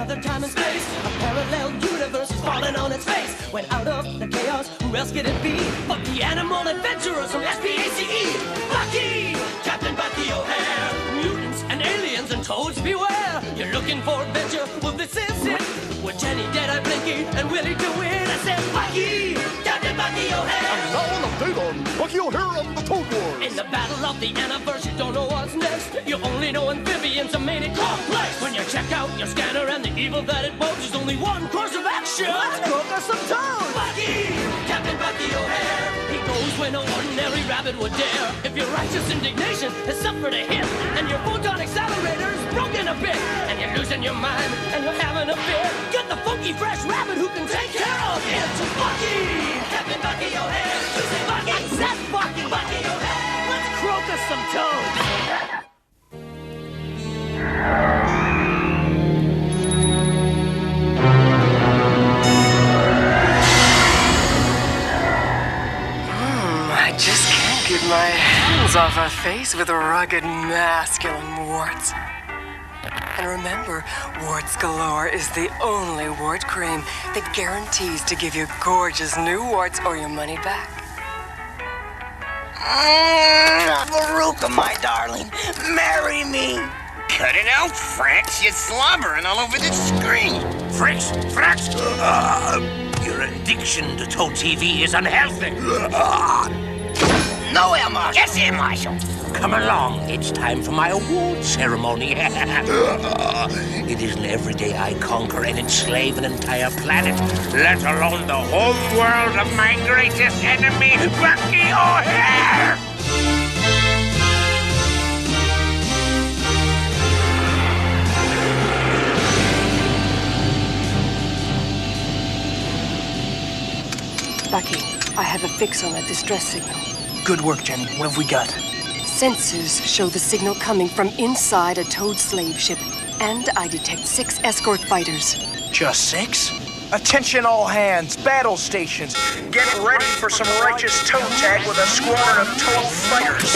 other time and space. A parallel universe is falling on its face. When out of the chaos, who else could it be but the animal adventurers from SPACE? Bucky! Captain Bucky O'Hare! Mutants and aliens and toads beware! You're looking for adventure? Well, this is it! With Jenny, Deadeye, Blinky, and Willie to win. I said, Bucky! Captain Bucky O'Hare! And now an update on Bucky O'Hare and the Toad Wars. In the battle of the universe, you don't know what's next. You only know amphibians are made in complex. When you check out your scanner and the evil that it poses, there's only one course of action. Let's cook us some toads! Bucky! Captain Bucky O'Hare! He goes when no ordinary rabbit would dare. If your righteous indignation has suffered a hit, and your photon accelerator is broken a bit, and you're losing your mind, and you're having a fit, get the funky fresh rabbit who can take care of it. Bucky! Captain Bucky O'Hare! You say Bucky! I said Bucky! Bucky O'Hare! Let's croak us some toads! I just can't get my hands off a face with rugged masculine warts. And remember, Warts Galore is the only wart cream that guarantees to give you gorgeous new warts or your money back. Veruca, my darling, marry me. Cut it out, Frax. You're slobbering all over the screen. Frax! Your addiction to Toad TV is unhealthy. No, Air Marshal. Yes, Air Marshal. Come along. It's time for my award ceremony. It isn't every day I conquer and enslave an entire planet, let alone the home world of my greatest enemy, Bucky O'Hare! Bucky, I have a fix on that distress signal. Good work, Jenny. What have we got? Sensors show the signal coming from inside a Toad slave ship, and I detect 6 escort fighters. Just 6? Attention all hands, battle stations. Get ready for some righteous Toad tag with a squadron of Toad fighters.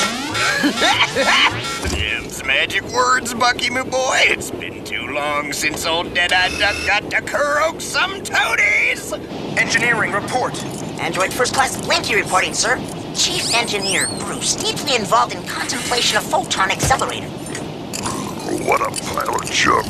Them's magic words, Bucky, my boy. It's been too long since old Deadeye Duck got to croak some toadies. Engineering, report. Android First Class Blinky reporting, sir. Chief Engineer Bruce, deeply involved in contemplation of photon accelerator. What a pile of junk.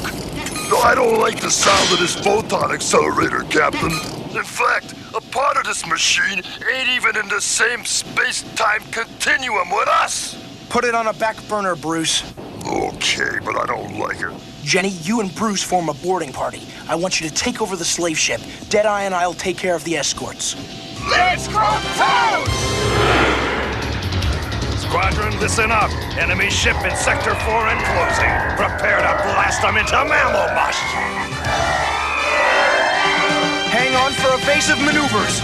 No, I don't like the sound of this photon accelerator, Captain. In fact, a part of this machine ain't even in the same space-time continuum with us. Put it on a back burner, Bruce. Okay, but I don't like it. Jenny, you and Bruce form a boarding party. I want you to take over the slave ship. Deadeye and I'll take care of the escorts. Let's croak Toad! Squadron, listen up. Enemy ship in Sector 4 enclosing. Prepare to blast them into mammal mush. Hang on for evasive maneuvers.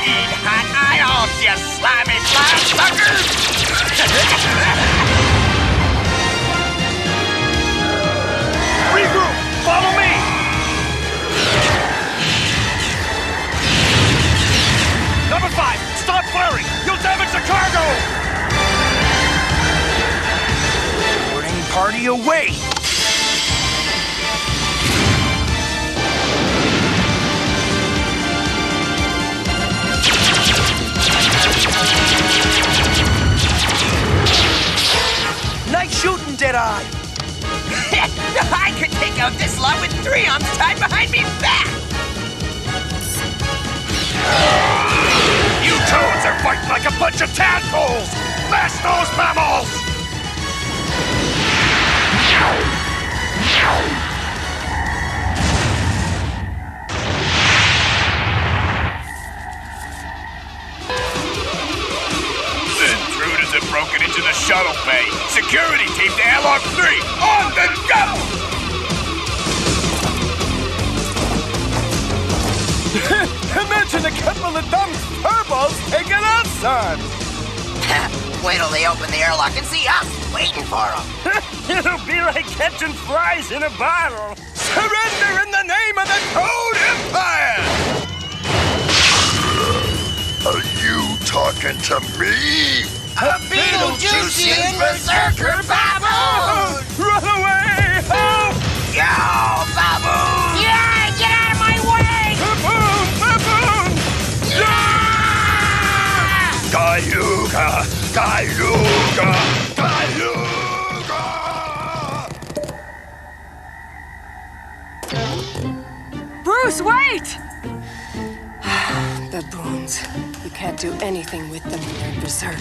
Eat hot eyeballs, you slimy slime suckers! Regroup! Follow me! Number 5, stop firing! You'll damage the cargo! Boarding party away! Nice shooting, Deadeye! I could take out this lot with 3 arms tied behind me back! You toads are fighting like a bunch of tadpoles! Bash those mammals! Intruders have broken into the shuttle bay. Security team to airlock 3, on the go! Imagine a couple of dumb turbos taking out, son! Wait till they open the airlock and see us waiting for them. It'll be like catching flies in a bottle. Surrender in the name of the Toad Empire! Are you talking to me? A Beetlejuice and Berserker Baboon! Run away! help! Yo, baboon! Yeah, get out of my way! Baboon! Baboon! Cayuga! Cayuga! Cayuga! Bruce, wait! Baboons. You can't do anything with them when they're berserk.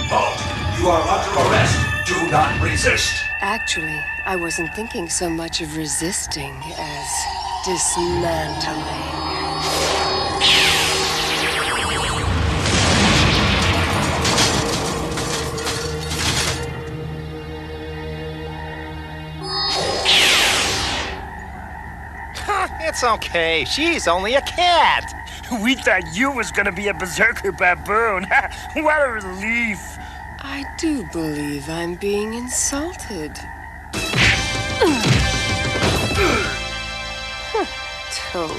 Oh, you are under arrest. Do not resist. Actually, I wasn't thinking so much of resisting as dismantling. It's okay. She's only a cat. We thought you was gonna be a berserker baboon. What a relief. I do believe I'm being insulted. Toad.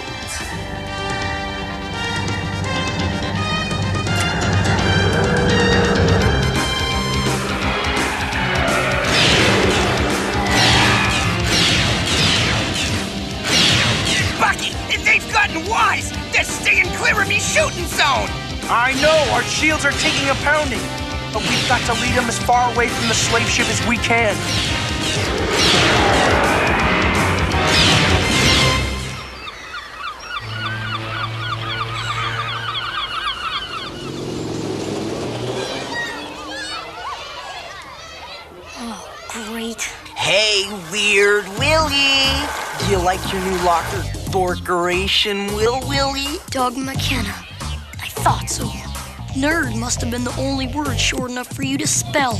Bucky, they've gotten wise! They're staying clear of me shooting zone! I know, our shields are taking a pounding. But we've got to lead them as far away from the slave ship as we can. Oh, great. Hey, Weird Willie! Do you like your new locker decoration, Willie? Doug McKenna. I thought so. Nerd must have been the only word short enough for you to spell.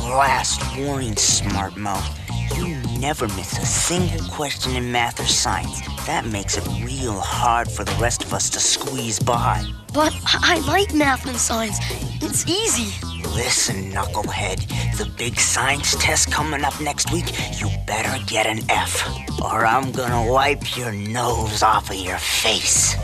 Last warning, smart mouth. You never miss a single question in math or science. That makes it real hard for the rest of us to squeeze by. But I like math and science. It's easy. Listen, knucklehead. The big science test coming up next week, you better get an F, or I'm gonna wipe your nose off of your face.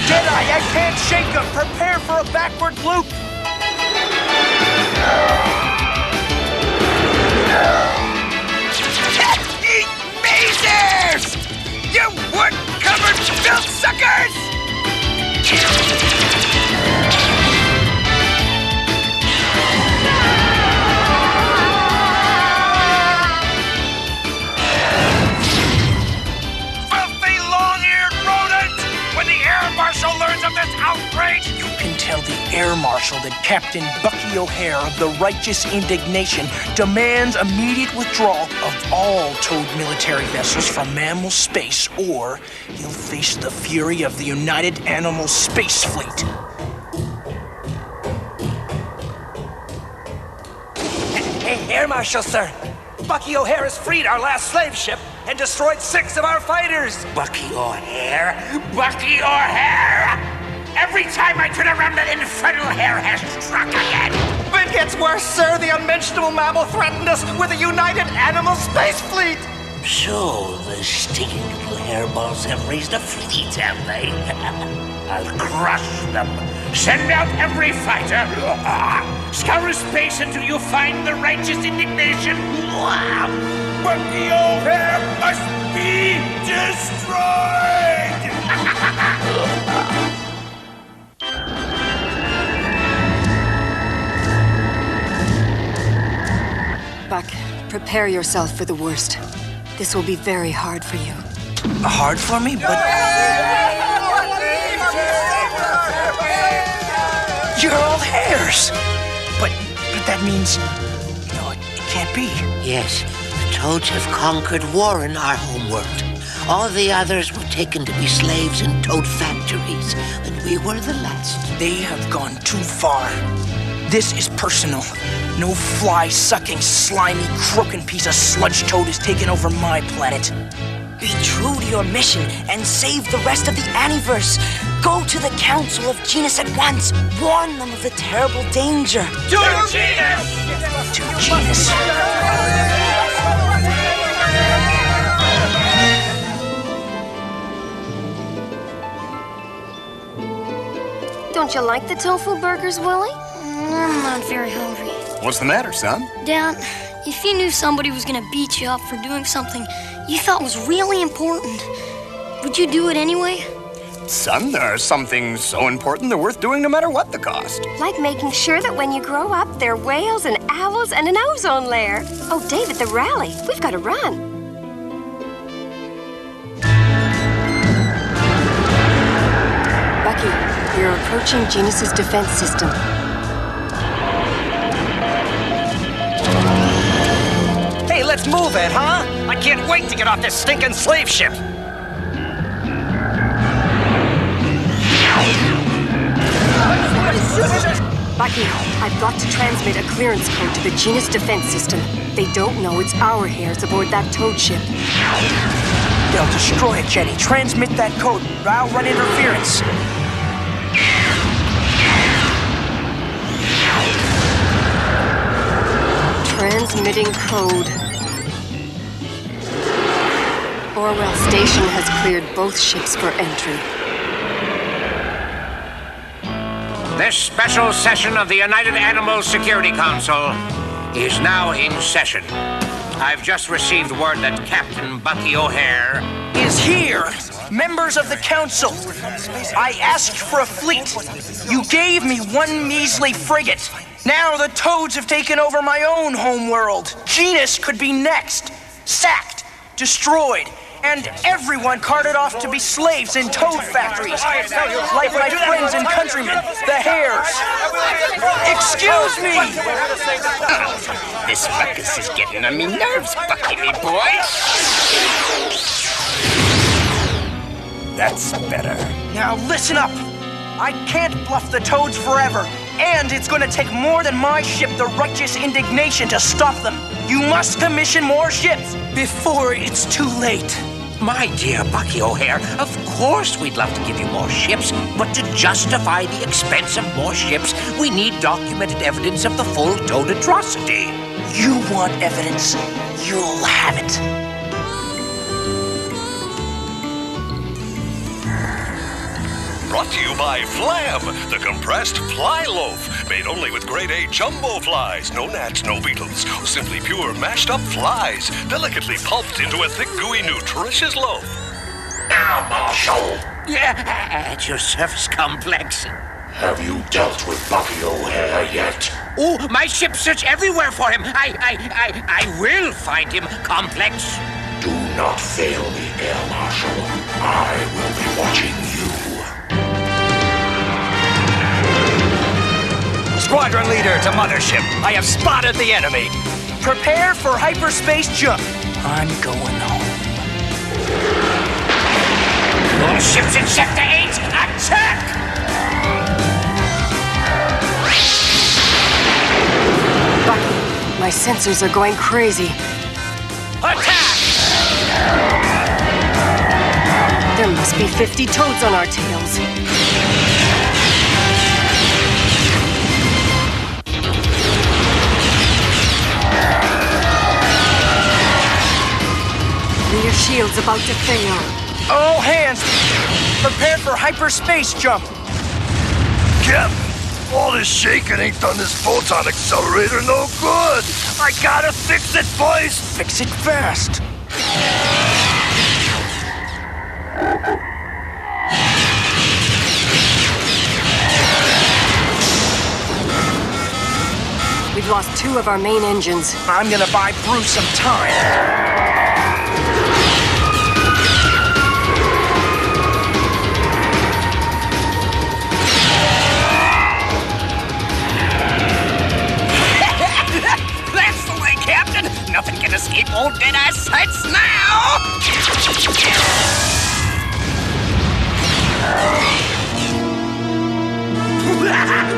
Jedi, I can't shake them. Prepare for a backward loop. Eat mazers! You wood-covered filth suckers! Filthy long-eared rodent! When the Air Marshal learns of this outrage, You can tell the Air Marshal that Captain Bucky O'Hare of the Righteous Indignation demands immediate withdrawal of all towed military vessels from mammal space, or he'll face the fury of the United Animal Space Fleet. Air Marshal, sir. Bucky O'Hare has freed our last slave ship and destroyed 6 of our fighters. Bucky O'Hare? Bucky O'Hare! Every time I turn around, that infernal hair has struck again! But it gets worse, sir. The unmentionable mammal threatened us with a United Animal Space Fleet. So, the stinking little hairballs have raised a fleet, have they? I'll crush them. Send out every fighter. Scour space until you find the righteous indignation. Bucky O'Hare must be destroyed! Buck, prepare yourself for the worst. This will be very hard for you. Hard for me, but... You're all hairs! But that means... No, it can't be. Yes, the Toads have conquered Warren, our homeworld. All the others were taken to be slaves in Toad factories, and we were the last. They have gone too far. This is personal. No fly-sucking, slimy, croaking piece of sludge toad has taken over my planet. Be true to your mission and save the rest of the Aniverse. Go to the Council of Genus at once. Warn them of the terrible danger. To Genus! To Genus. Don't you like the tofu burgers, Willie? I'm not very hungry. What's the matter, son? Dad, if you knew somebody was gonna beat you up for doing something you thought was really important, would you do it anyway? Son, there are some things so important they're worth doing no matter what the cost. Like making sure that when you grow up, there are whales and owls and an ozone layer. Oh, David, the rally. We've got to run. Bucky, we're approaching Genus's defense system. Hey, let's move it, huh? I can't wait to get off this stinking slave ship. Bucky, I've got to transmit a clearance code to the Genus defense system. They don't know it's our hairs aboard that toad ship. They'll destroy it, Jenny. Transmit that code. I'll run interference. Transmitting code. Orwell Station has cleared both ships for entry. This special session of the United Animal Security Council is now in session. I've just received word that Captain Bucky O'Hare is here. Members of the council, I asked for a fleet. You gave me one measly frigate. Now the Toads have taken over my own homeworld. Genus could be next. Sacked, destroyed, and everyone carted off to be slaves in toad factories. Like my friends and countrymen, the hares. Excuse me! This ruckus is getting on me nerves, Bucky, me boy. That's better. Now listen up. I can't bluff the Toads forever. And it's gonna take more than my ship, the Righteous Indignation, to stop them. You must commission more ships before it's too late. My dear Bucky O'Hare, of course we'd love to give you more ships, but to justify the expense of more ships, we need documented evidence of the full toad atrocity. You want evidence? You'll have it. Brought to you by Flam, the compressed fly loaf. Made only with grade A jumbo flies. No gnats, no beetles. Simply pure mashed up flies. Delicately pulped into a thick, gooey, nutritious loaf. Now, Marshal. Yeah, at your service, Complex. Have you dealt with Bucky O'Hare yet? Oh, my ships search everywhere for him. I will find him, Complex. Do not fail me, Air Marshal. I will be watching you. Squadron leader to mothership. I have spotted the enemy. Prepare for hyperspace jump. I'm going home. All ships in Sector 8, attack! Bucky, my sensors are going crazy. Attack! There must be 50 toads on our tails. Your shield's about to fail. All hands, prepare for hyperspace jump. Captain, all this shaking ain't done this photon accelerator no good. I gotta fix it, boys. Fix it fast. We've lost 2 of our main engines. I'm gonna buy Bruce some time. Nothing can escape old dead-ass sights now!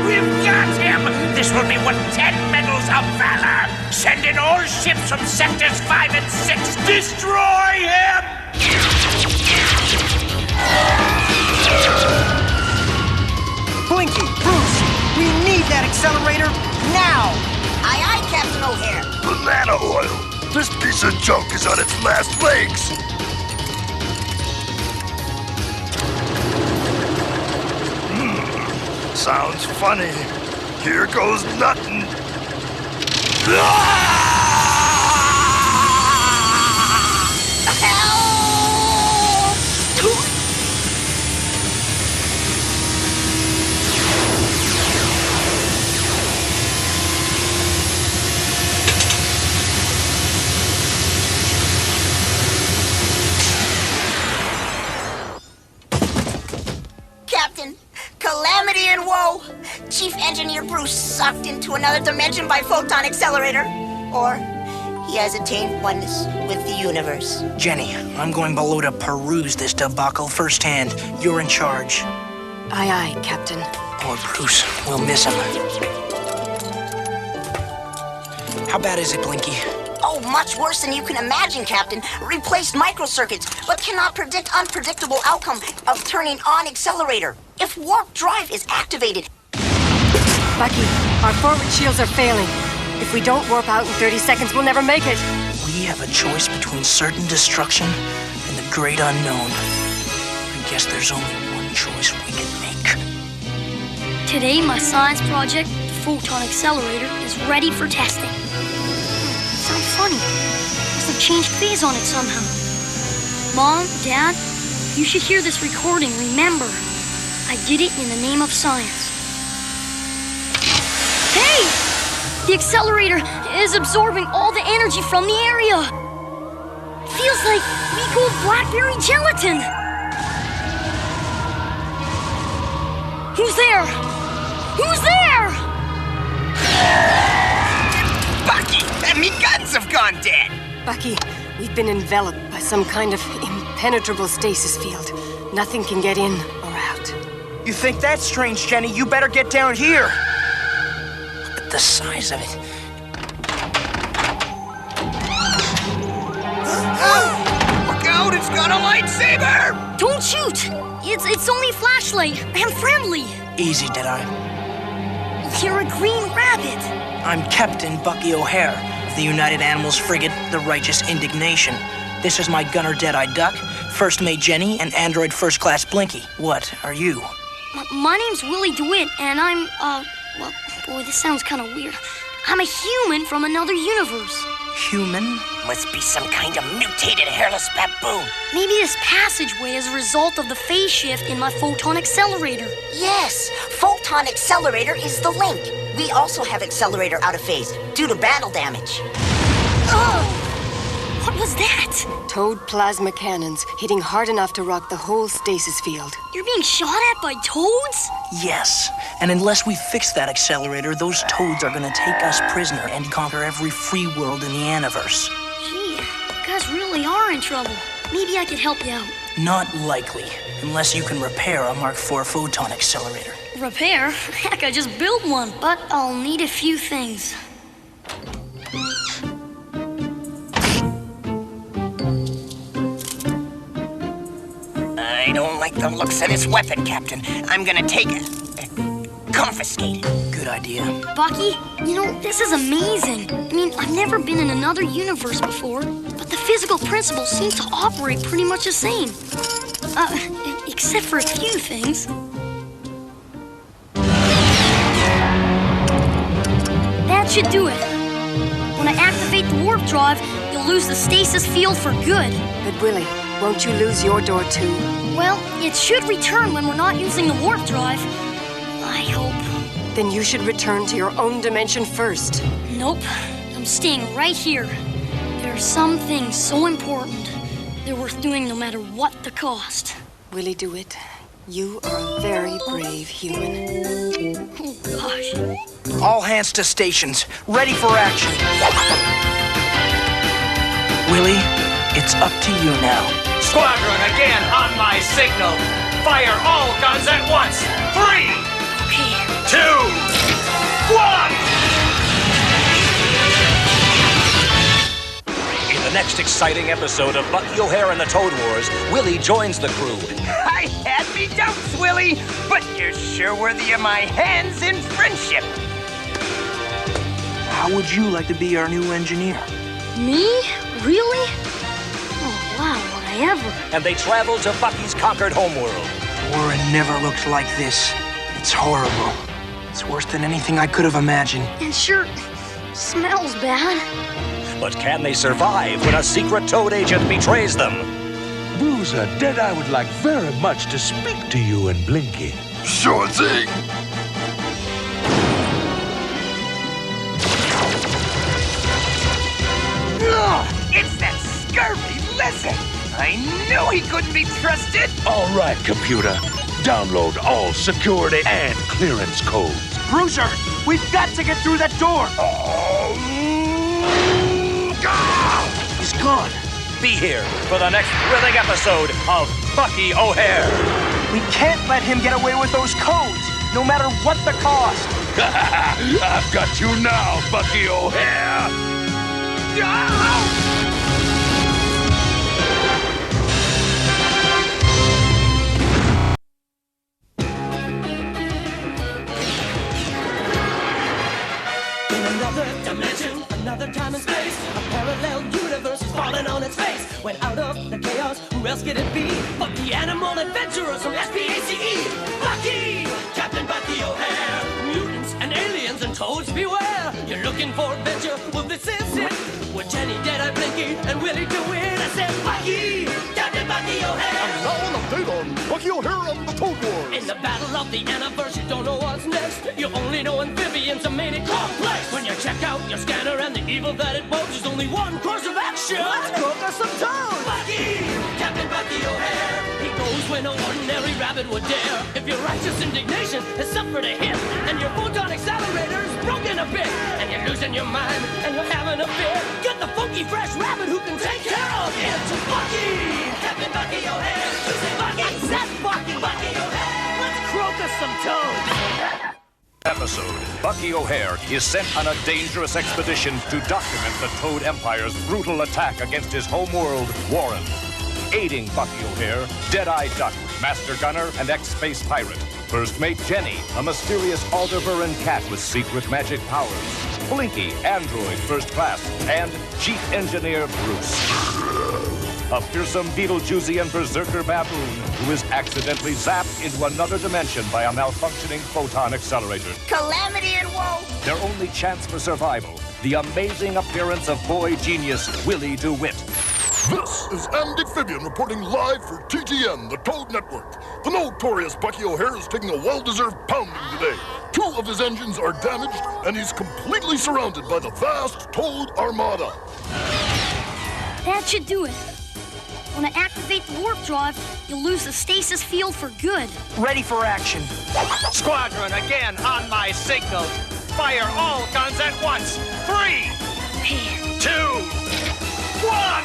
We've got him! This will be worth 10 medals of valor! Send in all ships from sectors 5 and 6! Destroy him! Blinky, Bruce, we need that accelerator now! Aye, aye, Captain O'Hare. Banana oil. This piece of junk is on its last legs. Sounds funny. Here goes nothing. Captain, calamity and woe! Chief Engineer Bruce sucked into another dimension by photon accelerator. Or he has attained oneness with the universe. Jenny, I'm going below to peruse this debacle firsthand. You're in charge. Aye, aye, Captain. Poor Bruce. We'll miss him. How bad is it, Blinky? Oh, much worse than you can imagine, Captain. Replaced microcircuits, but cannot predict unpredictable outcome of turning on accelerator. If warp drive is activated... Bucky, our forward shields are failing. If we don't warp out in 30 seconds, we'll never make it. We have a choice between certain destruction and the great unknown. I guess there's only one choice we can make. Today, my science project, the photon accelerator, is ready for testing. Sounds funny. Must have changed phase on it somehow. Mom, Dad, you should hear this recording. Remember, I did it in the name of science. Hey! The accelerator is absorbing all the energy from the area. Feels like weak old blackberry gelatin. Who's there? Who's there? Bucky! Me guns have gone dead! Bucky, we've been enveloped by some kind of impenetrable stasis field. Nothing can get in or out. You think that's strange, Jenny? You better get down here. Look at the size of it. Look out! It's got a lightsaber! Don't shoot! It's only a flashlight. I'm friendly. Easy, Deadeye. You're a green rabbit. I'm Captain Bucky O'Hare of the United Animals frigate, the Righteous Indignation. This is my gunner Deadeye Duck, First Mate Jenny, and Android First Class Blinky. What are you? My name's Willie DeWitt, and I'm, well, boy, this sounds kind of weird. I'm a human from another universe. Human? Must be some kind of mutated hairless baboon. Maybe this passageway is a result of the phase shift in my photon accelerator. Yes, photon accelerator is the link. We also have accelerator out of phase due to battle damage. Oh! What was that? Toad plasma cannons hitting hard enough to rock the whole stasis field. You're being shot at by toads? Yes. And unless we fix that accelerator, those toads are gonna take us prisoner and conquer every free world in the Aniverse. Gee, you guys really are in trouble. Maybe I could help you out. Not likely, unless you can repair a Mark IV photon accelerator. Repair? Heck, I just built one. But I'll need a few things. I don't like the looks of this weapon, Captain. I'm gonna take it. Confiscate it. Good idea. Bucky, you know, this is amazing. I mean, I've never been in another universe before, but the physical principles seem to operate pretty much the same. Except for a few things. That should do it. When I activate the warp drive, you'll lose the stasis field for good. But Willie, won't you lose your door too? Well, it should return when we're not using the warp drive. I hope. Then you should return to your own dimension first. Nope. I'm staying right here. There are some things so important, they're worth doing no matter what the cost. Willie DeWitt, you are a very brave human. Oh, gosh. All hands to stations. Ready for action. Willie, it's up to you now. Squadron again on my signal. Fire all guns at once. 3, 2, 1. In the next exciting episode of Bucky O'Hare and the Toad Wars, Willie joins the crew. I had me doubts, Willie, but you're sure worthy of my hands in friendship. How would you like to be our new engineer? Me? Really? Oh, wow, would I ever? And they travel to Bucky's conquered homeworld. War never looked like this. It's horrible. It's worse than anything I could have imagined. It sure smells bad. But can they survive when a secret Toad agent betrays them? Bruiser, Deadeye would like very much to speak to you and Blinky. Sure thing. Ugh, it's that scurvy lizard. I knew he couldn't be trusted. All right, computer. Download all security and clearance codes. Bruiser, we've got to get through that door. He's gone. Be here for the next thrilling episode of Bucky O'Hare. We can't let him get away with those codes, no matter what the cost. I've got you now, Bucky O'Hare. In another dimension, another time and space, a parallel universe is falling on its face. When out of the chaos, who else could it be but the animal adventurers from SPACE? Bucky! Captain Bucky O'Hare! Mutants and aliens and toads beware! You're looking for adventure? Well, this is it! With Jenny, Deadeye, Blinky, and Willie to win. I said, Bucky! Captain Bucky O'Hare! And now an update on Bucky O'Hare and the Toad Wars. In the battle of the universe, you don't know what's next. You only know amphibians are made in complex. When you check out your scanner and the evil that it bodes, there's only one course of action. Let's cook us some toads! Bucky! Captain Bucky O'Hare! He goes when no ordinary rabbit would dare. If your righteous indignation has suffered a hit, and your photon accelerator is broken a bit, and you're losing your mind, and you're having a fit, get the funky fresh rabbit who can take care of it. Bucky! Captain Bucky O'Hare! You say Bucky! I said Bucky! Bucky O'Hare! Let's croak us some toads! Episode, Bucky O'Hare is sent on a dangerous expedition to document the Toad Empire's brutal attack against his homeworld, Warren. Aiding Bucky O'Hare, Deadeye Duck, Master Gunner, and ex-space pirate. First Mate Jenny, a mysterious Aldebaran cat with secret magic powers. Blinky, android first class, and Chief Engineer Bruce. A fearsome Beetlejuicean berserker baboon who is accidentally zapped into another dimension by a malfunctioning photon accelerator. Calamity and woe! Their only chance for survival, the amazing appearance of boy genius Willie DeWitt. This is Amphibian reporting live for TTN, the Toad Network. The notorious Bucky O'Hare is taking a well-deserved pounding today. 2 of his engines are damaged, and he's completely surrounded by the vast Toad Armada. That should do it. When I activate the warp drive, you'll lose the stasis field for good. Ready for action. Squadron, again on my signal. Fire all guns at once. 3, 2, 1!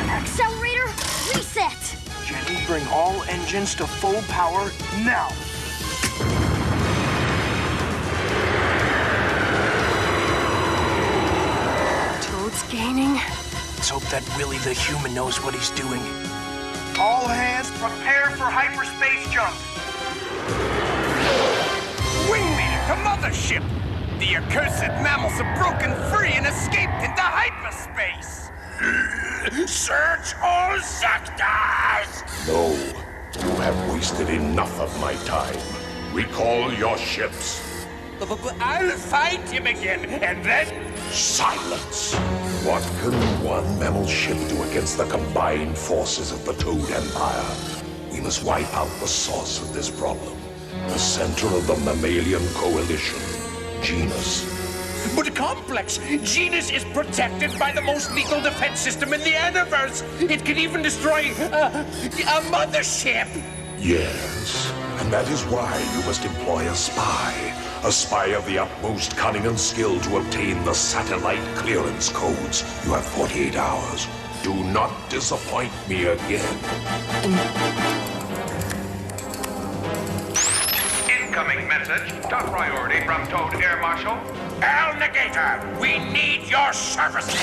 Accelerator, reset! Jenny, bring all engines to full power now. Toad's gaining. Let's hope that Willie the human knows what he's doing. All hands prepare for hyperspace jump. Wingman to mothership. The accursed mammals have broken free and escaped into hyperspace. Search all sectors! No, you have wasted enough of my time. Recall your ships. I'll find him again, and then... Silence! What can one mammal ship do against the combined forces of the Toad Empire? We must wipe out the source of this problem. The center of the mammalian coalition, Genus. But complex, Genus is protected by the most lethal defense system in the universe. It can even destroy a mothership. Yes, and that is why you must employ a spy. A spy of the utmost cunning and skill to obtain the satellite clearance codes. You have 48 hours. Do not disappoint me again. Incoming message. Top priority from Toad Air Marshal. Al Negator, we need your services.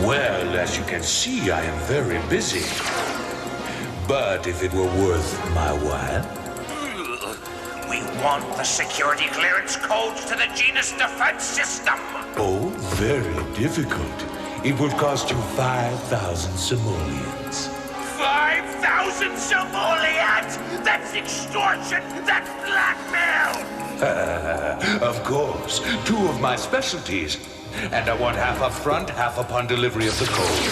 Well, as you can see, I am very busy. But if it were worth my while... We want the security clearance codes to the Genus defense system. Oh, very difficult. It will cost you 5,000 simoleons. 1,000 simoleons! That's extortion! That's blackmail! Of course. 2 of my specialties. And I want half up front, half upon delivery of the code.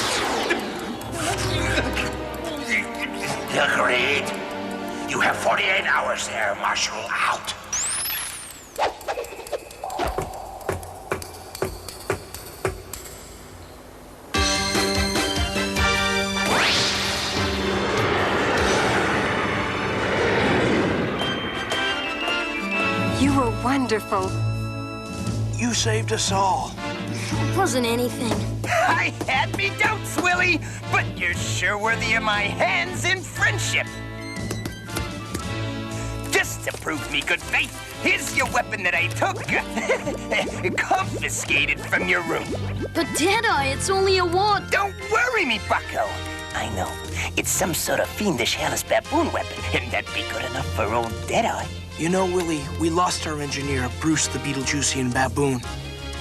Agreed. You have 48 hours there, Marshal. Out. You were wonderful. You saved us all. It wasn't anything. I had me doubts, Willie, but you're sure worthy of my hands in friendship. Just to prove me good faith, here's your weapon that I took. Confiscated from your room. But Deadeye, it's only a wand. Don't worry me, Bucko. I know. It's some sort of fiendish hairless baboon weapon, and that'd be good enough for old Deadeye. You know, Willie, we lost our engineer, Bruce the Beetlejuicean baboon.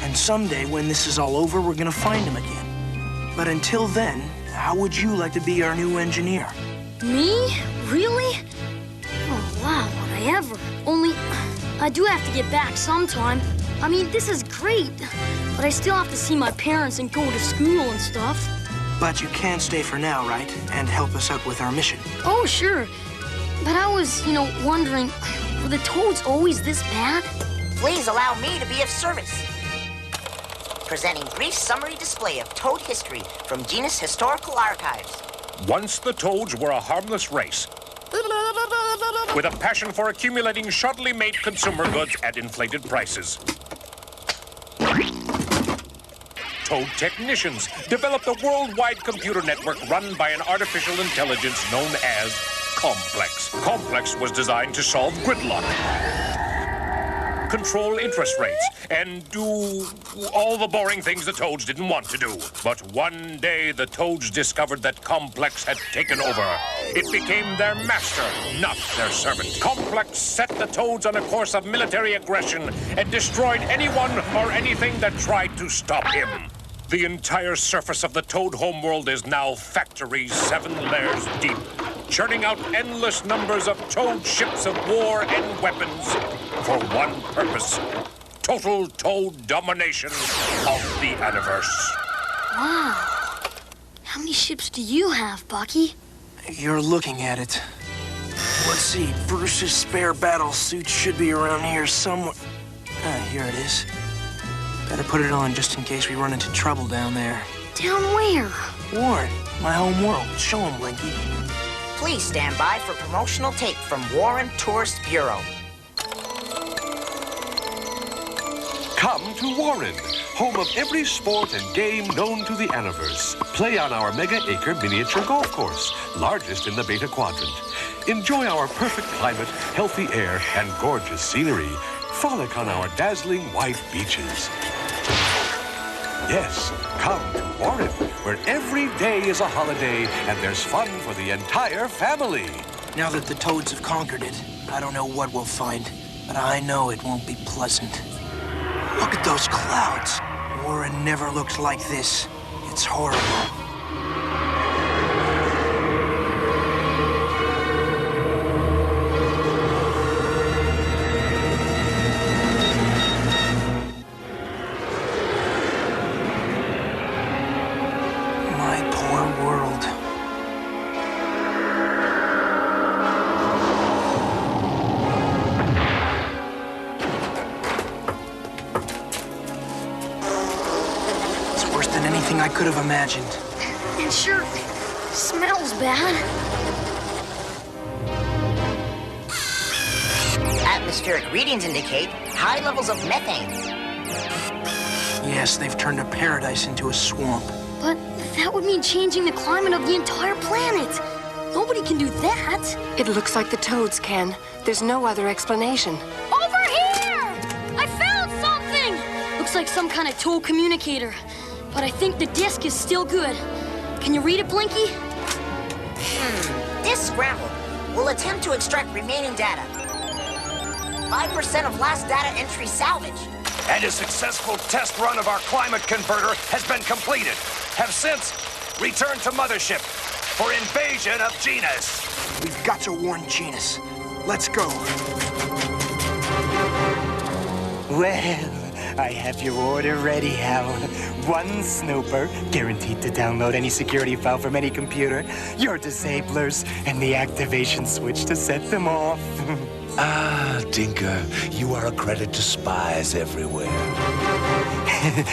And someday, when this is all over, we're gonna find him again. But until then, how would you like to be our new engineer? Me? Really? Oh, wow, would I ever? Only, I do have to get back sometime. I mean, this is great. But I still have to see my parents and go to school and stuff. But you can stay for now, right? And help us out with our mission. Oh, sure. But I was, wondering, were the Toads always this bad? Please allow me to be of service. Presenting brief summary display of Toad history from Genus Historical Archives. Once the Toads were a harmless race, with a passion for accumulating shoddily made consumer goods at inflated prices. Toad technicians developed a worldwide computer network run by an artificial intelligence known as Complex. Complex was designed to solve gridlock, control interest rates, and do all the boring things the Toads didn't want to do. But one day, the Toads discovered that Complex had taken over. It became their master, not their servant. Complex set the Toads on a course of military aggression and destroyed anyone or anything that tried to stop him. The entire surface of the Toad homeworld is now Factory 7 layers deep, churning out endless numbers of Toad ships of war and weapons for one purpose: total Toad domination of the universe. Wow. How many ships do you have, Bucky? You're looking at it. Let's see, Bruce's spare battle suit should be around here somewhere. Here it is. Better put it on just in case we run into trouble down there. Down where? Warren, my home world. Show him, Blinky. Please stand by for promotional tape from Warren Tourist Bureau. Come to Warren, home of every sport and game known to the Aniverse. Play on our mega-acre miniature golf course, largest in the Beta Quadrant. Enjoy our perfect climate, healthy air, and gorgeous scenery. Frolic on our dazzling white beaches. Yes, come to Warren, where every day is a holiday and there's fun for the entire family. Now that the Toads have conquered it, I don't know what we'll find, but I know it won't be pleasant. Look at those clouds. Warren never looked like this. It's horrible. I could have imagined. It sure smells bad. Atmospheric readings indicate high levels of methane. Yes, they've turned a paradise into a swamp. But that would mean changing the climate of the entire planet. Nobody can do that. It looks like the Toads can. There's no other explanation. Over here! I found something! Looks like some kind of toad communicator. But I think the disk is still good. Can you read it, Blinky? Disk scrambled. We'll attempt to extract remaining data. 5% of last data entry salvage. And a successful test run of our climate converter has been completed. Have since returned to Mothership. for invasion of Genus. We've got to warn Genus. Let's go. Well, I have your order ready, Hal. One snooper, guaranteed to download any security file from any computer, your disablers, and the activation switch to set them off. Ah, Tinker, you are a credit to spies everywhere.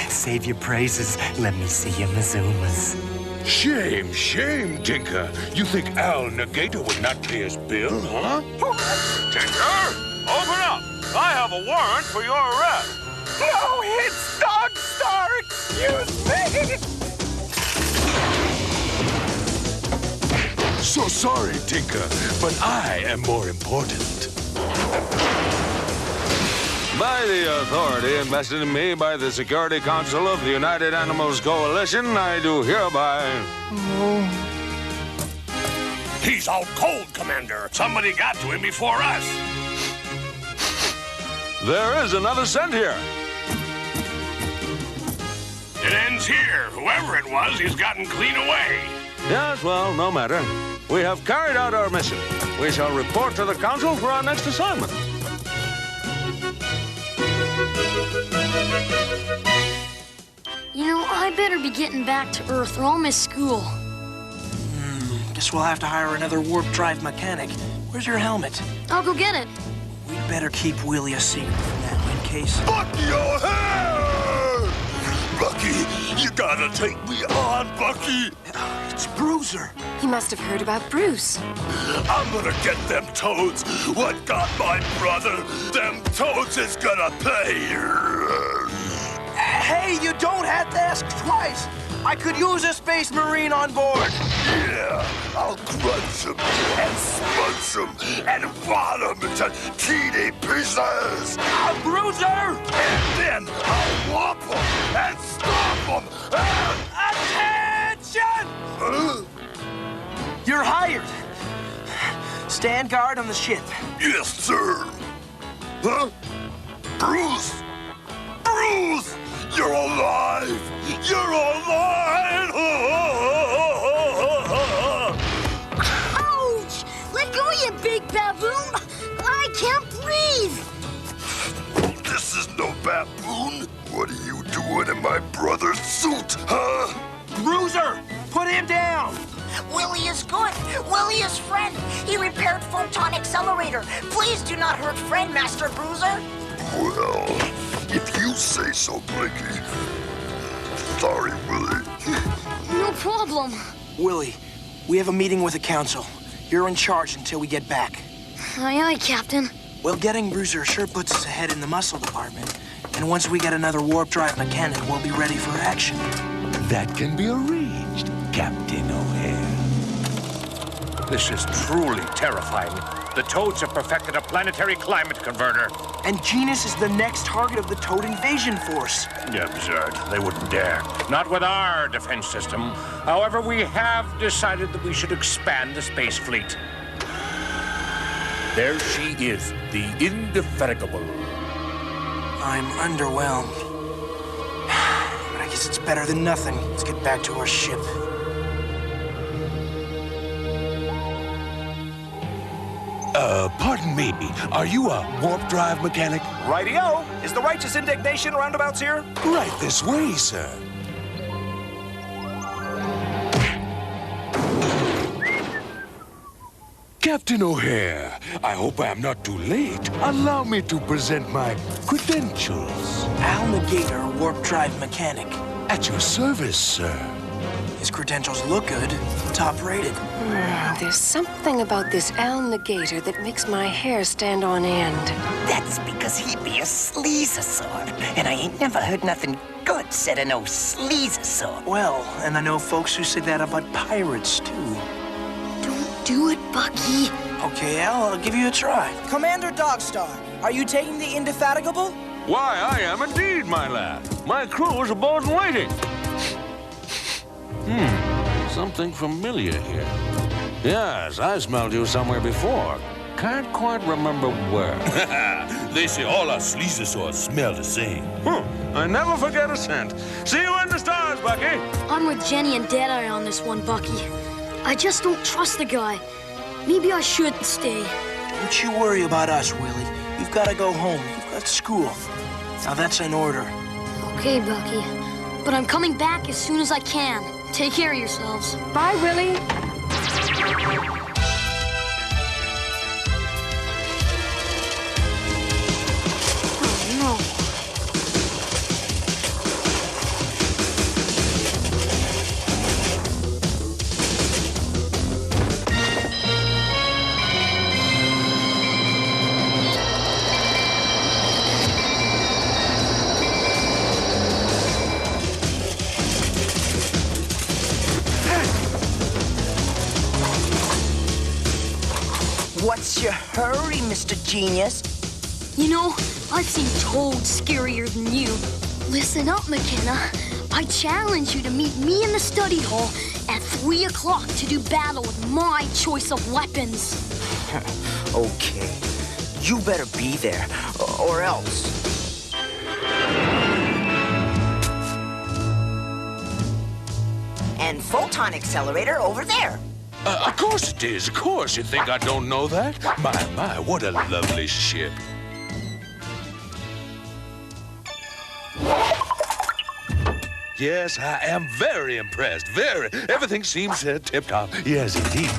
Save your praises. Let me see your Mazumas. Shame, shame, Tinker. You think Al Negator would not pay his bill, huh? Tinker, open up. I have a warrant for your arrest. No, it's Dog Star! Excuse me! So sorry, Tinker, but I am more important. By the authority invested in me by the Security Council of the United Animals Coalition, I do hereby... He's out cold, Commander. Somebody got to him before us. There is another scent here. It ends here. Whoever it was, he's gotten clean away. Yes, well, no matter. We have carried out our mission. We shall report to the Council for our next assignment. You know, I better be getting back to Earth or I'll miss school. Guess we'll have to hire another warp drive mechanic. Where's your helmet? I'll go get it. We'd better keep Willie a secret for now, in case... Bucky O'Hare! Bucky, you gotta take me on, Bucky! It's Bruiser. He must have heard about Bruce. I'm gonna get them toads. What got my brother? Them toads is gonna pay. Hey, you don't have to ask twice. I could use a Space Marine on board. Yeah, I'll crunch them and smudge them and bottom into teeny pieces. A Bruiser! And then I'll whop them and stop them and... Attention! You're hired. Stand guard on the ship. Yes, sir. Huh? Bruce! Bruce! You're alive! You're alive! Ouch! Let go, you big baboon! I can't breathe! This is no baboon. What are you doing in my brother's suit, huh? Bruiser! Put him down! Willie is good. Willie is friend. He repaired photon accelerator. Please do not hurt friend, Master Bruiser. Well, if you say so, Blinky. Sorry, Willie. No problem. Willie, we have a meeting with the Council. You're in charge until we get back. Aye, aye, Captain. Well, getting Bruiser sure puts us ahead in the muscle department. And once we get another warp drive mechanic, we'll be ready for action. That can be arranged, Captain O'Hare. This is truly terrifying. The Toads have perfected a planetary climate converter. And Genus is the next target of the Toad invasion force. Absurd. They wouldn't dare. Not with our defense system. However, we have decided that we should expand the space fleet. There she is, the indefatigable. I'm underwhelmed. But I guess it's better than nothing. Let's get back to our ship. Pardon me. Are you a warp drive mechanic? Rightio. Is the Righteous Indignation roundabouts here? Right this way, sir. Captain O'Hare, I hope I am not too late. Allow me to present my credentials. Al Negator, warp drive mechanic. At your service, sir. His credentials look good. Top rated. There's something about this Al Negator that makes my hair stand on end. That's because he be a sleazosaur. And I ain't never heard nothing good said of no sleazosaur. Well, and I know folks who say that about pirates, too. Do it, Bucky. Okay, Al, I'll give you a try. Commander Dogstar, are you taking the Indefatigable? Why, I am indeed, my lad. My crew is aboard and waiting. Something familiar here. Yes, I smelled you somewhere before. Can't quite remember where. They say all our sleazosaurs smell the same. I never forget a scent. See you in the stars, Bucky. I'm with Jenny and Deadeye on this one, Bucky. I just don't trust the guy. Maybe I should stay. Don't you worry about us, Willie. You've got to go home. You've got school. Now that's an order. Okay, Bucky. But I'm coming back as soon as I can. Take care of yourselves. Bye, Willie. Oh, no. What's your hurry, Mr. Genius? You know, I've seen Toads scarier than you. Listen up, McKenna. I challenge you to meet me in the study hall at 3 o'clock to do battle with my choice of weapons. Okay. You better be there, or else. And photon accelerator over there. Of course it is. Of course. You think I don't know that? My, what a lovely ship. Yes, I am very impressed. Very. Everything seems tip-top. Yes, indeed.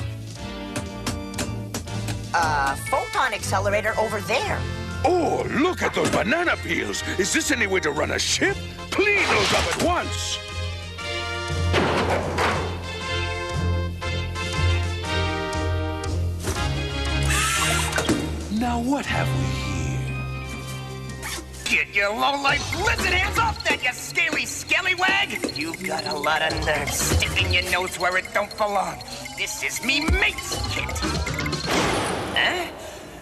Photon accelerator over there. Oh, look at those banana peels. Is this any way to run a ship? Clean those up at once. Now, what have we here? Get your low-life lizard hands off that, you scaly scallywag! You've got a lot of nerve sticking your nose where it don't belong. This is me mate's kit. Huh?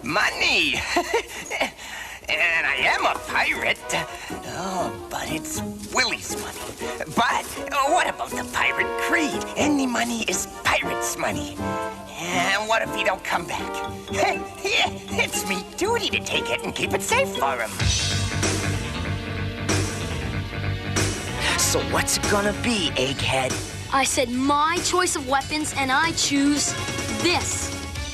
Money! And I am a pirate. Oh, but it's Willie's money. But what about the pirate creed? Any money is pirate's money. And what if he don't come back? It's me duty to take it and keep it safe for him. So what's it gonna be, egghead? I said my choice of weapons, and I choose this.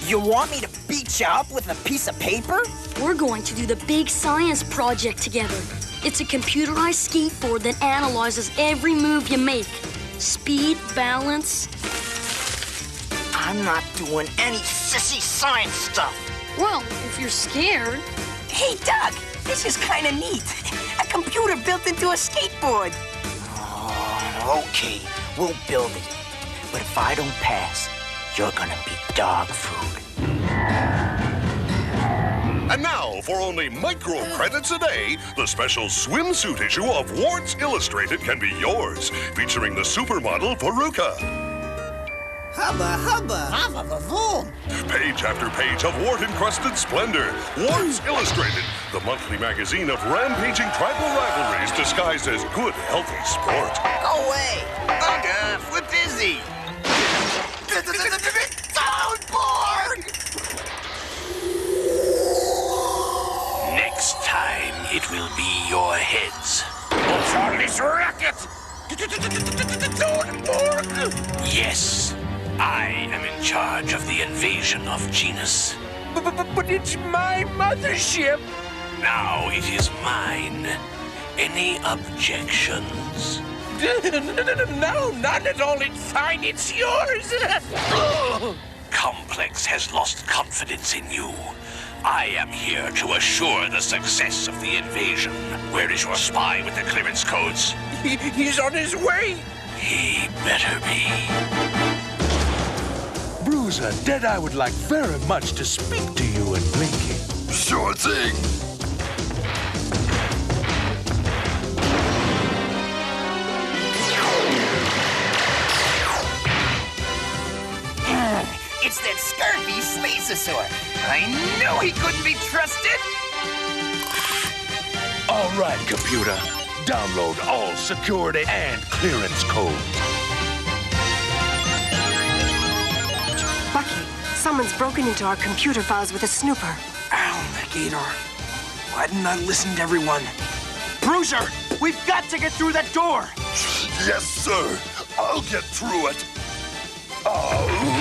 You want me to beat you up with a piece of paper? We're going to do the big science project together. It's a computerized skateboard that analyzes every move you make. Speed, balance. I'm not doing any sissy science stuff. Well, if you're scared. Hey, Doug, this is kind of neat. A computer built into a skateboard. Oh, okay, we'll build it. But if I don't pass, you're gonna be dog food. And now, for only micro credits a day, the special swimsuit issue of Warts Illustrated can be yours, featuring the supermodel Veruca. Hubba, hubba. Hubba, boom. Page after page of wart-encrusted splendor. Warts Illustrated, the monthly magazine of rampaging tribal rivalries disguised as good, healthy sport. Go away! Bug off, we're busy! Soundboard! Next time, it will be your heads. What's all this racket? Yes, I am in charge of the invasion of Genus. But it's my mothership. Now it is mine. Any objections? No, none at all. It's fine. It's yours. Complex has lost confidence in you. I am here to assure the success of the invasion. Where is your spy with the clearance codes? He's on his way. He better be. Bruiser, Deadeye would like very much to speak to you and Blinky. Sure thing. It's that scurvy Slazosaur. I knew he couldn't be trusted. All right, computer. Download all security and clearance codes. Bucky, someone's broken into our computer files with a snooper. Alligator. Why didn't I listen to everyone? Bruiser, we've got to get through that door. Yes, sir. I'll get through it. Oh.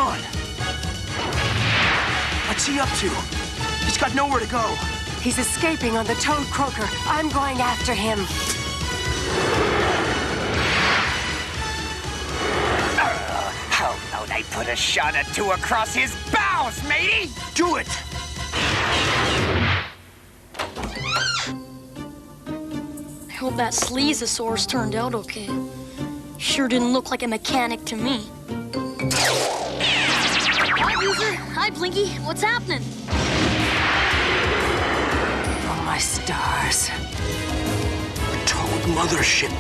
gone. What's he up to? He's got nowhere to go. He's escaping on the Toad Croaker. I'm going after him. How about I put a shot or two across his bows, matey? Do it! I hope that Sleezosaurus turned out okay. Sure didn't look like a mechanic to me. Hi, Boozer. Hi, Blinky. What's happening? Oh, my stars. The Toad Mothership.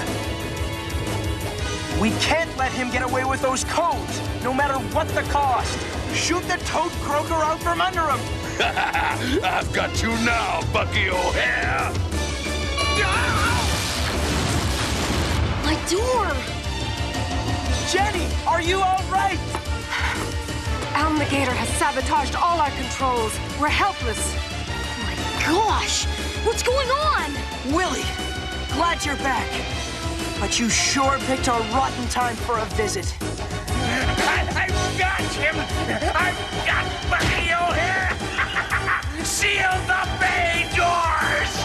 We can't let him get away with those codes, no matter what the cost. Shoot the Toad Croaker out from under him. I've got you now, Bucky O'Hare. My door! Jenny, are you all right? Alligator has sabotaged all our controls. We're helpless. My gosh! What's going on? Willie, glad you're back. But you sure picked a rotten time for a visit. I've got him! I've got Bucky O'Hare! Seal the bay doors!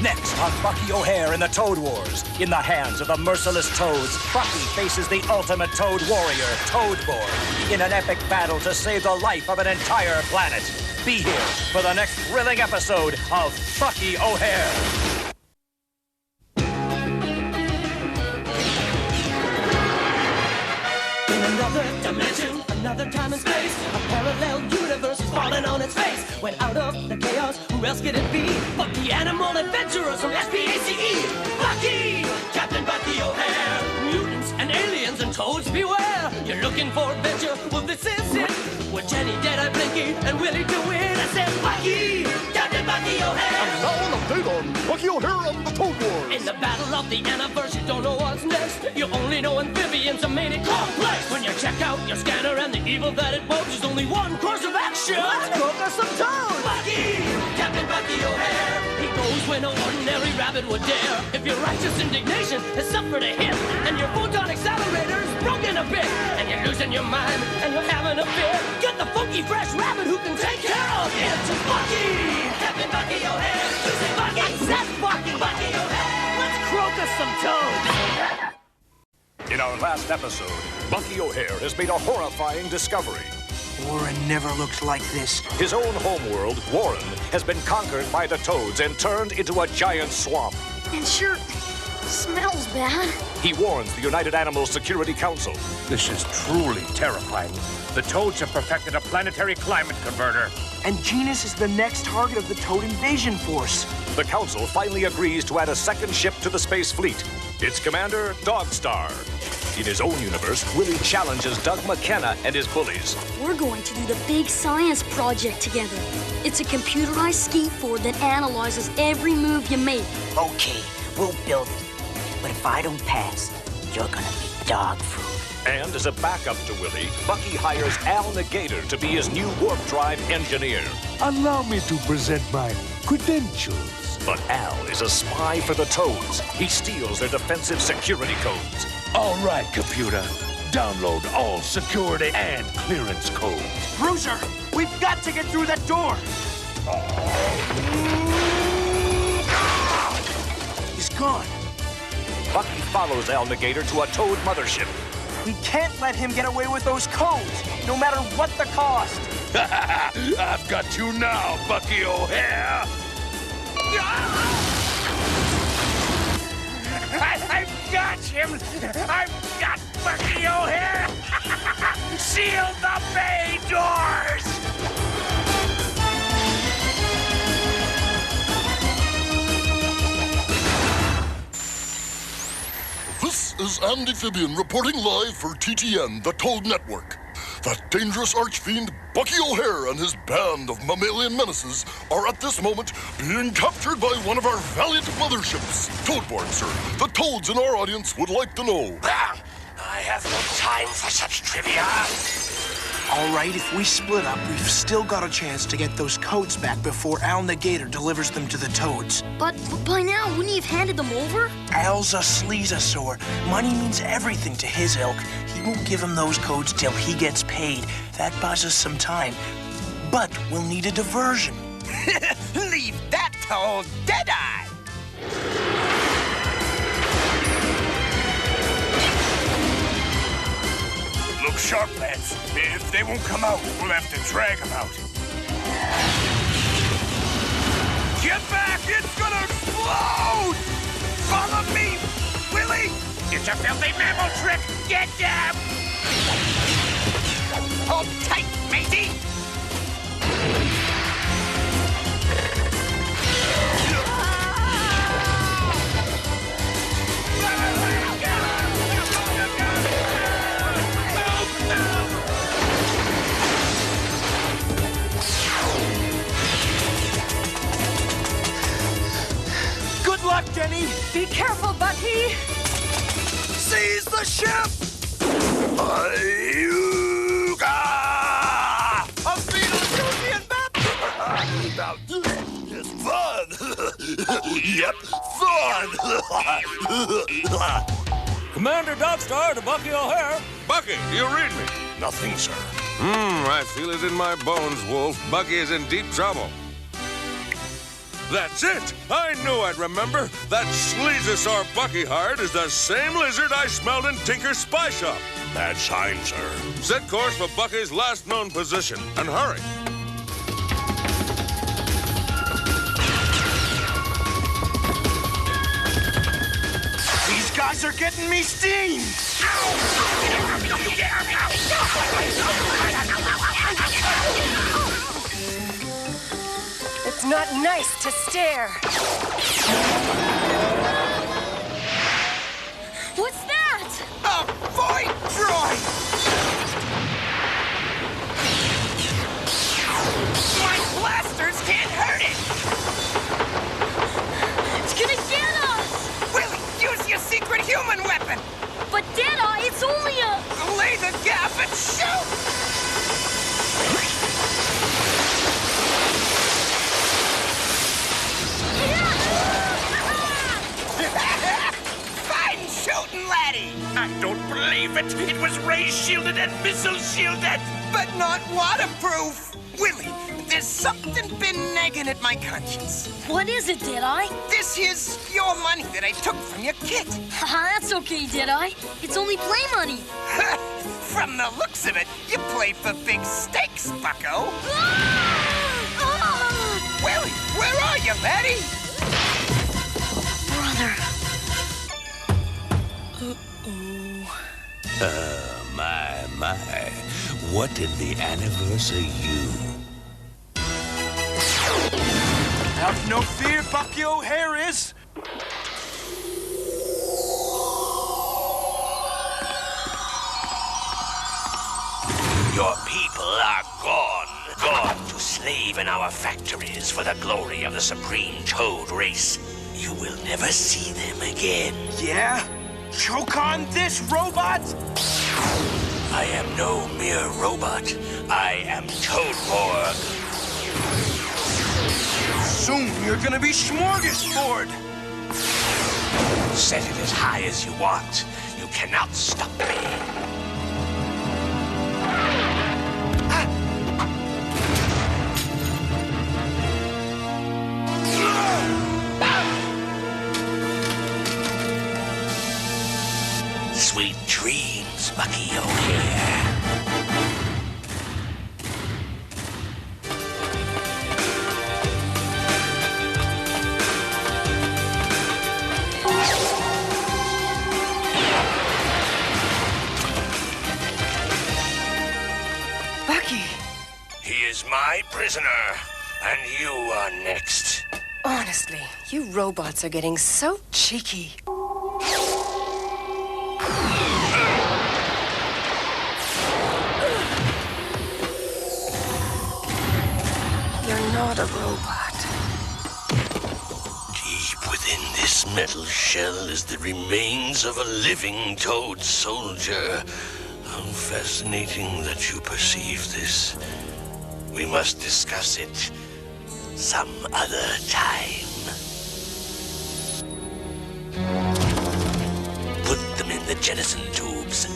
Next on Bucky O'Hare in the Toad Wars. In the hands of the merciless Toads, Bucky faces the ultimate Toad warrior, Toadborn, in an epic battle to save the life of an entire planet. Be here for the next thrilling episode of Bucky O'Hare. In another dimension, another time and space, a parallel universe is falling on its face. When out of the chaos, who else could it be? But the animal adventurers from SPACE. Bucky! Captain Bucky O'Hare. Mutants and aliens and toads beware. You're looking for adventure? Well, this is it. With Jenny, Deadeye, Blinky, and Willie to win. I said, Bucky! Captain Bucky O'Hare. And now an update on Bucky O'Hare and the Toad Wars. In the battle of the Anniverse, you don't know what's next. You only know amphibians are made it complex. When you check out your scanner and the evil that it poses, there's only one course of action. Let's cook us some toads. Bucky! Captain Bucky O'Hare. He goes where no ordinary rabbit would dare. If your righteous indignation has suffered a hit, and your photon accelerator is broken a bit, and you're losing your mind, and you're having a fit, get the funky fresh rabbit who can take care of it. Bucky! Captain Bucky O'Hare. You say Bucky? I said Bucky! Bucky O'Hare. Let's croak us some toads. In our last episode, Bucky O'Hare has made a horrifying discovery. Warren never looked like this. His own homeworld, Warren, has been conquered by the Toads and turned into a giant swamp. It sure smells bad. He warns the United Animals Security Council. This is truly terrifying. The Toads have perfected a planetary climate converter. And Genus is the next target of the Toad invasion force. The Council finally agrees to add a second ship to the space fleet. Its commander, Dogstar. In his own universe, Willie challenges Doug McKenna and his bullies. We're going to do the big science project together. It's a computerized skateboard that analyzes every move you make. Okay, we'll build it. But if I don't pass, you're gonna be dog food. And as a backup to Willie, Bucky hires Al Negator to be his new warp drive engineer. Allow me to present my credentials. But Al is a spy for the Toads. He steals their defensive security codes. All right, computer. Download all security and clearance codes. Bruiser, we've got to get through that door. He's gone. Bucky follows Al Negator to a Toad mothership. We can't let him get away with those codes, no matter what the cost. I've got you now, Bucky O'Hare. I've got him! I've got Bucky O'Hare! Seal the bay doors! This is Andy Fibian reporting live for TTN, the Toad Network. That dangerous archfiend Bucky O'Hare and his band of mammalian menaces are at this moment being captured by one of our valiant motherships. Toadborn, sir. The Toads in our audience would like to know. I have no time for such trivia. All right, if we split up, we've still got a chance to get those codes back before Al Negator delivers them to the Toads. But by now, wouldn't he have handed them over? Al's a sleazosaur. Money means everything to his ilk. He won't give him those codes till he gets paid. That buys us some time. But we'll need a diversion. Leave that to old Deadeye. Look sharp, lads. If they won't come out, we'll have to drag them out. Get back! It's gonna explode! Follow me, Willie! It's a filthy mammal trick! Get down! Hold tight, matey! Good luck, Jenny! Be careful, Bucky! Seize the ship! A Beetlejuicean map! It's fun! Yep, fun! Commander Dogstar to Bucky O'Hare. Bucky, do you read me? Nothing, sir. I feel it in my bones, Wolf. Bucky is in deep trouble. That's it! I knew I'd remember. That sleazosaur Bucky hired is the same lizard I smelled in Tinker's spy shop. Bad sign, sir. Set course for Bucky's last known position, and hurry. These guys are getting me steamed! It's not nice to stare. What's that? A void droid! My blasters can't hurt it! It's gonna get us! Willie, use your secret human weapon! But Deadeye, it's only a... Lay the gaff and shoot! Fine shooting, laddie! I don't believe it! It was ray-shielded and missile-shielded! But not waterproof! Willie, there's something been nagging at my conscience. What is it, Deadeye? This is your money that I took from your kit. Haha, that's okay, Deadeye. It's only play money. From the looks of it, you play for big stakes, bucko. Willie, where are you, laddie? Brother. My. What in the universe are you? Have no fear, Bucky O'Hare is. Your people are gone to slave in our factories for the glory of the supreme toad race. You will never see them again. Yeah? Choke on this, robot? I am no mere robot. I am Toadborg. Soon you're gonna be smorgasbord. Set it as high as you want. You cannot stop me. Sweet dreams, Bucky O'Hare. Bucky! He is my prisoner, and you are next. Honestly, you robots are getting so cheeky. You're not a robot. Deep within this metal shell is the remains of a living toad soldier. How fascinating that you perceive this. We must discuss it some other time. Put them in the jettison tubes.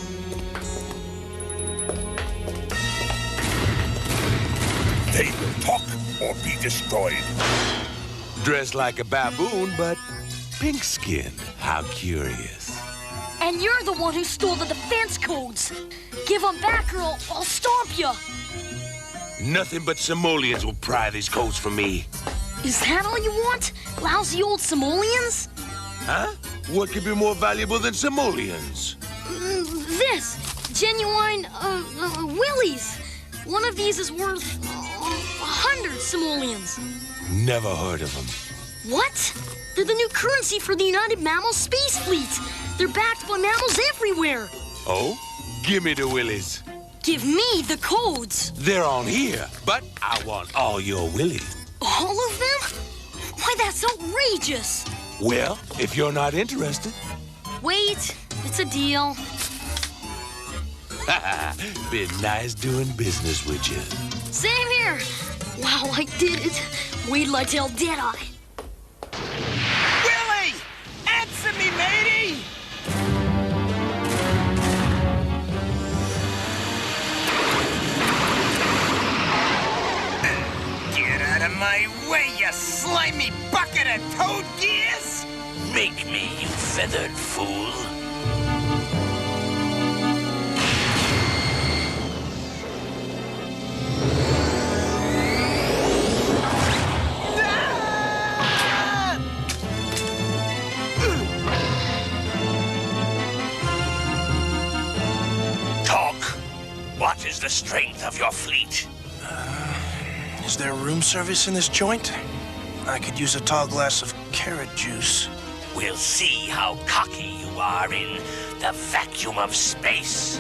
They will talk or be destroyed. Dressed like a baboon, but pink-skinned. How curious. And you're the one who stole the defense codes. Give them back or I'll stomp you. Nothing but simoleons will pry these codes from me. Is that all you want? Lousy old simoleons? Huh? What could be more valuable than simoleons? This. Genuine, willies. One of these is worth 100 simoleons. Never heard of them. What? They're the new currency for the United Mammal Space Fleet. They're backed by mammals everywhere. Oh? Give me the willies. Give me the codes. They're on here, but I want all your willies. All of them? Why, that's outrageous. Well, if you're not interested. Wait, it's a deal. Been nice doing business with you. Same here. Wow, I did it. Wait till I tell Deadeye. Willie! Answer me, matey! Get out of my way, you slimy bucket of toad gears! Make me, you feathered fool. What is the strength of your fleet? Is there room service in this joint? I could use a tall glass of carrot juice. We'll see how cocky you are in the vacuum of space.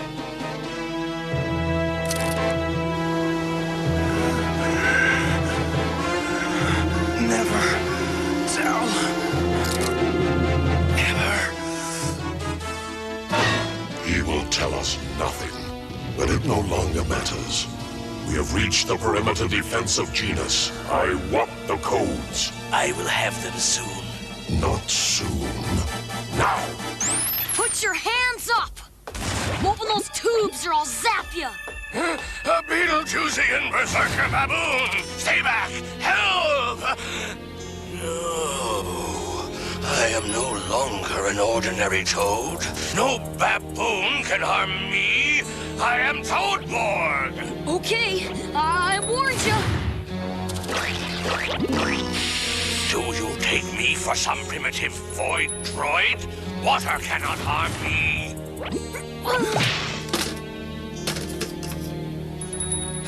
Never tell. Never. He will tell us nothing. But it no longer matters. We have reached the perimeter defense of Genus. I want the codes. I will have them soon. Not soon. Now! Put your hands up! Open those tubes or I'll zap you! A Beetlejuicean berserker baboon! Stay back! Help! No. I am no longer an ordinary toad. No baboon can harm me. I am Toadborg! Okay, I warned you. Do you take me for some primitive void droid? Water cannot harm me.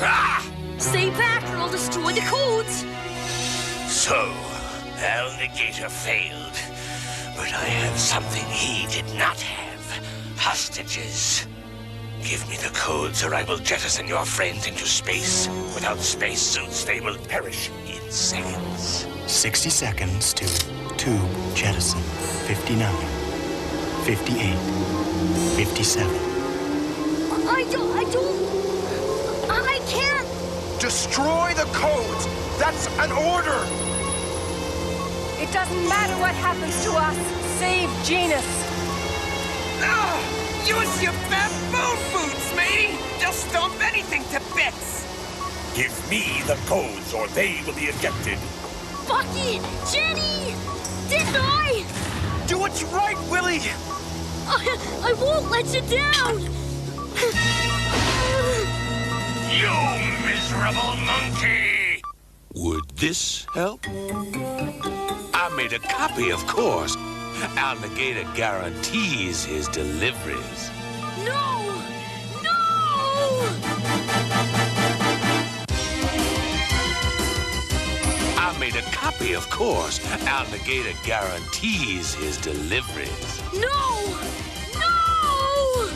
Ah! Stay back or I'll destroy the codes. So, Al Negator failed. But I have something he did not have. Hostages. Give me the codes or I will jettison your friends into space. Without spacesuits, they will perish in seconds. 60 seconds to tube jettison. 59, 58, 57. I can't. Destroy the codes. That's an order. It doesn't matter what happens to us. Save Genus. Use your baboon boots, matey! They'll stomp anything to bits! Give me the codes or they will be ejected. Bucky! Jenny! Didn't I? Do what's right, Willie! I won't let you down! You miserable monkey! Would this help? I made a copy, of course. Al Negator guarantees his deliveries. No! No! I made a copy, of course. Al Negator guarantees his deliveries. No! No!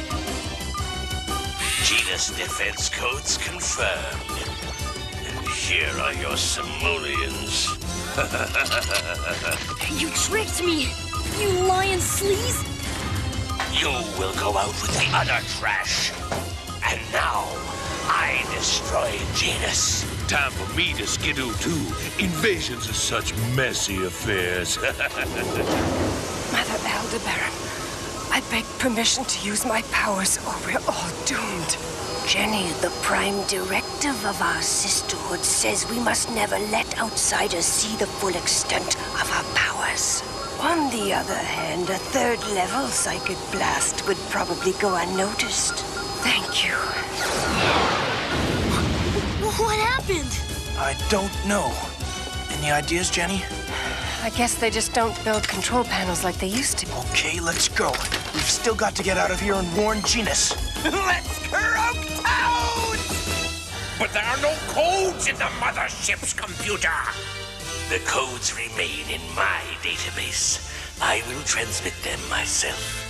Genus defense codes confirmed. And here are your simoleons. You tricked me! You lying sleaze! You You will go out with the other trash. And now, I destroy Genus. Time for me to skidoo too. Invasions are such messy affairs. Mother Aldebaran, I beg permission to use my powers or we're all doomed. Jenny, the prime directive of our sisterhood says we must never let outsiders see the full extent of our powers. On the other hand, a third-level psychic blast would probably go unnoticed. Thank you. What happened? I don't know. Any ideas, Jenny? I guess they just don't build control panels like they used to. Okay, let's go. We've still got to get out of here and warn Genus. Let's croak toads! But there are no codes in the mothership's computer. The codes remain in my database. I will transmit them myself.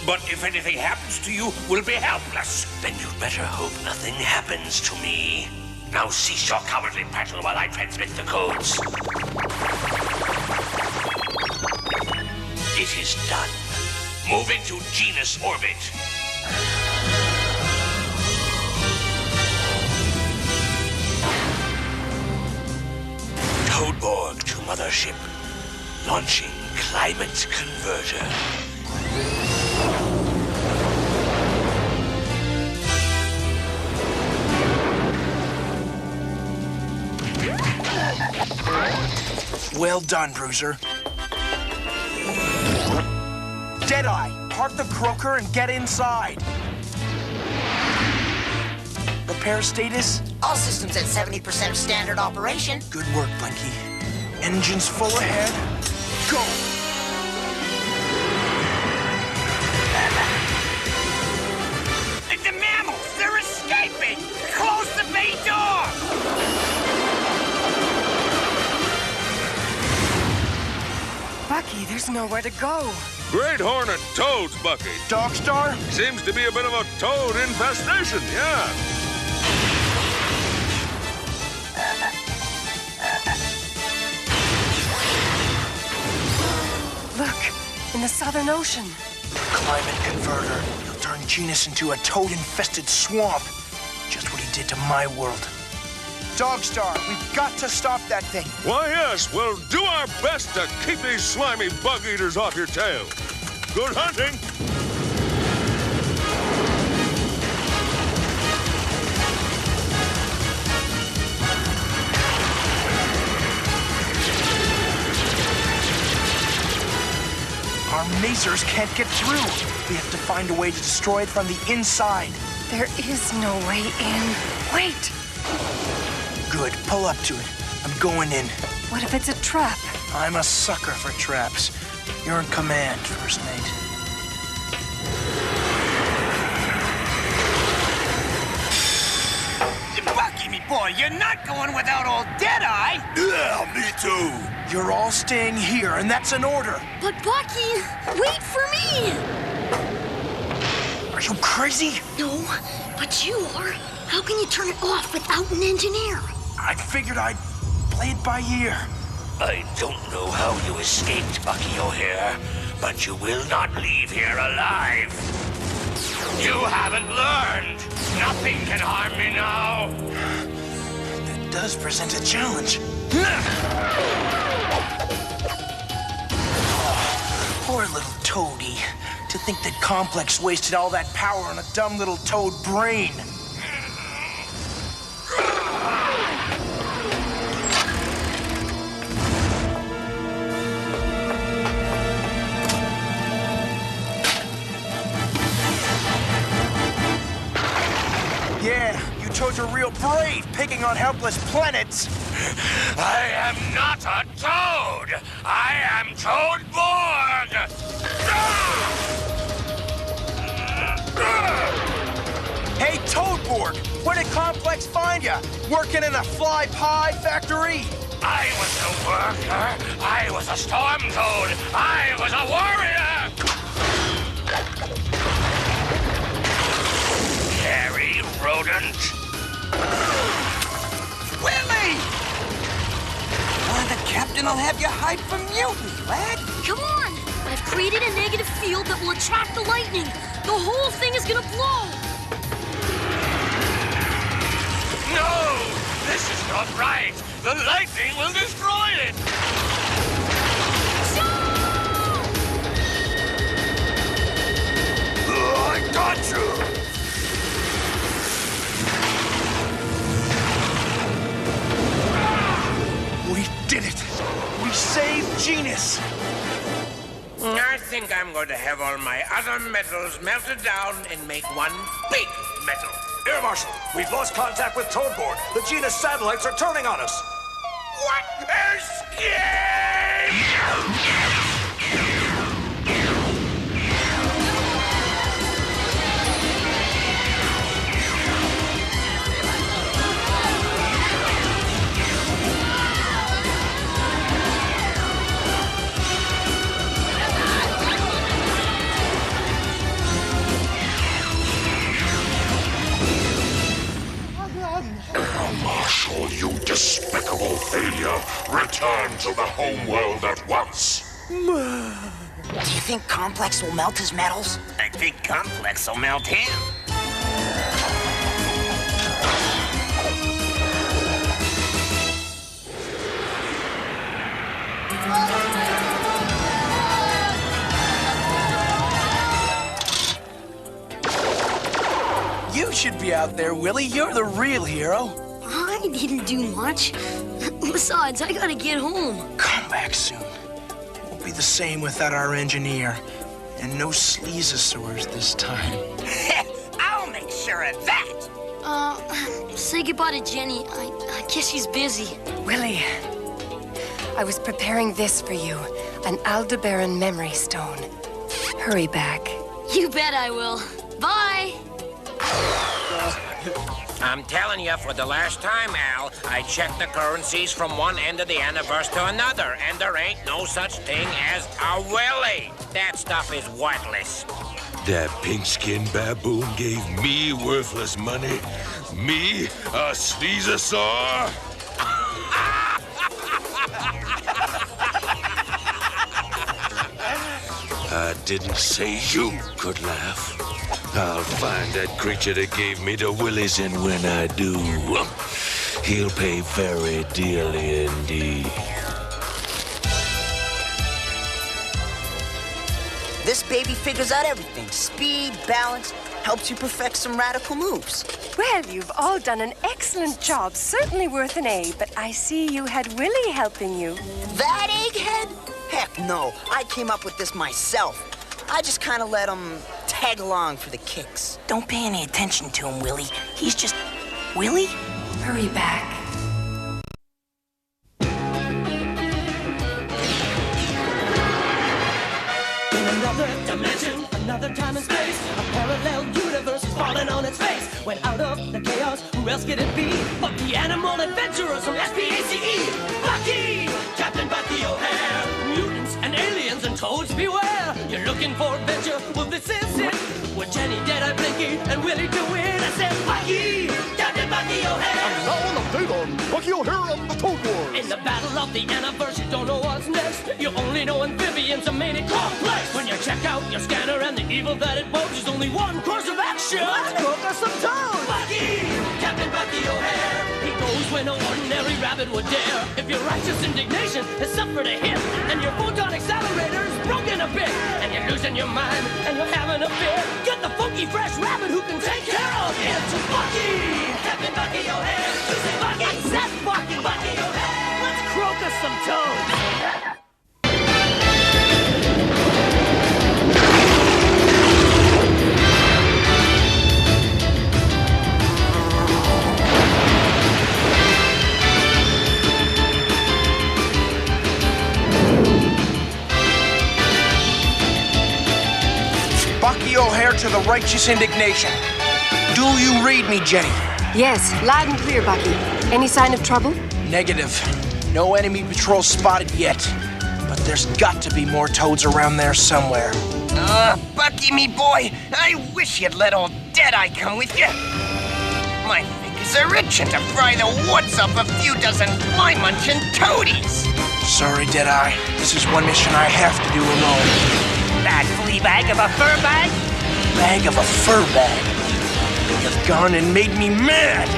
But if anything happens to you, we'll be helpless. Then you'd better hope nothing happens to me. Now cease your cowardly prattle while I transmit the codes. It is done. Move into Genus orbit. Toadborg to mothership. Launching climate converter. Well done, Bruiser. Deadeye, park the croaker and get inside. Repair status? All systems at 70% of standard operation. Good work, Blinky. Engines full ahead. Go! The mammals, they're escaping! Close the bay door! Bucky, there's nowhere to go. Great Hornet toads, Bucky. Dogstar? Seems to be a bit of a toad infestation, yeah. Look, in the Southern Ocean. Climate converter. He'll turn Genus into a toad-infested swamp. Just what he did to my world. Dogstar, we've got to stop that thing. Why, yes, we'll do our best to keep these slimy bug eaters off your tail. Good hunting. Our masers can't get through. We have to find a way to destroy it from the inside. There is no way in. Wait! Good, pull up to it. I'm going in. What if it's a trap? I'm a sucker for traps. You're in command, First Mate. Bucky, me boy, you're not going without old Deadeye! Yeah, me too. You're all staying here, and that's an order. But Bucky, wait for me! Are you crazy? No, but you are. How can you turn it off without an engineer? I figured I'd play it by ear. I don't know how you escaped, Bucky O'Hare, but you will not leave here alive. You haven't learned. Nothing can harm me now. That does present a challenge. Oh, poor little toady. To think that Complex wasted all that power on a dumb little toad brain. Yeah, you toads are real brave, picking on helpless planets. I am not a toad. I am Toadborg. Hey, Toadborg, where did Complex find ya? Working in a fly pie factory? I was a worker. I was a storm toad. I was a warrior. Hairy rodent. Willie! Why, the captain will have you hide from mutiny, lad. Come on! I've created created a negative field that will attract the lightning. The whole thing is gonna blow. No! This is not right! The lightning will destroy it! I got you! We did it! We saved Genus! I think I'm going to have all my other metals melted down and make one big metal. Air Marshal, we've lost contact with Toadboard. The Genus satellites are turning on us. What? Escape! Marshal, you despicable failure. Return to the homeworld at once. Do you think Complex will melt his metals? I think Complex will melt him. You should be out there, Willie. You're the real hero. I didn't do much. Besides, I gotta get home. Come back soon. Won't be the same without our engineer. And no sleazosaurs this time. I'll make sure of that. Say goodbye to Jenny. I guess she's busy. Willie, I was preparing this for you. An Aldebaran memory stone. Hurry back. You bet I will. Bye. I'm telling you, for the last time, Al, I checked the currencies from one end of the universe to another, and there ain't no such thing as a Willie. That stuff is worthless. That pink-skinned baboon gave me worthless money. Me, a sleazosaur? I didn't say you could laugh. I'll find that creature that gave me the willies, and when I do, he'll pay very dearly indeed. This baby figures out everything. Speed, balance, helps you perfect some radical moves. Well, you've all done an excellent job. Certainly worth an A, but I see you had Willie helping you. That egghead? Heck no. I came up with this myself. I just kind of let him tag along for the kicks. Don't pay any attention to him, Willie. He's just... Willie? Hurry back. In another dimension, another time and space, a parallel universe is falling on its face. When out of the chaos, who else could it be but the animal adventurers from SPACE? Bucky! Captain Bucky O'Hare! Mutants and aliens and toads beware! You're looking for adventure? Well, this is it. With Jenny, Deadeye, Blinky, and Willie to win. I said, Bucky! Captain Bucky O'Hare! And now an update on Bucky O'Hare and the Toad Wars. In the battle of the universe, you don't know what's next. You only know amphibians are made in complex. When you check out your scanner and the evil that it poses, there's only one course of action. Let's cook us some toads! Bucky! Captain Bucky O'Hare! He goes when no ordinary rabbit would dare. If your righteous indignation has suffered a hit, and your photon accelerator is broken a bit, and you're losing your mind, and you're having a fit, get the funky fresh rabbit who can take care of it. Bucky! Captain Bucky O'Hare! You say Bucky! I said Bucky! Bucky O'Hare! Let's croak us some toads! Bucky O'Hare to the righteous indignation. Do you read me, Jenny? Yes, loud and clear, Bucky. Any sign of trouble? Negative. No enemy patrol spotted yet. But there's got to be more toads around there somewhere. Bucky, me boy, I wish you'd let old Deadeye come with you. My fingers are itching to fry the woods up a few dozen fly-munching toadies. Sorry, Deadeye. This is one mission I have to do alone. bag of a fur bag? Bag of a fur bag. They have gone and made me mad.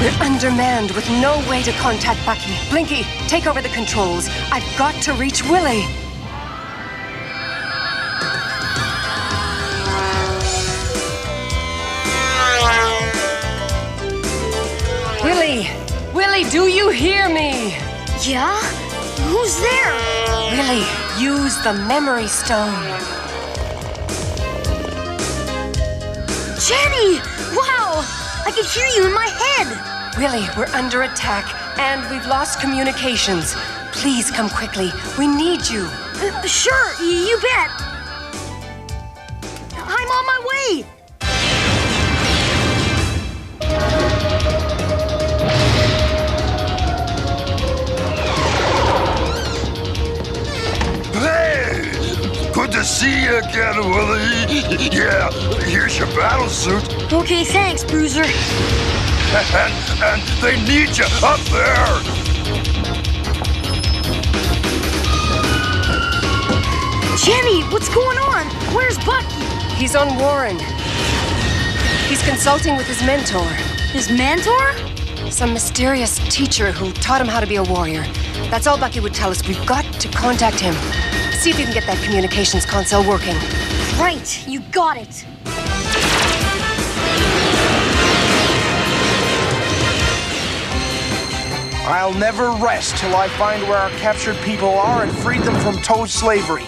We're undermanned with no way to contact Bucky. Blinky, take over the controls. I've got to reach Willie. Willie, do you hear me? Yeah? Who's there? Willie, use the memory stone. Jenny! Wow! I can hear you in my head! Willie, we're under attack, and we've lost communications. Please come quickly. We need you. Sure, you bet. I'm on my way. Hey! Good to see you again, Willie. Yeah, here's your battle suit. Okay, thanks, Bruiser. And they need you up there. Jenny, what's going on? Where's Bucky? He's on Warren. He's consulting with his mentor. His mentor? Some mysterious teacher who taught him how to be a warrior. That's all Bucky would tell us. We've got to contact him. See if you can get that communications console working. Right, you got it. I'll never rest till I find where our captured people are and free them from Toad slavery.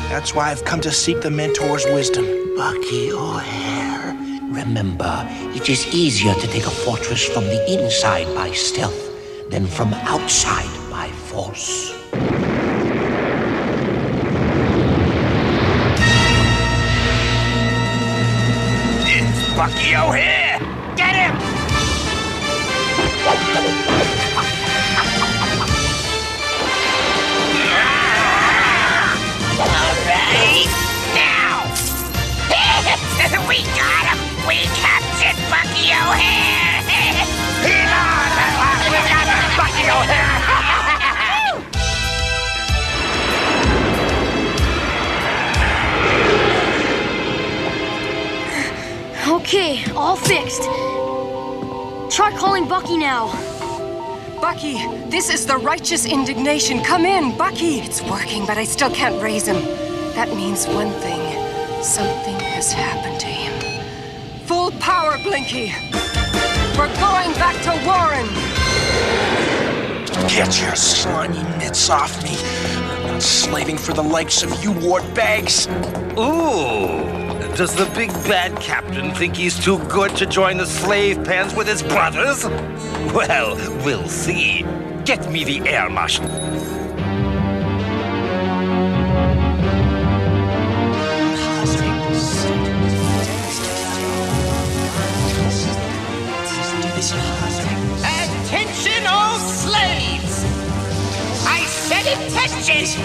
That's why I've come to seek the Mentor's wisdom. Bucky O'Hare, remember, it is easier to take a fortress from the inside by stealth than from outside by force. It's Bucky O'Hare! Get him! Alright, now! We got him! We captured Bucky O'Hare! We got Bucky O'Hare! Okay, all fixed. Try calling Bucky now. Bucky, this is the righteous indignation. Come in, Bucky. It's working, but I still can't raise him. That means one thing. Something has happened to him. Full power, Blinky. We're going back to Warren. Get your slimy mitts off me. I'm not slaving for the likes of you, wart bags. Ooh. Does the big bad captain think he's too good to join the slave pens with his brothers? Well, we'll see. Get me the air marshal. Attention, all slaves! I said attention!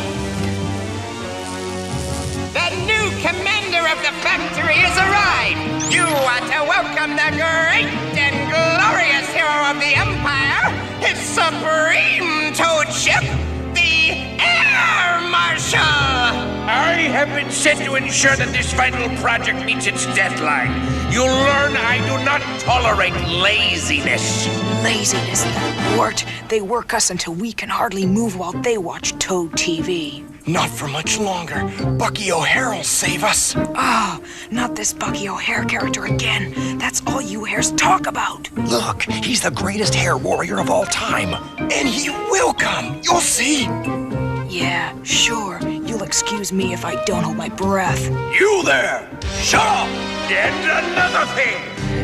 The new commander of the factory has arrived! You are to welcome the great and glorious hero of the Empire, his supreme toad ship, the Air Marshal! I have been sent to ensure that this vital project meets its deadline. You'll learn I do not tolerate laziness. Laziness, that wart. They work us until we can hardly move while they watch Toad TV. Not for much longer. Bucky O'Hare will save us. Oh, not this Bucky O'Hare character again. That's all you hares talk about. Look, he's the greatest hair warrior of all time. And he will come. You'll see. Yeah, sure. You'll excuse me if I don't hold my breath. You there! Shut up! And another thing!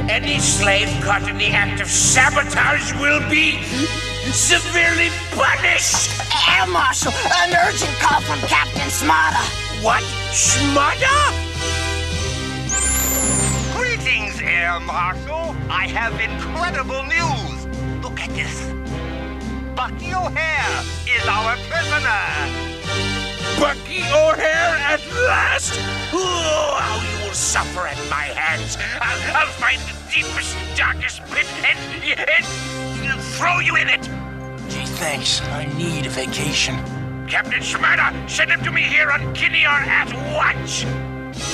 Any slave caught in the act of sabotage will be severely punished! Air Marshal, an urgent call from Captain Smarter. What? Smarter? Greetings, Air Marshal. I have incredible news. Look justice. Bucky O'Hare is our prisoner. Bucky O'Hare at last? Oh, how you will suffer at my hands. I'll find the deepest, darkest pit and throw you in it. Gee, thanks. I need a vacation. Captain Schmurda, send him to me here on Kinnear at once.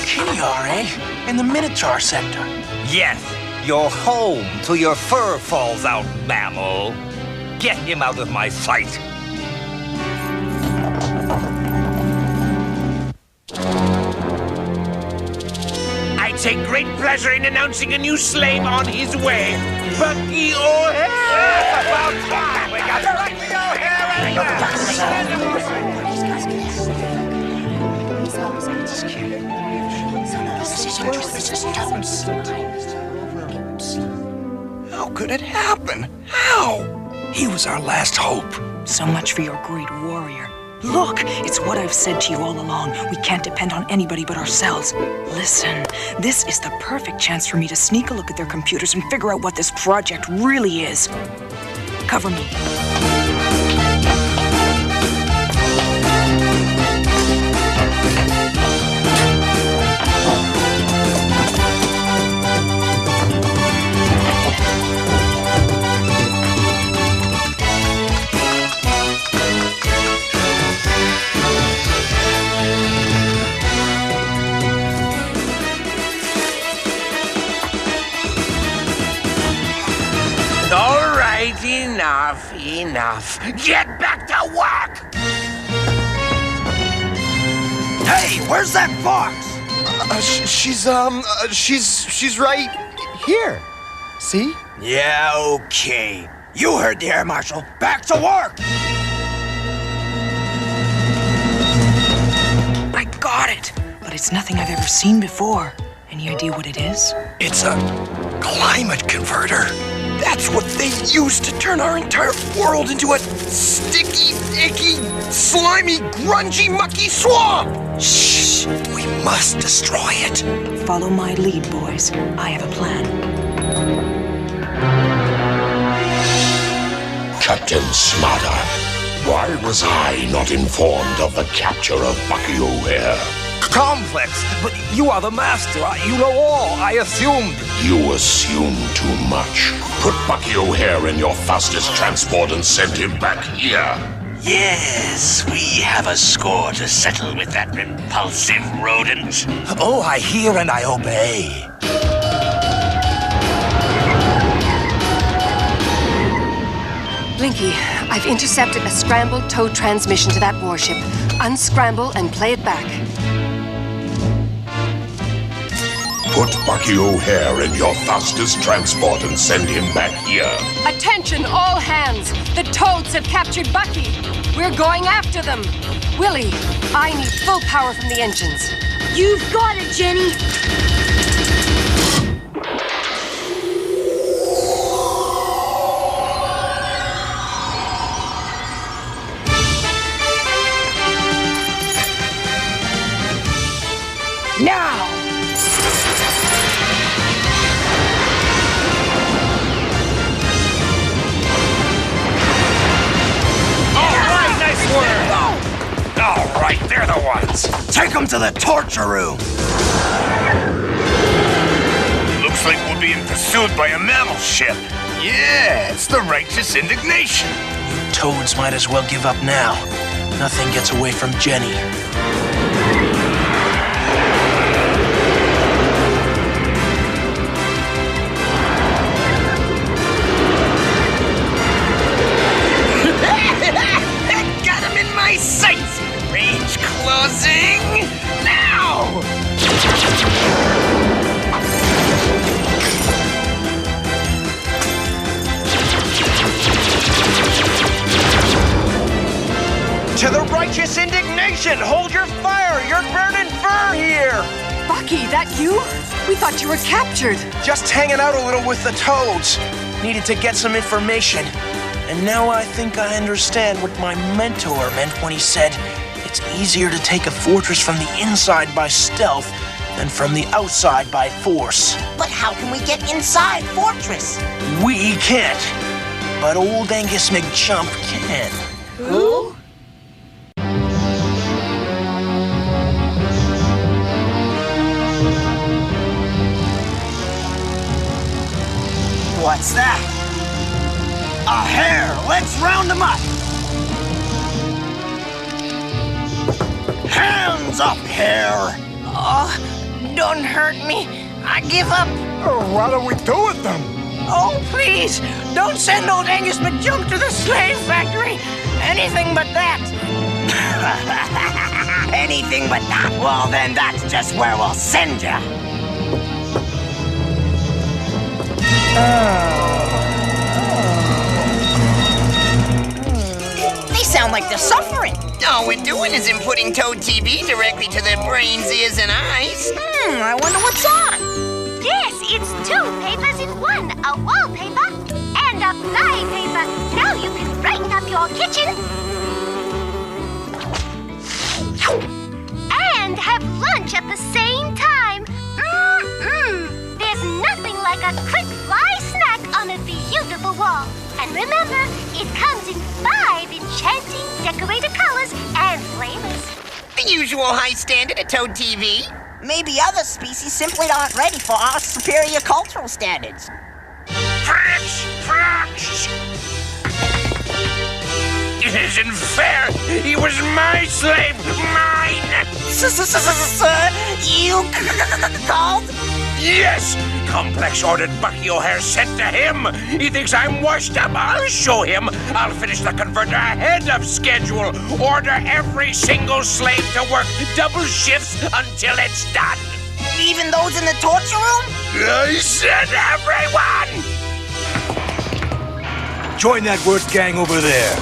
Kinnear, eh? In the Minotaur sector. Yes, you're home till your fur falls out, mammal. Get him out of my sight. I take great pleasure in announcing a new slave on his way. Bucky O'Hare! It's about time! We got Bucky O'Hare How could it happen? How? He was our last hope. So much for your great warrior. Look, it's what I've said to you all along. We can't depend on anybody but ourselves. Listen, this is the perfect chance for me to sneak a look at their computers and figure out what this project really is. Cover me. All right, enough. Get back to work! Hey, where's that fox? She's right here. See? Yeah, okay. You heard the Air Marshal. Back to work! I got it. But it's nothing I've ever seen before. Any idea what it is? It's a climate converter. That's what they use to turn our entire world into a sticky, icky, slimy, grungy, mucky swamp! Shh! We must destroy it. Follow my lead, boys. I have a plan. Captain Smarter, why was I not informed of the capture of Bucky O'Hare? Complex, but you are the master. You know all. I assumed. You assume too much. Put Bucky O'Hare in your fastest transport and send him back here. Yes, we have a score to settle with that repulsive rodent. Oh, I hear and I obey. Blinky, I've intercepted a scrambled tow transmission to that warship. Unscramble and play it back. Put Bucky O'Hare in your fastest transport and send him back here. Attention, all hands! The Toads have captured Bucky. We're going after them. Willie, I need full power from the engines. You've got it, Jenny. Now! All right, they're the ones. Take them to the torture room. Looks like we're being pursued by a mammal ship. Yeah, it's the righteous indignation. Toads might as well give up now. Nothing gets away from Jenny. Got him in my sights! Range closing now! To the righteous indignation! Hold your fire! You're burning fur here! Bucky, that you? We thought you were captured. Just hanging out a little with the Toads. Needed to get some information. And now I think I understand what my mentor meant when he said it's easier to take a fortress from the inside by stealth than from the outside by force. But how can we get inside Fortress? We can't. but old Angus McJump can. Who? What's that? A hare! Let's round him up! Hands up, hare! Oh, don't hurt me. I give up. What do we do with them? Oh, please! Don't send old Angus McJump to the slave factory! Anything but that! Anything but that? Well, then that's just where we'll send you! They sound like they're suffering. All we're doing is inputting Toad TV directly to their brains, ears, and eyes. I wonder what's on. Yes, it's 2 papers in 1. A wallpaper and a fly paper. Now you can brighten up your kitchen. And have lunch at the same time. There's nothing like a quick fly snack on a beautiful wall. And remember, it comes in 5 enchanting decorator colors and flavors. The usual high standard at Toad TV. Maybe other species simply aren't ready for our superior cultural standards. French! It isn't fair! He was my slave! Mine! Sir, you called? Yes! Complex ordered Bucky O'Hare sent to him! He thinks I'm washed up! I'll show him! I'll finish the converter ahead of schedule! Order every single slave to work double shifts until it's done! Even those in the torture room? I said everyone! Join that work gang over there.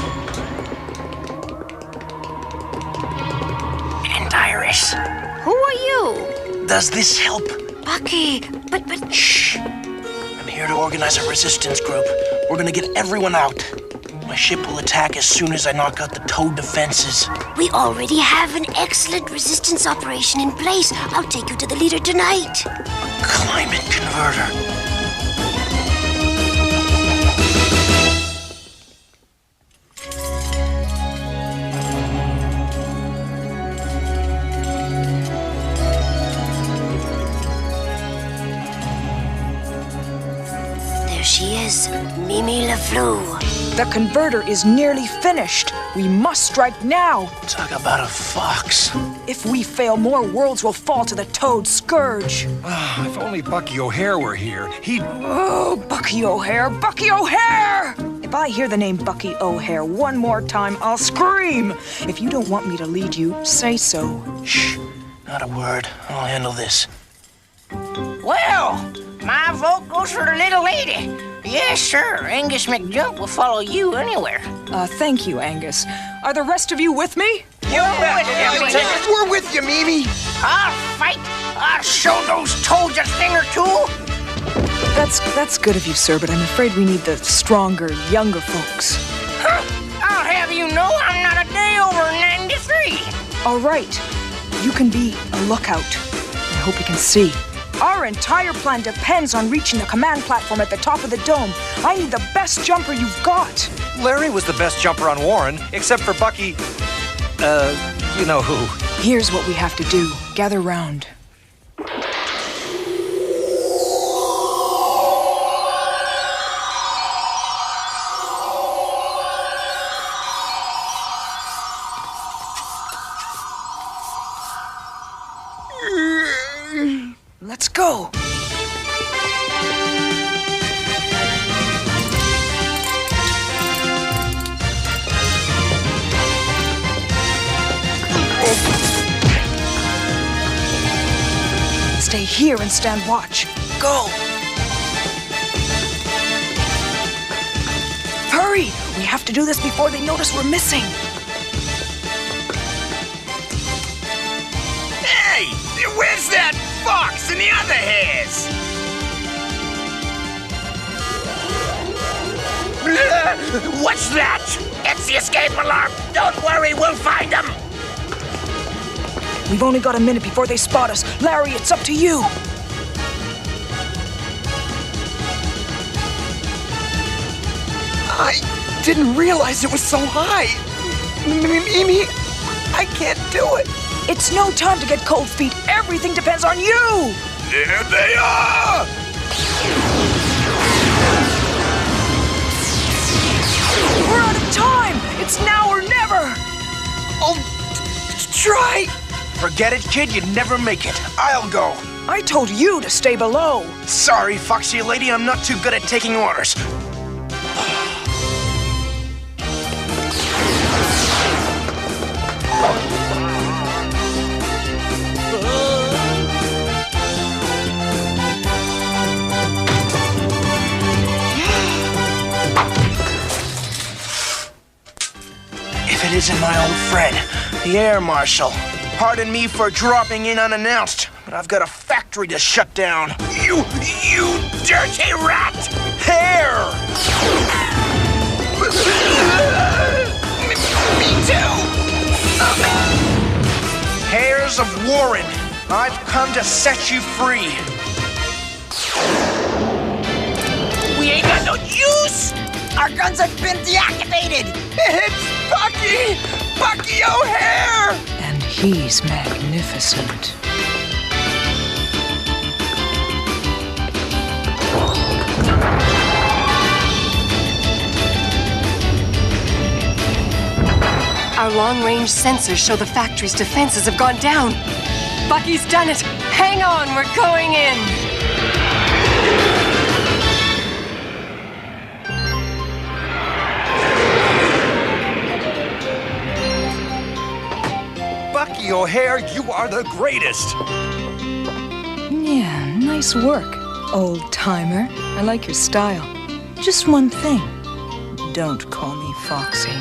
And Iris. Who are you? Does this help? Bucky, but... Shh. I'm here to organize a resistance group. We're gonna get everyone out. My ship will attack as soon as I knock out the Toad defenses. We already have an excellent resistance operation in place. I'll take you to the leader tonight. A climate converter. There she is, Mimi LeFleur. The converter is nearly finished. We must strike now. Talk about a fox. If we fail, more worlds will fall to the Toad scourge. If only Bucky O'Hare were here, he'd... Oh, Bucky O'Hare! Bucky O'Hare! If I hear the name Bucky O'Hare one more time, I'll scream. If you don't want me to lead you, say so. Shh. Not a word. I'll handle this. Well, my vote goes for the little lady. Yes, sir. Angus McJump will follow you anywhere. Thank you, Angus. Are the rest of you with me? We're with you, Mimi. I'll fight. I'll show those toads a thing or two. That's good of you, sir, but I'm afraid we need the stronger, younger folks. Huh? I'll have you know I'm not a day over 93. All right. You can be a lookout. I hope you can see. Our entire plan depends on reaching the command platform at the top of the dome. I need the best jumper you've got. Larry was the best jumper on Warren, except for Bucky... you know who. Here's what we have to do. Gather round. Let's go. Stay here and stand watch. Go! Hurry! We have to do this before they notice we're missing. Hey! Where's that fox and the other hares? What's that? It's the escape alarm. Don't worry, we'll find them. We've only got a minute before they spot us. Larry, it's up to you. I didn't realize it was so high. Mimi, I can't do it. It's no time to get cold feet. Everything depends on you. There they are! We're out of time. It's now or never. I'll try. Forget it, kid. You'd never make it. I'll go. I told you to stay below. Sorry, Foxy Lady. I'm not too good at taking orders. If it isn't my old friend, the Air Marshal. Pardon me for dropping in unannounced, but I've got a factory to shut down. You dirty rat! Hair! Me too! Hairs of Warren, I've come to set you free. We ain't got no use! Our guns have been deactivated! It's Bucky! Bucky O'Hare! And he's magnificent. Our long-range sensors show the factory's defenses have gone down. Bucky's done it. Hang on, we're going in. Bucky O'Hare, you are the greatest! Yeah, nice work, old-timer. I like your style. Just one thing. Don't call me Foxy.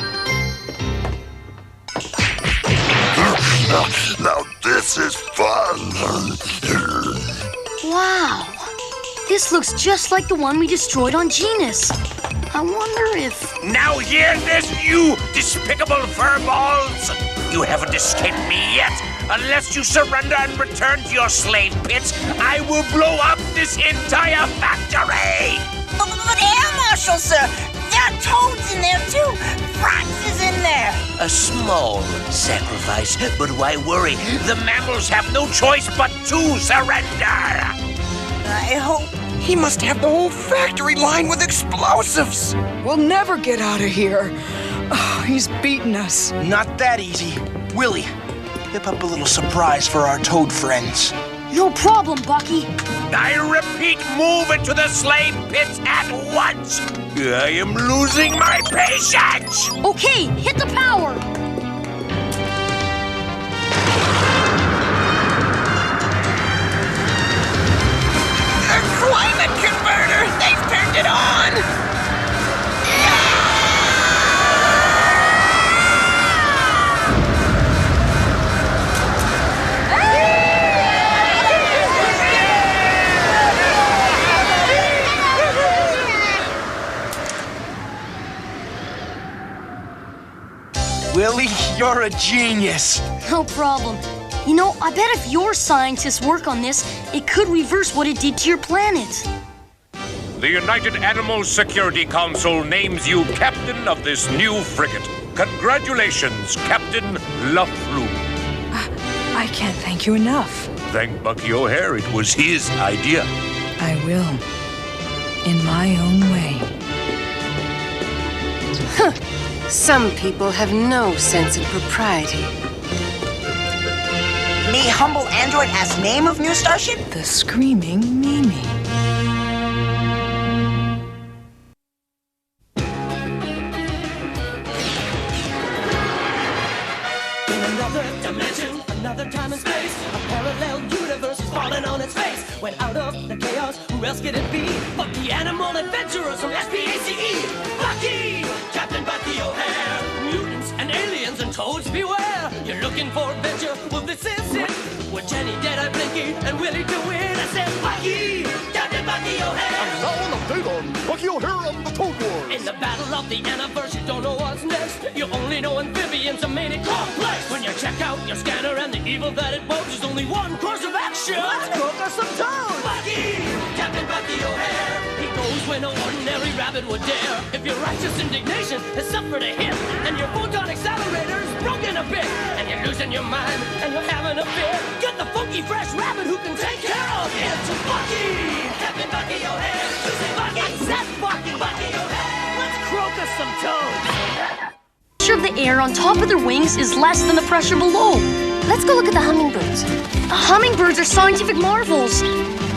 Now this is fun. Wow. This looks just like the one we destroyed on Genus. I wonder if... Now hear this, you despicable furballs! You haven't escaped me yet. Unless you surrender and return to your slave pits, I will blow up this entire factory! But Air Marshal, sir! There are toads in there, too! Franz is in there! A small sacrifice, but why worry? The mammals have no choice but to surrender! I hope... He must have the whole factory lined with explosives! We'll never get out of here. Oh, he's beaten us. Not that easy. Willie, whip up a little surprise for our toad friends. No problem, Bucky. I repeat, move into the slave pits at once! I am losing my patience! Okay, hit the power! A climate converter! They've turned it on! Willie, you're a genius. No problem. You know, I bet if your scientists work on this, it could reverse what it did to your planet. The United Animal Security Council names you captain of this new frigate. Congratulations, Captain LaFleur. I can't thank you enough. Thank Bucky O'Hare. It was his idea. I will. In my own way. Some people have no sense of propriety. Me humble android ask name of new starship? The Screaming Mimi. In another dimension, another time and space, a parallel universe is falling on its face. When out of the chaos, who else could it be but the animal adventurers from SPACE? Bucky! Captain Bucky O'Hare! Mutants and aliens and toads beware! You're looking for adventure? Well, this is it! With Jenny, Deadeye, Blinky, and Willie to win. I said, Bucky! Captain Bucky O'Hare! And now an update on Bucky O'Hare and the Toad Wars. In the battle of the universe, you don't know what's next. You only know amphibians. amphibians a manic complex. When you check out your scanner and the evil that it bodes, there's only one course of action. Let's cook us some toads! Bucky! Captain Bucky O'Hare! He goes when no ordinary rabbit would dare. If your righteous indignation has suffered a hit, and your photon accelerator is broken a bit, and you're losing your mind, and you're having a fit, get the funky fresh rabbit who can take care of it. Bucky! Captain Bucky O'Hare! You say Bucky! I said Bucky! Bucky O'Hare! Let's croak us some toads! The pressure of the air on top of their wings is less than the pressure below. Let's go look at the hummingbirds. Hummingbirds are scientific marvels.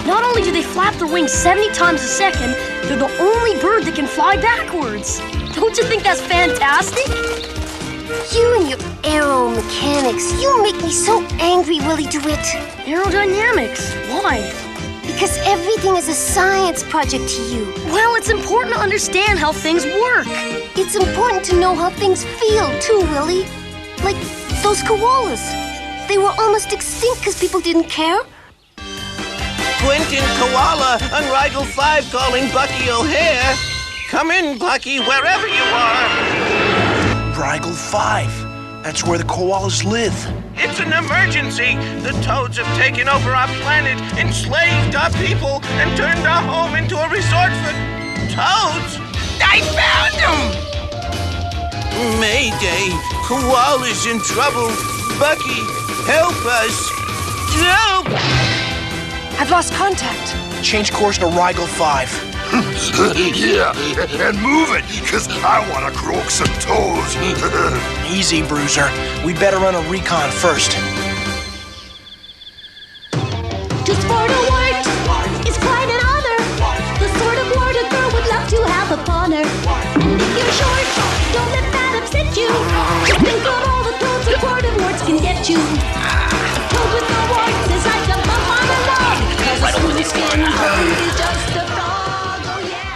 Not only do they flap their wings 70 times a second, they're the only bird that can fly backwards. Don't you think that's fantastic? You and your aeromechanics, you make me so angry, Willie DeWitt. Aerodynamics? Why? Because everything is a science project to you. Well, it's important to understand how things work. It's important to know how things feel, too, Willie. Like those koalas. They were almost extinct because people didn't care. Quentin Koala on Rigel 5 calling Bucky O'Hare. Come in, Bucky, wherever you are. Rigel 5. That's where the koalas live. It's an emergency. The toads have taken over our planet, enslaved our people, and turned our home into a resort for toads. I found them! Mayday! Koala's in trouble. Bucky, help us! Help! I've lost contact. Change course to Rigel 5. Yeah, and move it, because I want to croak some toes. Easy, Bruiser. We better run a recon first. Just for the word is quite an honor. The sort of word a girl would love to have upon her. And if you're short, don't let that upset you. Just think of all the toads a quart of words can get you. A toad with no warts is like a bump on a log. Cause a smooth skin bird is just a frog, oh yeah.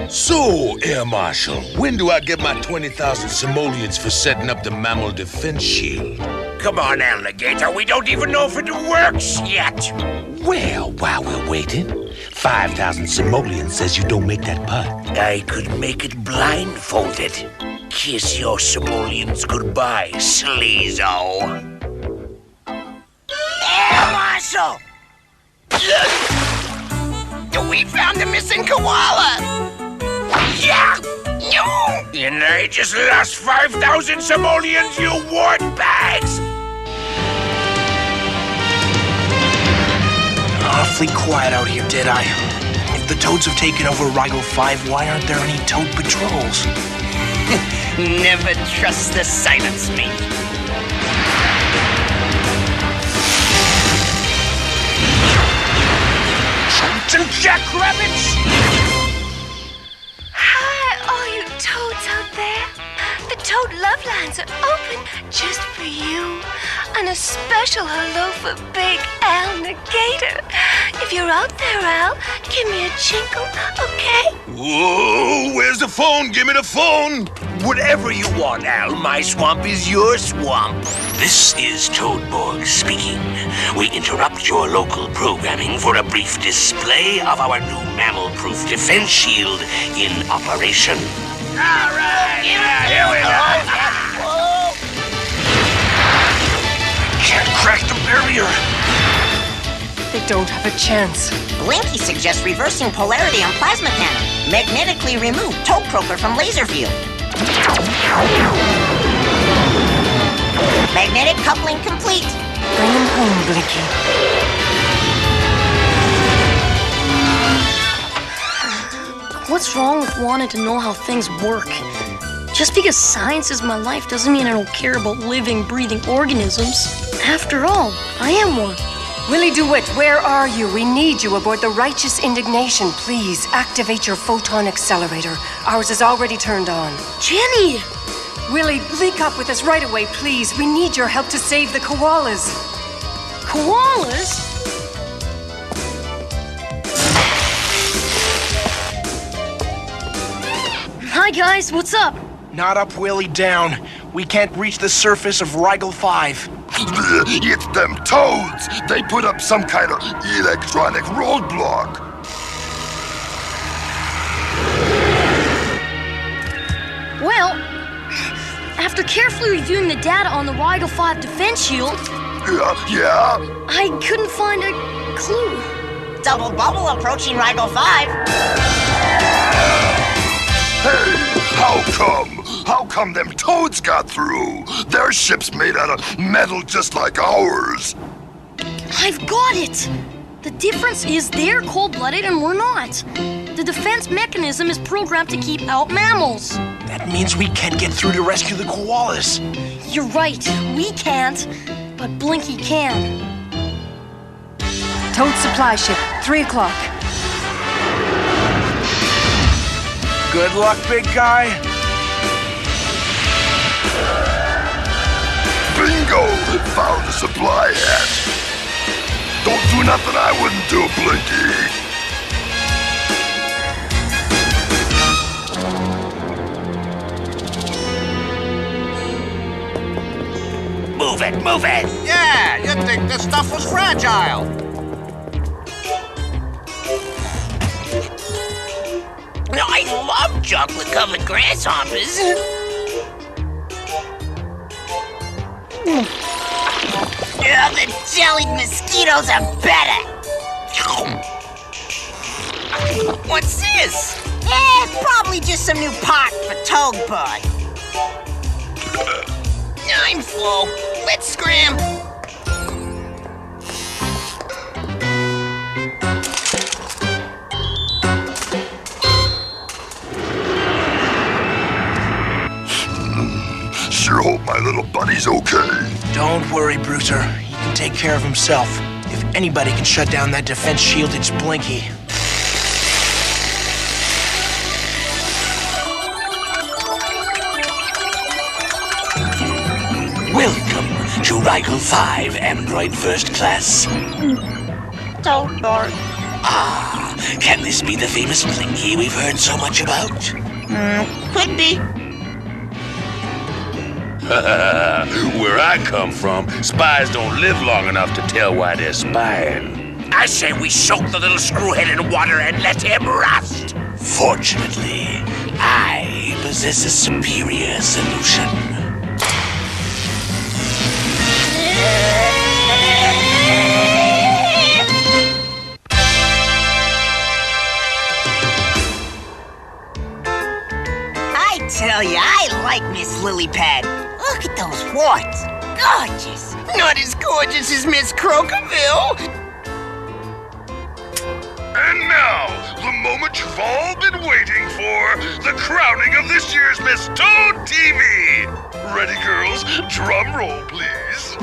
So, Air Marshal, when do I get my 20,000 simoleons for setting up the mammal defense shield? Come on, alligator. We don't even know if it works yet. Well, while we're waiting, 5,000 simoleons says you don't make that putt. I could make it blindfolded. Kiss your simoleons goodbye, sleazo. Air Marshal! We found the missing koala! Yeah! No! And I just lost 5,000 simoleons, you wart bags! Awfully quiet out here, did I? If the toads have taken over Rigel 5, why aren't there any toad patrols? Never trust the silence, mate. Toads and jackrabbits! Hi, all you toads out there. The Toad Love Lines are open just for you. And a special hello for Big Al Negator. If you're out there, Al, give me a jingle, okay? Whoa, where's the phone? Give me the phone! Whatever you want, Al. My swamp is your swamp. This is Toadborg speaking. We interrupt your local programming for a brief display of our new mammal-proof defense shield in operation. All right! Here we go! Can't crack the barrier. They don't have a chance. Blinky suggests reversing polarity on plasma cannon. Magnetically remove Toad Croaker from laser field. Magnetic coupling complete. Bring him home, Blinky. What's wrong with wanting to know how things work? Just because science is my life doesn't mean I don't care about living, breathing organisms. After all, I am one. Willie DeWitt, where are you? We need you aboard the Righteous Indignation. Please, activate your photon accelerator. Ours is already turned on. Jenny! Willie, link up with us right away, please. We need your help to save the koalas. Koalas? Hi, guys. What's up? Not up, Willie, down. We can't reach the surface of Rigel 5. It's them toads! They put up some kind of electronic roadblock. Well, After carefully reviewing the data on the Rigel 5 defense shield, Yeah? I couldn't find a clue. Double bubble approaching Rigel 5. Hey, how come them toads got through? Their ship's made out of metal just like ours. I've got it! The difference is they're cold-blooded and we're not. The defense mechanism is programmed to keep out mammals. That means we can't get through to rescue the koalas. You're right, we can't, but Blinky can. Toad supply ship, 3 o'clock. Good luck, big guy. Bingo! Found a supply hatch. Don't do nothing I wouldn't do, Blinky. Move it, move it! Yeah, you'd think this stuff was fragile. No, I love chocolate-covered grasshoppers. The jellied mosquitoes are better. What's this? Probably just some new pot for Toadbud. I'm full. Let's scram. Sure hope my little buddy's okay. Don't worry, Bruiser. He can take care of himself. If anybody can shut down that defense shield, it's Blinky. Welcome to Rigel 5, Android First Class. Toadbud. Ah, can this be the famous Blinky we've heard so much about? Could be. Where I come from, spies don't live long enough to tell why they're spying. I say we soak the little screwhead in water and let him rust. Fortunately, I possess a superior solution. I tell ya, I like Miss Lilypad. Look at those warts. Gorgeous. Not as gorgeous as Miss Crokerville. And now, the moment you've all been waiting for, the crowning of this year's Miss Toad TV. Ready, girls? Drum roll, please.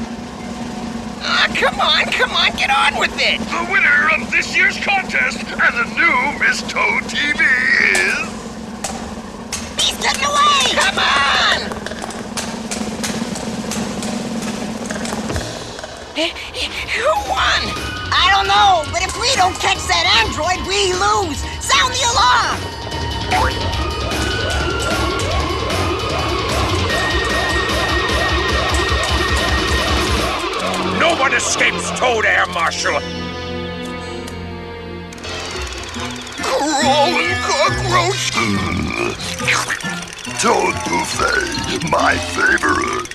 Come on, get on with it. The winner of this year's contest and the new Miss Toad TV is... He's getting away! Come on! Who won? I don't know, but if we don't catch that android, we lose. Sound the alarm! No one escapes Toad Air Marshal. Crawling cockroach. Toad Buffet, my favorite.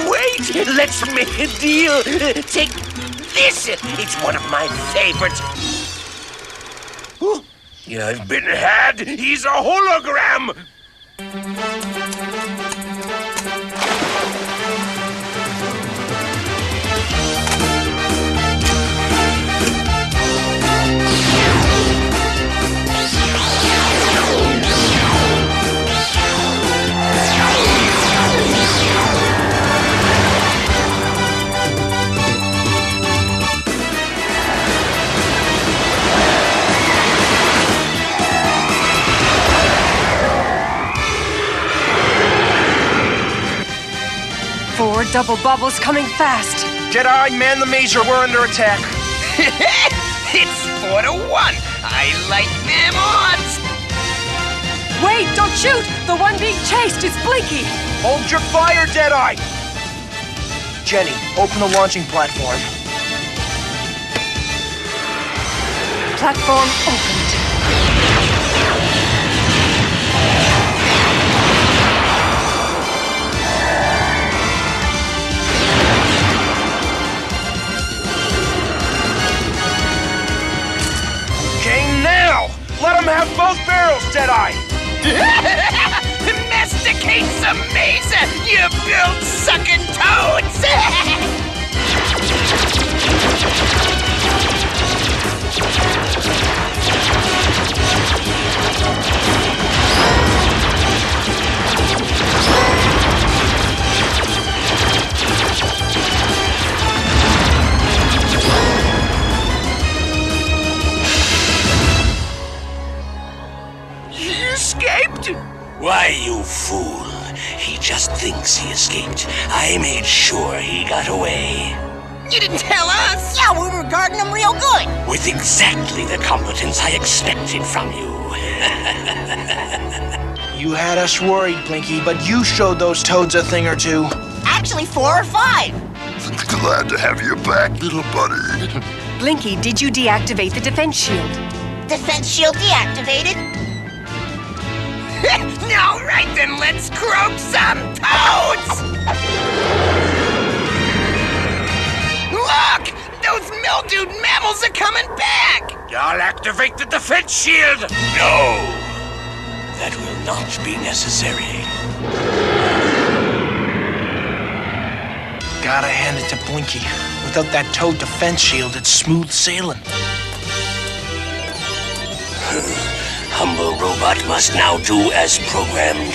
Wait, let's make a deal. Take this. It's one of my favorites. You've been had. He's a hologram. Four double bubbles coming fast. Jedi, man the mazer. We're under attack. It's 4-1. I like them odds. Wait, don't shoot! The one being chased is Blinky. Hold your fire, Deadeye. Jenny, open the launching platform. Platform opened. them have both barrels, Deadeye! Masticate some mesa, you build-sucking toads! He escaped? Why, you fool. He just thinks he escaped. I made sure he got away. You didn't tell us! Yeah, we were guarding him real good. With exactly the competence I expected from you. You had us worried, Blinky, but you showed those toads a thing or two. Actually, 4 or 5. Glad to have you back, little buddy. Blinky, did you deactivate the defense shield? Defense shield deactivated. All right, then let's croak some toads! Look! Those mildewed mammals are coming back! I'll activate the defense shield! No! That will not be necessary. Gotta hand it to Blinky. Without that toad defense shield, it's smooth sailing. Humble robot must now do as programmed.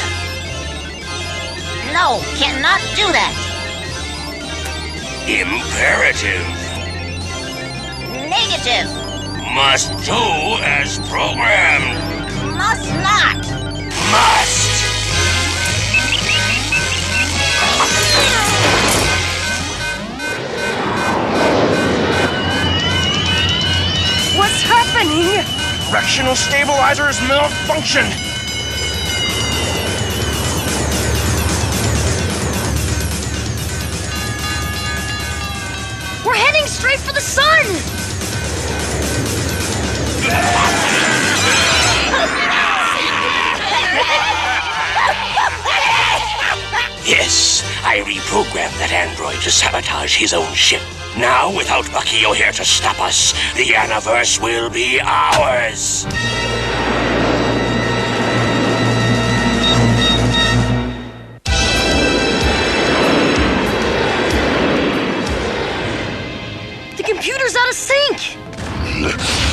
No, cannot do that. Imperative. Negative. Must do as programmed. Must not. Must. What's happening? Directional stabilizer is malfunctioned. We're heading straight for the sun! Yes, I reprogrammed that android to sabotage his own ship. Now, without Bucky O'Hare to stop us, the Aniverse will be ours. The computer's out of sync!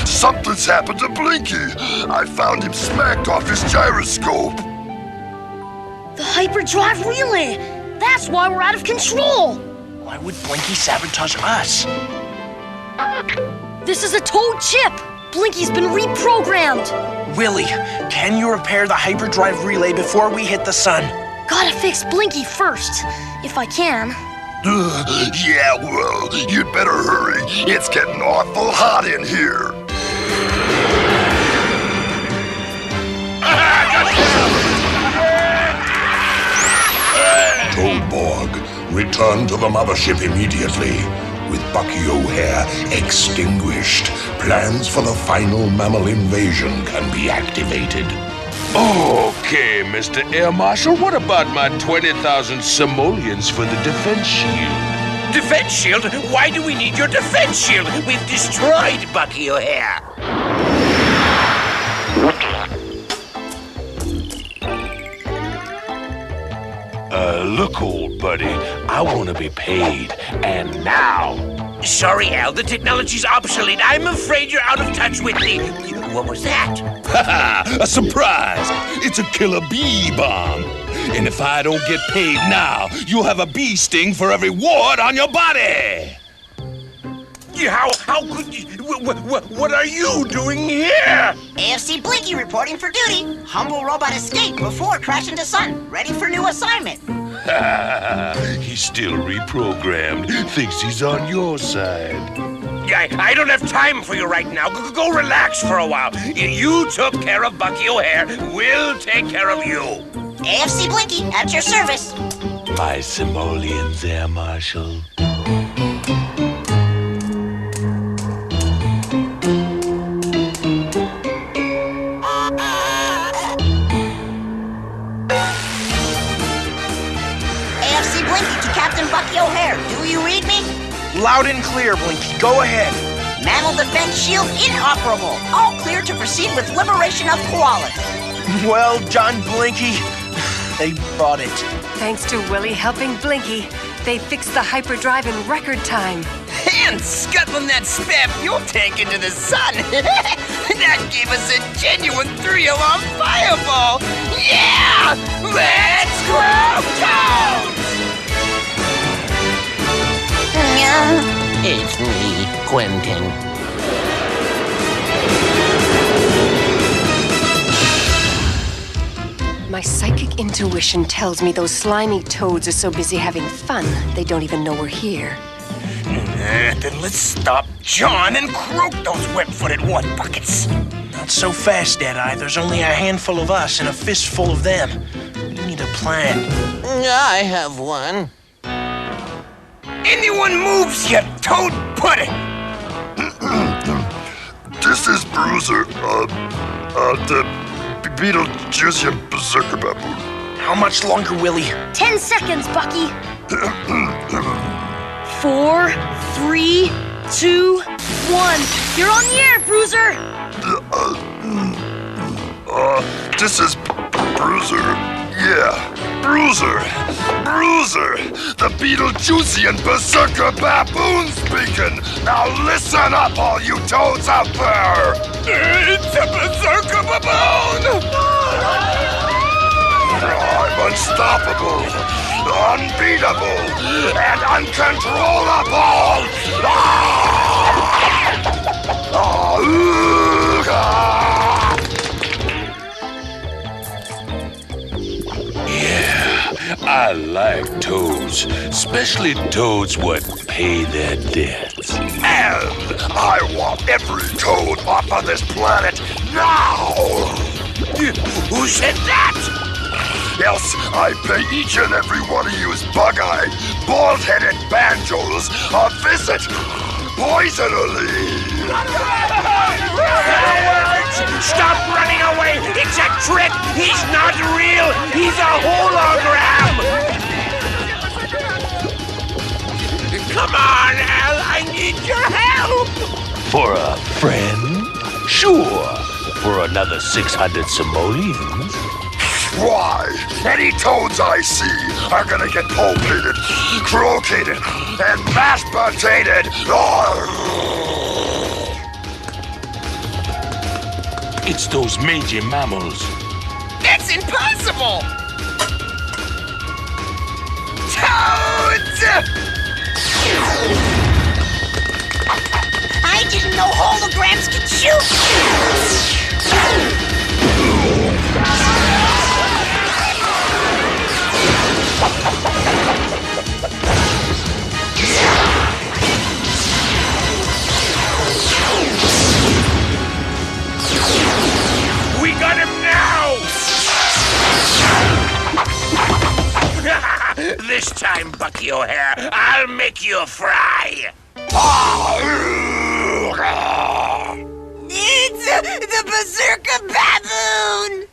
Something's happened to Blinky. I found him smacked off his gyroscope. The hyperdrive relay! That's why we're out of control! Why would Blinky sabotage us? This is a toad chip! Blinky's been reprogrammed! Willie, can you repair the hyperdrive relay before we hit the sun? Gotta fix Blinky first, if I can. Yeah, well, you'd better hurry. It's getting awful hot in here. Toadborg, return to the mothership immediately. With Bucky O'Hare extinguished, plans for the final mammal invasion can be activated. Okay, Mr. Air Marshal, what about my 20,000 simoleons for the defense shield? Defense shield? Why do we need your defense shield? We've destroyed Bucky O'Hare. Look, old buddy, I want to be paid, and now. Sorry, Al, the technology's obsolete. I'm afraid you're out of touch with the... What was that? Ha-ha! A surprise! It's a killer bee bomb. And if I don't get paid now, you'll have a bee sting for every wart on your body! How could you... What are you doing here? AFC Blinky reporting for duty. Humble robot escaped before crashing to sun. Ready for new assignment. He's still reprogrammed. Thinks he's on your side. I don't have time for you right now. Go relax for a while. You took care of Bucky O'Hare. We'll take care of you. AFC Blinky, at your service. My simoleons, Air Marshal. AFC Blinky to Captain Bucky O'Hare. Do you read me? Loud and clear, Blinky. Go ahead. Mammal defense shield inoperable. All clear to proceed with liberation of koalas. Well done, Blinky. They brought it. Thanks to Willie helping Blinky, they fixed the hyperdrive in record time. And scuttling that spare fuel tank into the sun. That gave us a genuine 3-alarm fireball. Yeah! Let's grow toads! It's me, Quentin. My psychic intuition tells me those slimy toads are so busy having fun, they don't even know we're here. Then let's stop John and croak those web-footed one-buckets. Not so fast, Deadeye. There's only a handful of us and a fistful of them. We need a plan. I have one. Anyone moves, you toad pudding! This is Bruiser, the Beetlejuice Berserker Baboon. How much longer, Willie? 10 seconds, Bucky. 4, 3, 2, 1. You're on the air, Bruiser. This is Bruiser. Yeah, Bruiser. Bruiser, the Beetlejuice Berserker Baboon speaking. Now listen up, all you toads out there. It's a Berserker Baboon! I'm unstoppable, unbeatable, and uncontrollable! I like toads, especially toads what pay their debts. And I want every toad off of this planet now! Who said that? Else I pay each and every one of you bug-eyed, bald-headed banjos a visit, poisonally! Stop running away! It's a trick! He's not real! He's a hologram! Come on, Al! I need your help! For a friend? Sure. For another 600 simoleons? Why? Any toads I see are gonna get pulpated, croqueted, and mashed potatoed! It's those major mammals. That's impossible! Toads! I didn't know holograms could shoot! We got him now! This time, Bucky O'Hare, I'll make you fry! It's the Berserker Baboon!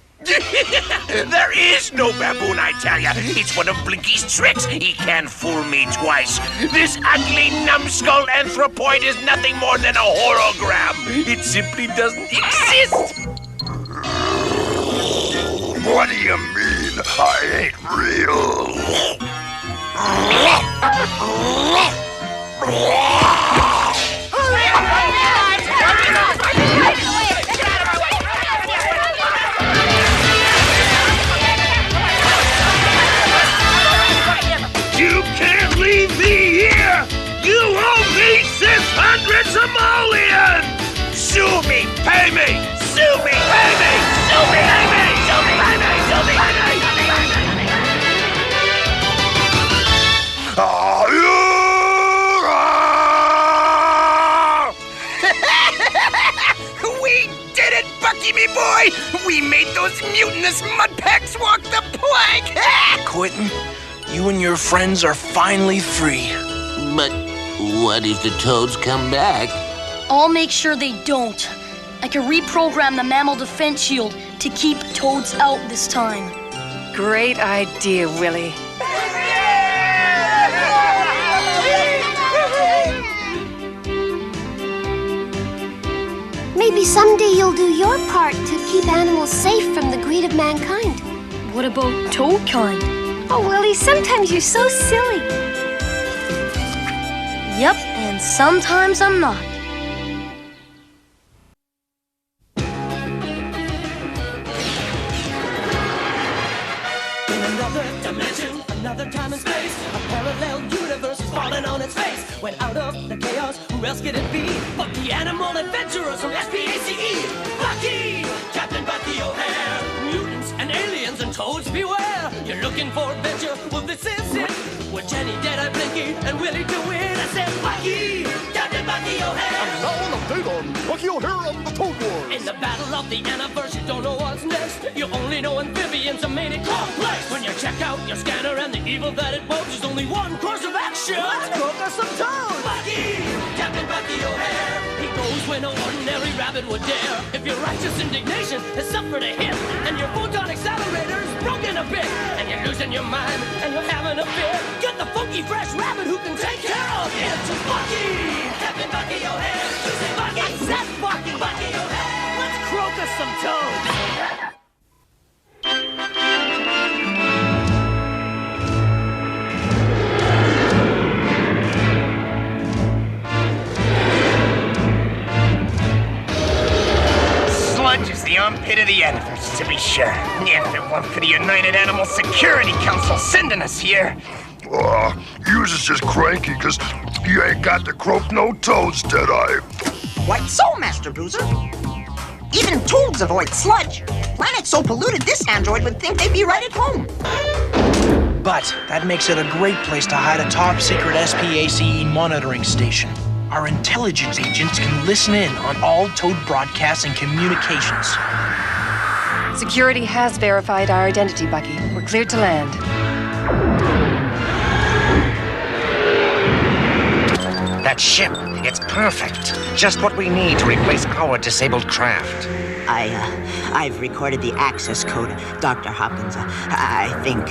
There is no baboon, I tell ya. It's one of Blinky's tricks. He can't fool me twice. This ugly, numbskull anthropoid is nothing more than a hologram. It simply doesn't exist. What do you mean I ain't real? You can't leave me here! You owe me 600 simoleons! Sue me, pay me! Sue me, pay me! Sue me, pay me! Sue me, pay me! Sue me, pay me! We did it, Bucky, me boy! We made those mutinous mudpacks walk the plank! Quentin, you and your friends are finally free. But what if the toads come back? I'll make sure they don't. I can reprogram the mammal defense shield to keep toads out this time. Great idea, Willie. Maybe someday you'll do your part to keep animals safe from the greed of mankind. What about Toad kind? Oh, Willie, sometimes you're so silly. Yep, and sometimes I'm not. In another dimension, another time and space, a parallel universe is falling on its face. When out of the chaos, who else could it be but the animal adventurers from SPACE? Bucky! Captain Bucky O'Hare! Mutants and aliens and toads beware! You're looking for adventure? Well, this is it! With Jenny, Deadeye, Blinky, and Willie to win. I said, Bucky! Captain Bucky O'Hare! And now an update on Bucky O'Hare and the Toad Wars. In the battle of the universe, you don't know what's next. You only know amphibians are made in complex. When you check out your scanner and the evil that it poses, there's only one course of action. Let's cook us some toads! Bucky! Captain Bucky O'Hare! He goes where no ordinary rabbit would dare. If your righteous indignation has suffered a hit, and your photon accelerator is broken a bit, and you're losing your mind, and you're having a fit, get the funky fresh rabbit who can take care of it. Bucky! Captain Bucky O'Hare! You say Bucky! I said Bucky! Bucky O'Hare! Let's croak us some toads! Sludge is the armpit of the universe, to be sure. If it weren't for the United Animal Security Council sending us here. Yours is just cranky because you ain't got to croak no toads, Deadeye. Quite so, Master Bruiser. Even toads avoid sludge. Planet so polluted, this android would think they'd be right at home. But that makes it a great place to hide a top-secret SPACE monitoring station. Our intelligence agents can listen in on all Toad broadcasts and communications. Security has verified our identity, Bucky. We're cleared to land. That ship, it's perfect. Just what we need to replace our disabled craft. I've recorded the access code, Dr. Hopkins. I think.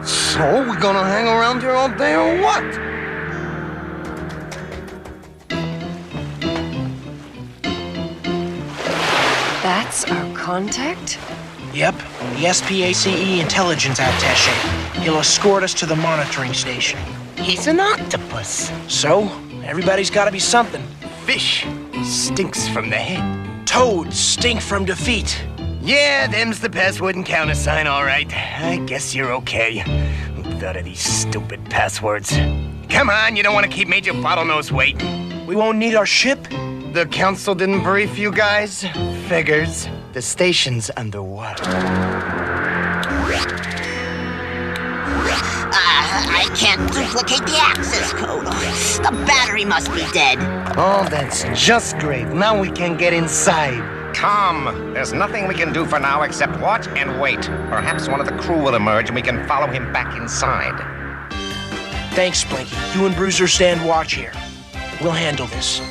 So, we gonna hang around here all day or what? That's our contact? Yep, the SPACE intelligence attaché. He'll escort us to the monitoring station. He's an octopus. So, everybody's gotta be something. Fish stinks from the head. Toads stink from defeat. Yeah, them's the password and countersign, all right. I guess you're okay. Who thought of these stupid passwords? Come on, you don't want to keep Major Bottlenose waiting. We won't need our ship? The council didn't brief you guys? Figures. The station's underwater. I can't duplicate the access code. The battery must be dead. Oh, that's just great. Now we can get inside. Come. There's nothing we can do for now except watch and wait. Perhaps one of the crew will emerge and we can follow him back inside. Thanks, Blinky. You and Bruiser stand watch here. We'll handle this.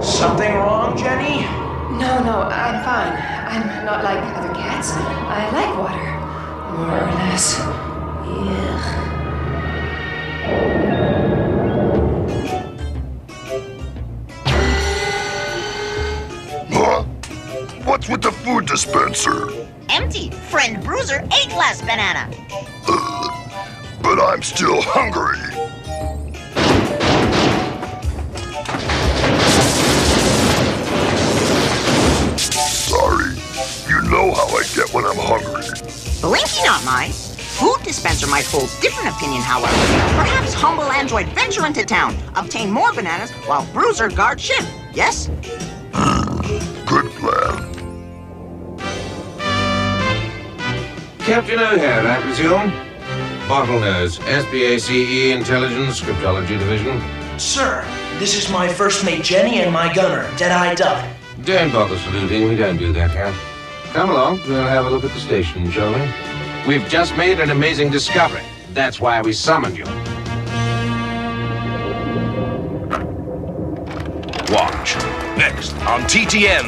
Something wrong, Jenny? No, I'm fine. I'm not like other cats. I like water. More or less. Huh? What's with the food dispenser? Empty. Friend Bruiser ate last banana. But I'm still hungry. Sorry. You know how I get when I'm hungry. Blinky not mine. Food dispenser might hold different opinion, however. Perhaps humble android venture into town, obtain more bananas, while Bruiser guard ship. Yes? Good plan. Captain O'Hare, I presume? Bottlenose, SPACE Intelligence Cryptology Division. Sir, this is my first mate Jenny and my gunner, Deadeye Duck. Don't bother saluting, we don't do that here. Come along, we'll have a look at the station, shall we? We've just made an amazing discovery. That's why we summoned you. Watch. Next on TTN.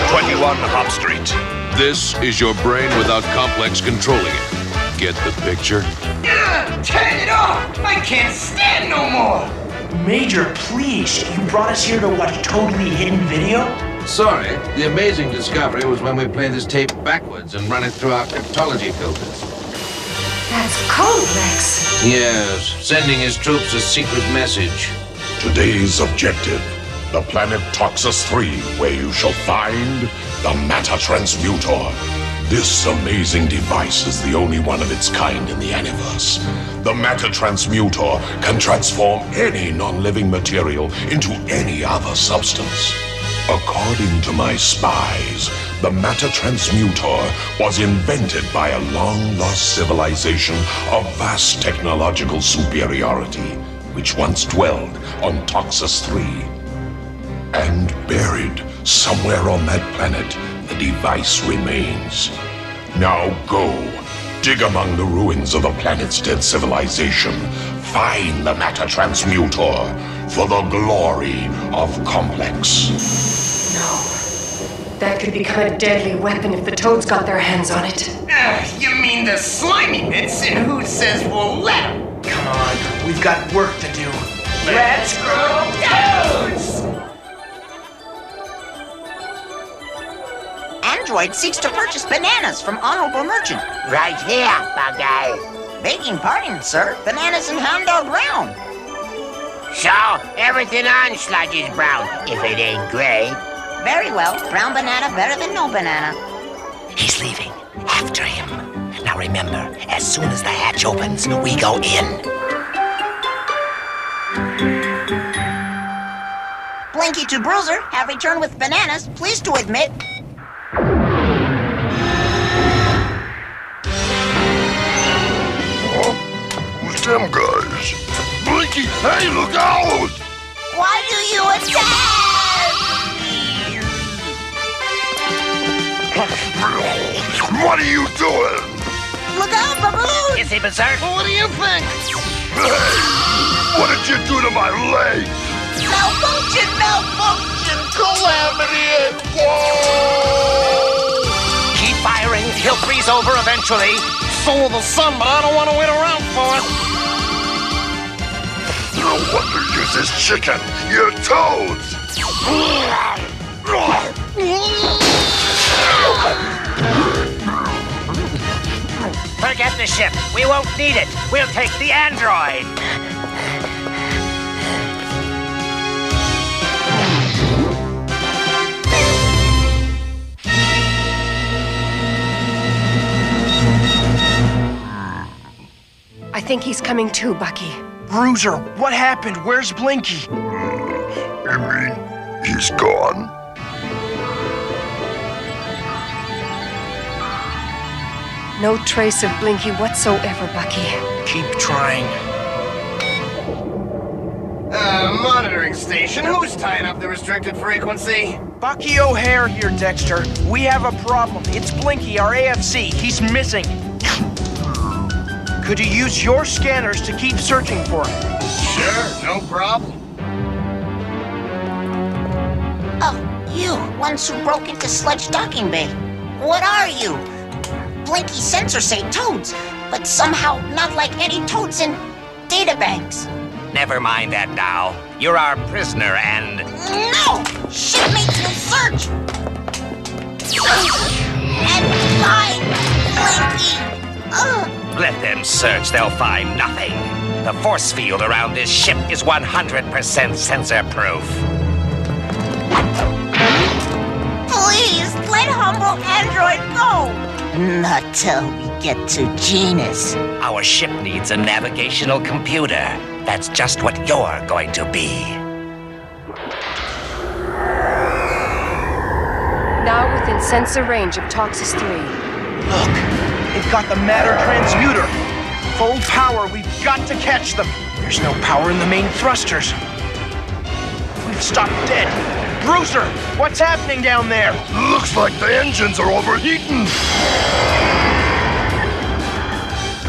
20 31 Hop Street. This is your brain without complex controlling it. Get the picture? Turn it off! I can't stand no more! Major, please. You brought us here to watch totally hidden video? Sorry, the amazing discovery was when we play this tape backwards and run it through our cryptology filters. That's complex. Yes, sending his troops a secret message. Today's objective, the planet Toxus 3, where you shall find the Matter Transmutor. This amazing device is the only one of its kind in the universe. The Matter Transmutor can transform any non-living material into any other substance. According to my spies, the Matter Transmutor was invented by a long-lost civilization of vast technological superiority, which once dwelled on Toxus 3. And buried somewhere on that planet, the device remains. Now go, dig among the ruins of the planet's dead civilization. Find the Matter Transmutor for the glory of Complex. No. That could become a deadly weapon if the Toads got their hands on it. You mean the slimy bits, and who says we'll let them? Come on, we've got work to do. Let's grow Toads! Android seeks to purchase bananas from honorable merchant. Right here, Bucky. Begging pardon, sir. Bananas in Hound Dog Brown. So, everything on Sludge is brown, if it ain't gray. Very well. Brown banana better than no banana. He's leaving. After him. Now remember, as soon as the hatch opens, we go in. Blinky to Bruiser have returned with bananas. Pleased to admit. Who's them guys? Blinky, hey, look out! Why do you attack? What are you doing? Look out, Baboon! Is he berserk? What do you think? Hey! What did you do to my leg? Malfunction! Calamity and woe! Keep firing. He'll freeze over eventually. So will the sun, but I don't want to wait around for it. No wonder you're this chicken. You're Toads. Forget the ship. We won't need it. We'll take the android. I think he's coming too, Bucky. Bruiser, what happened? Where's Blinky? You mean he's gone? No trace of Blinky whatsoever, Bucky. Keep trying. Monitoring station. Who's tying up the restricted frequency? Bucky O'Hare here, Dexter. We have a problem. It's Blinky, our AFC. He's missing. Could you use your scanners to keep searching for him? Sure, no problem. Oh, you, ones who broke into Sludge Docking Bay. What are you? Blinky sensors say Toads, but somehow not like any Toads in databanks. Never mind that now. You're our prisoner and... No! Shipmates will search! And find Blinky! Let them search, they'll find nothing. The force field around this ship is 100% sensor-proof. Please, let humble android go! Not till we get to Genus. Our ship needs a navigational computer. That's just what you're going to be. Now within sensor range of Toxus 3. Look, they've got the matter transmuter. Full power, we've got to catch them. There's no power in the main thrusters. We've stopped dead. Bruiser, what's happening down there? Looks like the engines are overheating.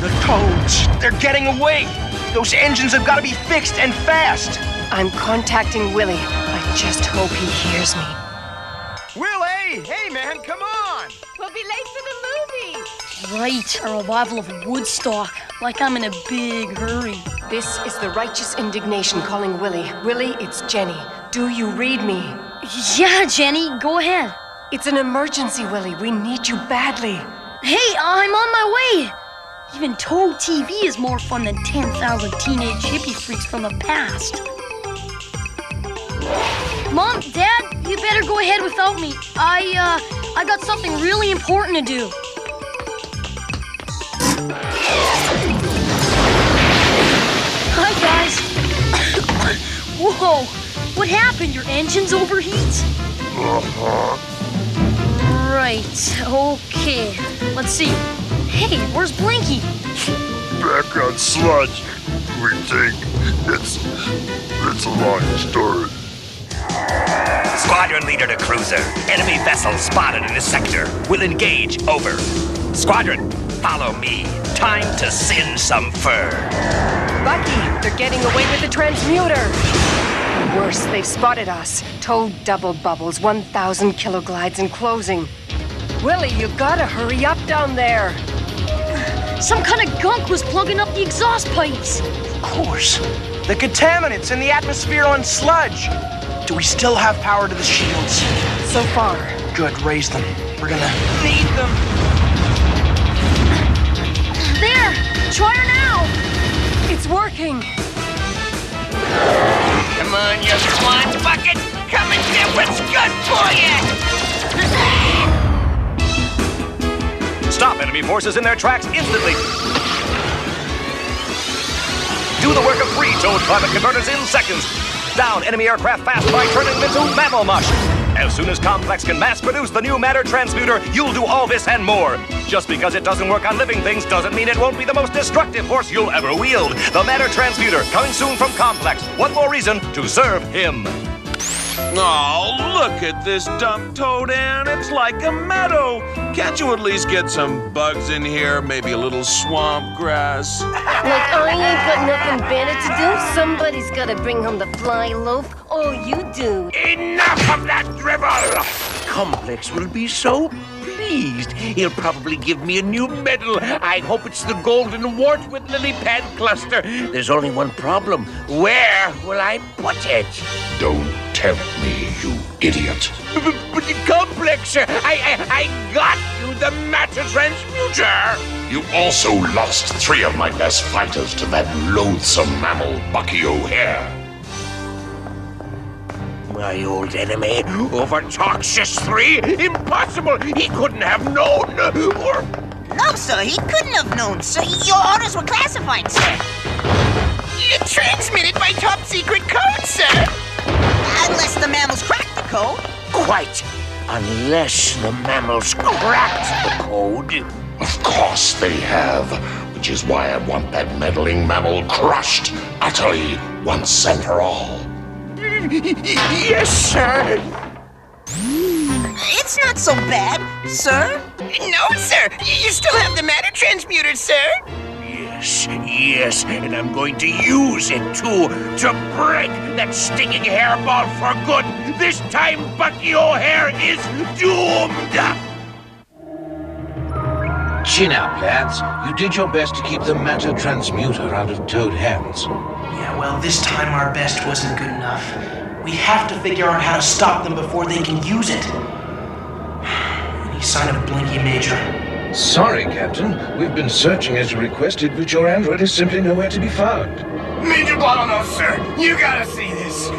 The Toads, they're getting away. Those engines have got to be fixed and fast. I'm contacting Willie. I just hope he hears me. Willie! Hey, man, come on! We'll be late for the movie. Right, a revival of Woodstock. Like I'm in a big hurry. This is the righteous indignation calling Willie. Willie, it's Jenny. Do you read me? Yeah, Jenny, go ahead. It's an emergency, Willie. We need you badly. Hey, I'm on my way. Even Toad TV is more fun than 10,000 teenage hippie freaks from the past. Mom, Dad, you better go ahead without me. I got something really important to do. Hi, guys. Whoa, what happened? Your engine's overheat? Right, okay. Let's see. Hey, where's Blinky? Back on Sludge. We think it's a long story. Squadron leader to cruiser. Enemy vessel spotted in the sector. Will engage. Over. Squadron, follow me. Time to sin some fur. Bucky, they're getting away with the transmuter. Worse, they've spotted us. Toad double bubbles, 1,000 kiloglides and closing. Willie, you gotta hurry up down there. Some kind of gunk was plugging up the exhaust pipes. Of course. The contaminants in the atmosphere on Sludge. Do we still have power to the shields? So far. Good, raise them. We're gonna need them. There! Try her now! It's working. Come on, you swan bucket! Come and get what's good for you! Stop enemy forces in their tracks instantly. Do the work of 3 Toad climate converters in seconds. Down enemy aircraft fast by turning them into mammal mush. As soon as Complex can mass produce the new matter transmuter, you'll do all this and more. Just because it doesn't work on living things doesn't mean it won't be the most destructive force you'll ever wield. The matter transmuter, coming soon from Complex. One more reason to serve him. Oh, look at this dumb toad ant. It's like a meadow. Can't you at least get some bugs in here? Maybe a little swamp grass? Like I ain't got nothing better to do? Somebody's gotta bring home the fly loaf. Oh, you do. Enough of that dribble! Complex will be so pleased. He'll probably give me a new medal. I hope it's the golden wart with lily pad cluster. There's only one problem. Where will I put it? Don't tempt me, you idiot. But the Complex, I got you the matter transmuter. You also lost 3 of my best fighters to that loathsome mammal, Bucky O'Hare. My old enemy, Overtoxus 3? Impossible! He couldn't have known, or... No, sir, he couldn't have known, sir. Your orders were classified, sir. Transmitted by top secret code, sir. Unless the mammals cracked the code. Quite. Unless the mammals cracked the code. Of course they have, which is why I want that meddling mammal crushed utterly once and for all. Yes, sir. It's not so bad, sir. No, sir. You still have the matter transmuter, sir. Yes, and I'm going to use it, too, to break that stinging hairball for good. This time, Bucky O'Hare is doomed! Chin up, lads. You did your best to keep the matter transmuter out of Toad hands. Yeah, well, this time our best wasn't good enough. We have to figure out how to stop them before they can use it. Any sign of Blinky, Major? Sorry, Captain. We've been searching as you requested, but your android is simply nowhere to be found. Major Bottlenose, sir. You gotta see this.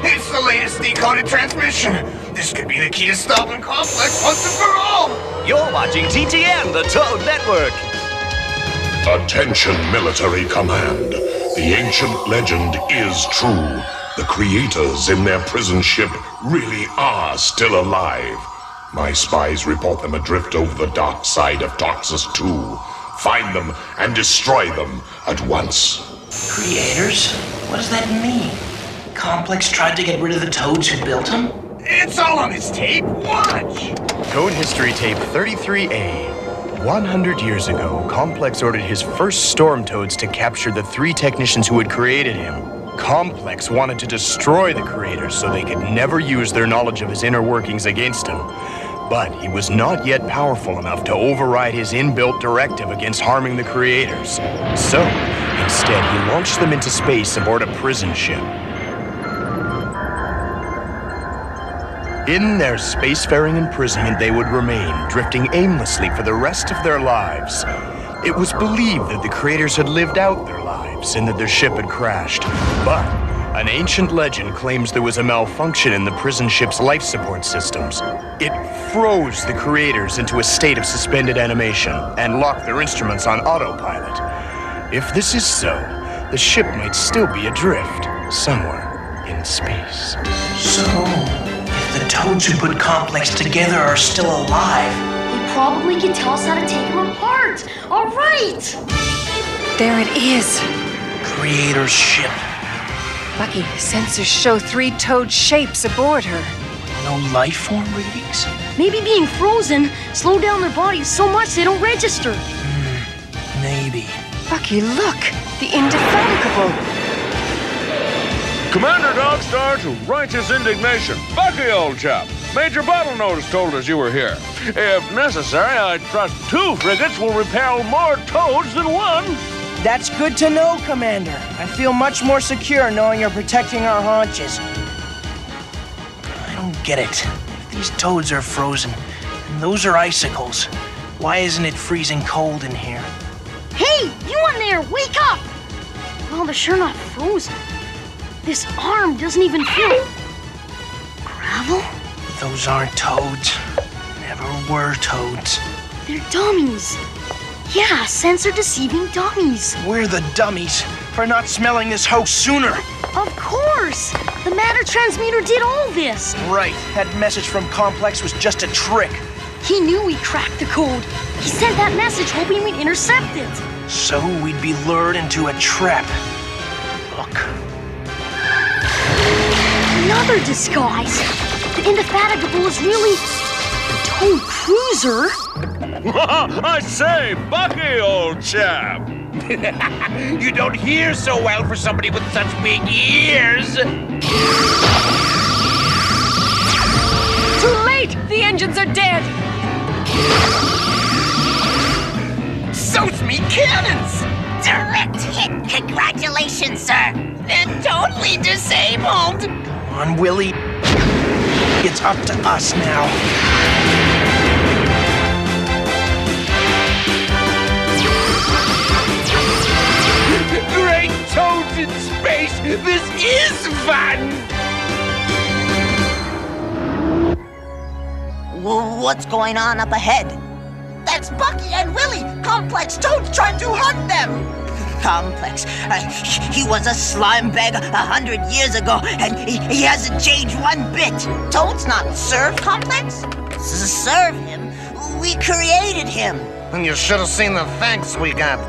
It's the latest decoded transmission. This could be the key to stopping Complex once and for all. You're watching TTN, the Toad Network. Attention, military command. The ancient legend is true. The creators in their prison ship really are still alive. My spies report them adrift over the dark side of Toxus 2. Find them and destroy them at once. Creators? What does that mean? Complex tried to get rid of the Toads who built him? It's all on this tape. Watch. Code History Tape 33A. 100 years ago, Complex ordered his first Storm Toads to capture the 3 technicians who had created him. Complex wanted to destroy the creators so they could never use their knowledge of his inner workings against him. But he was not yet powerful enough to override his inbuilt directive against harming the creators. So, instead, he launched them into space aboard a prison ship. In their spacefaring imprisonment, they would remain, drifting aimlessly for the rest of their lives. It was believed that the creators had lived out their lives and that their ship had crashed. But an ancient legend claims there was a malfunction in the prison ship's life support systems. It froze the creators into a state of suspended animation and locked their instruments on autopilot. If this is so, the ship might still be adrift somewhere in space. So, if the Toads who put Complex together are still alive, they probably can tell us how to take him apart. All right! There it is. Creator's ship. Bucky, sensors show 3 Toad shapes aboard her. No life form readings? Maybe being frozen slowed down their bodies so much they don't register. Maybe. Bucky, look! The Indefatigable! Commander Dogstar to Righteous Indignation. Bucky, old chap. Major Bottle Nose told us you were here. If necessary, I trust 2 frigates will repel more Toads than 1. That's good to know, Commander. I feel much more secure knowing you're protecting our haunches. I don't get it. If these Toads are frozen, and those are icicles, why isn't it freezing cold in here? Hey, you in there, wake up! Well, they're sure not frozen. This arm doesn't even feel... Gravel? Those aren't Toads. Never were Toads. They're dummies. Yeah, sensor-deceiving dummies. We're the dummies for not smelling this hoax sooner. Of course! The matter transmuter did all this. Right. That message from Complex was just a trick. He knew we cracked the code. He sent that message hoping we'd intercept it. So we'd be lured into a trap. Look. Another disguise. The Indefatigable is really a Toad cruiser. I say, Bucky, old chap. You don't hear so well for somebody with such big ears. Too late! The engines are dead! So's me cannons! Direct hit! Congratulations, sir! And totally disabled! Come on, Willie. It's up to us now. Great Toads in space! This is fun! What's going on up ahead? That's Bucky and Willie! Complex Toad's trying to hunt them! Complex. He was a slime bag 100 years ago, and he hasn't changed one bit. Toad's not serve Complex? Serve him? We created him. And you should have seen the thanks we got.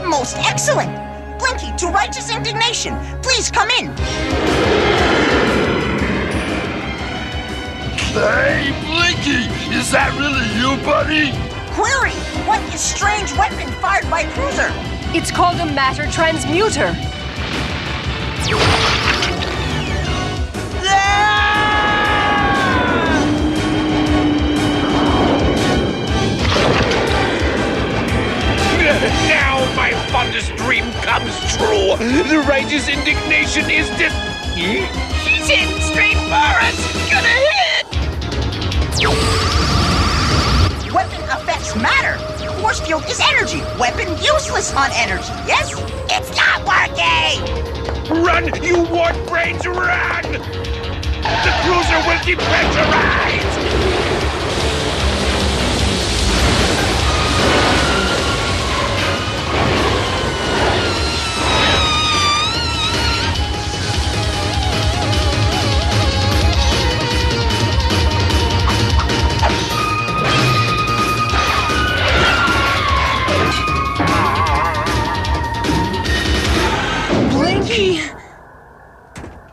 Most excellent. Blinky to Righteous Indignation. Please come in. Hey, Blinky! Is that really you, buddy? Query, what is strange weapon fired by cruiser? It's called a matter transmuter. Now my fondest dream comes true. The Righteous Indignation is He's heading straight for us. Gonna hit. Weapon effects matter. Force field is energy. Weapon useless on energy, yes? It's not working! Run, you wart brains, run! The cruiser will depressurize!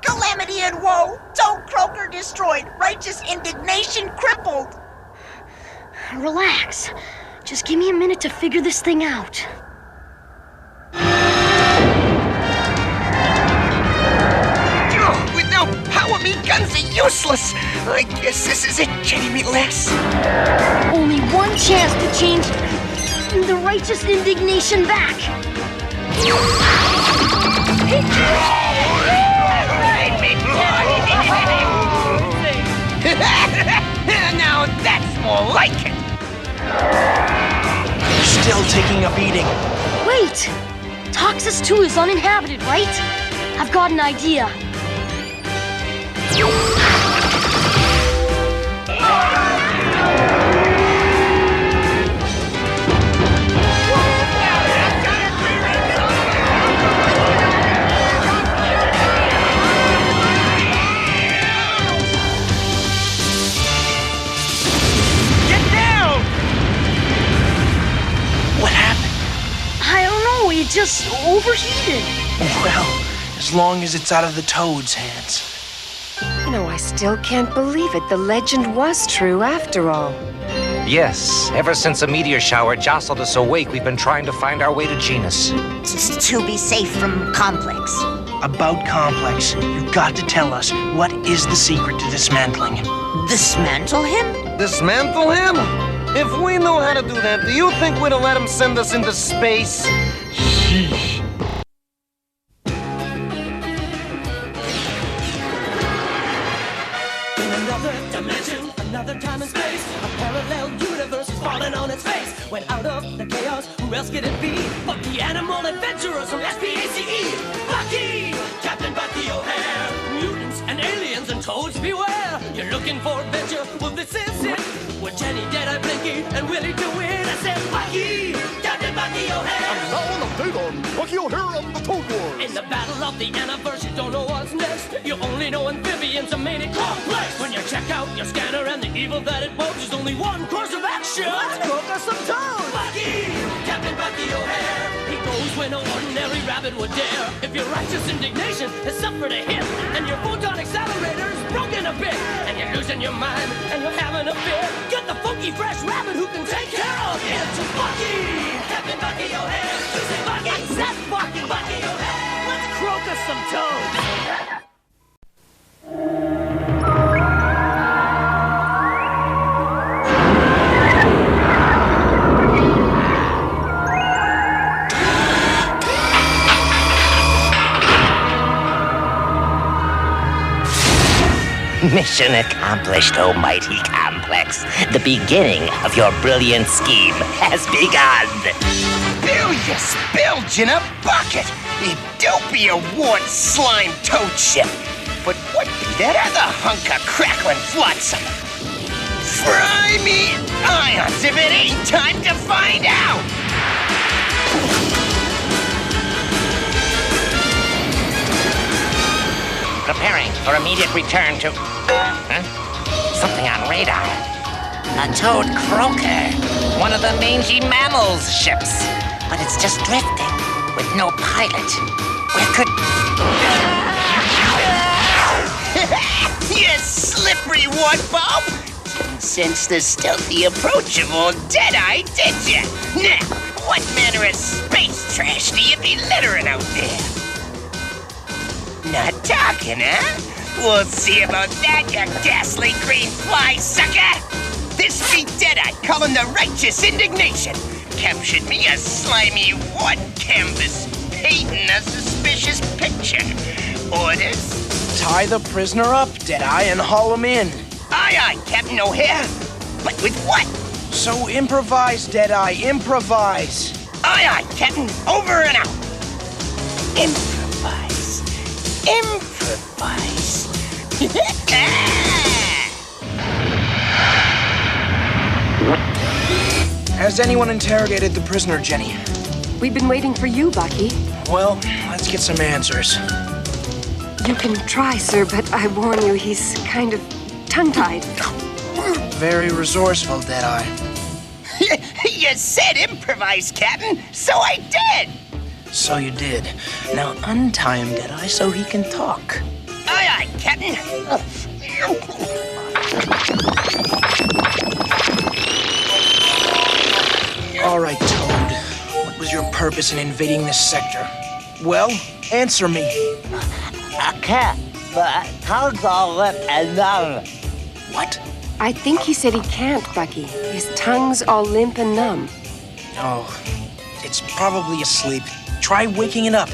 Calamity and woe! Toad Croaker destroyed! Righteous Indignation crippled! Relax. Just give me a minute to figure this thing out. guns are useless. I guess this is it, Jenny Meatlass. Only one chance to change the righteous indignation back. Now that's more like it. Still taking a beating. Wait! Toxus 2 is uninhabited, right? I've got an idea. It just overheated. Well, as long as it's out of the Toad's hands. You know, I still can't believe it. The legend was true after all. Yes, ever since a meteor shower jostled us awake, we've been trying to find our way to Genus. To be safe from Complex. About Complex, you've got to tell us, what is the secret to dismantling him? Dismantle him? Dismantle him? If we knew how to do that, do you think we'd have let him send us into space? Sheesh. In another dimension, another time and space, a parallel universe is falling on its face. When out of the chaos, who else could it be but the animal adventurers from SPACE? Bucky! Captain Bucky O'Hare! Mutants and aliens and toads beware! You're looking for adventure? Well, this is it! With Jenny, Deadeye, Blinky, and Willie to win. I said, Bucky! Captain Bucky O'Hare! And now an update on Bucky O'Hare and the Toad Wars. In the battle of the universe, you don't know what's next. You only know amphibians are made in complex. When you check out your scanner and the evil that it poses, there's only one course of action. Let's cook us some toads! Bucky! Captain Bucky O'Hare! He goes where no ordinary rabbit would dare. If your righteous indignation has suffered a hit, and your photon accelerator is broken a bit, and you're losing your mind, and you're having a fit, get the funky fresh rabbit who can take care of it. Bucky! Captain Bucky O'Hare! You say Bucky! That's Bucky! Bucky O'Hare! Let's croak us some toads! Mission accomplished, oh mighty Complex. The beginning of your brilliant scheme has begun. Spill you spilled in a bucket. You dopey award slime toad ship. But what be that other hunk of crackling flotsam? Fry me in ions if it ain't time to find out. Preparing for immediate return to... Something on radar. A toad croaker. One of the mangy mammals ships. But it's just drifting, with no pilot. Where could... You slippery wartbulb! Didn't sense the stealthy approach of old Deadeye, did ya? Now, what manner of space trash do you be littering out there? Not talking, huh? We'll see about that, you ghastly green fly sucker! This be Deadeye calling the righteous indignation. Captured me a slimy one canvas, painting a suspicious picture. Orders? Tie the prisoner up, Deadeye, and haul him in. Aye, aye, Captain O'Hare. But with what? So improvise, Deadeye, improvise. Aye, aye, Captain. Over and out. Improvise. Improvise. Has anyone interrogated the prisoner, Jenny? We've been waiting for you, Bucky. Well, let's get some answers. You can try, sir, but I warn you, he's kind of tongue-tied. Very resourceful, Deadeye. You said improvise, Captain, so I did. So you did. Now untie him, Deadeye, so he can talk. Aye, aye, Captain. All right, Toad. What was your purpose in invading this sector? Well, answer me. but tongue's all lip and numb. What? I think he said he can't, Bucky. His tongue's all limp and numb. Oh, it's probably asleep. Try waking it up.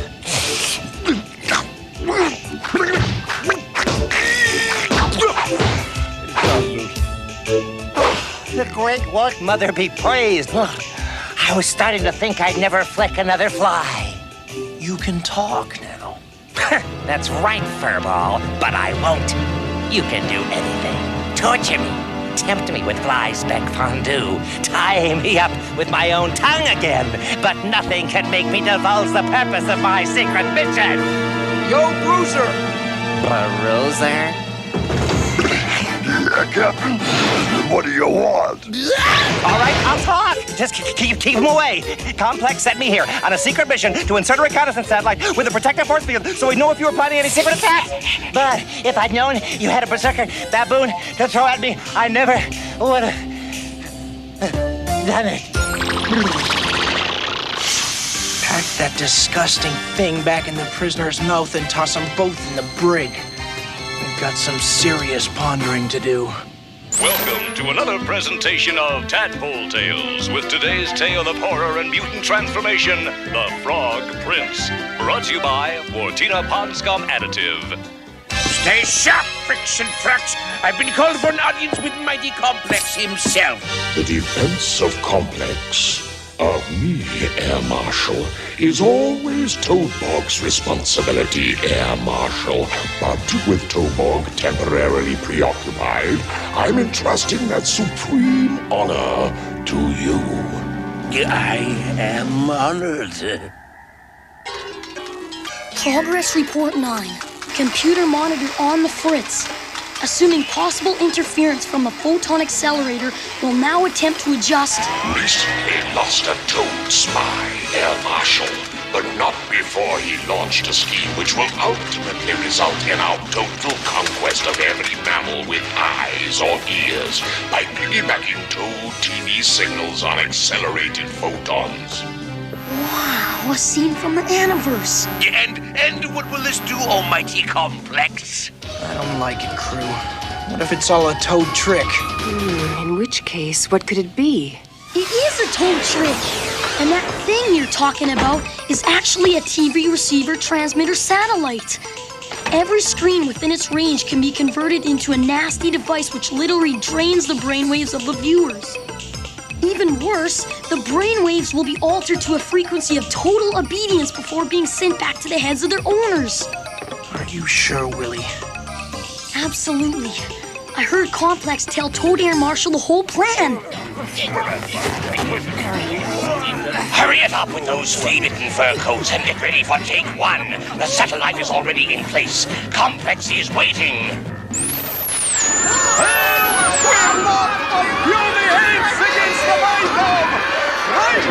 The great work, Mother be praised. I was starting to think I'd never flick another fly. You can talk now. That's right, Furball, but I won't. You can do anything. Torture me, tempt me with fly speck fondue, tie me up with my own tongue again, but nothing can make me divulge the purpose of my secret mission. Yo, Bruiser! Bruiser? Yeah, Captain. What do you want? All right, I'll talk. Just keep him away. Complex sent me here on a secret mission to insert a reconnaissance satellite with a protective force field so we'd know if you were planning any secret attack. But if I'd known you had a berserker baboon to throw at me, I never would have done it. Pack that disgusting thing back in the prisoner's mouth and toss them both in the brig. We've got some serious pondering to do. Welcome to another presentation of Tadpole Tales with today's tale of horror and mutant transformation, The Frog Prince. Brought to you by Fortina Ponscom Additive. Stay sharp, Friction Fracks. I've been called for an audience with Mighty Complex himself. The defense of Complex, of me, Air Marshal, is always Toadbog's responsibility, Air Marshal. But with Toadbog temporarily preoccupied, I'm entrusting that supreme honor to you. I am honored. Progress Report 9. Computer monitor on the fritz. Assuming possible interference from a photon accelerator, will now attempt to adjust. Recently lost a Toad spy, Air Marshal, but not before he launched a scheme which will ultimately result in our total conquest of every mammal with eyes or ears by piggybacking Toad TV signals on accelerated photons. Wow, a scene from the Aniverse. And what will this do, Almighty Complex? I don't like it, crew. What if it's all a Toad trick? In which case, what could it be? It is a Toad trick. And that thing you're talking about is actually a TV receiver transmitter satellite. Every screen within its range can be converted into a nasty device which literally drains the brainwaves of the viewers. Even worse, the brainwaves will be altered to a frequency of total obedience before being sent back to the heads of their owners. Are you sure, Willie? Absolutely. I heard Complex tell Toad Air Marshal the whole plan. Hurry it up with those flea-bitten fur coats and get ready for take one. The satellite is already in place. Complex is waiting. We're not of puny hates against the might of right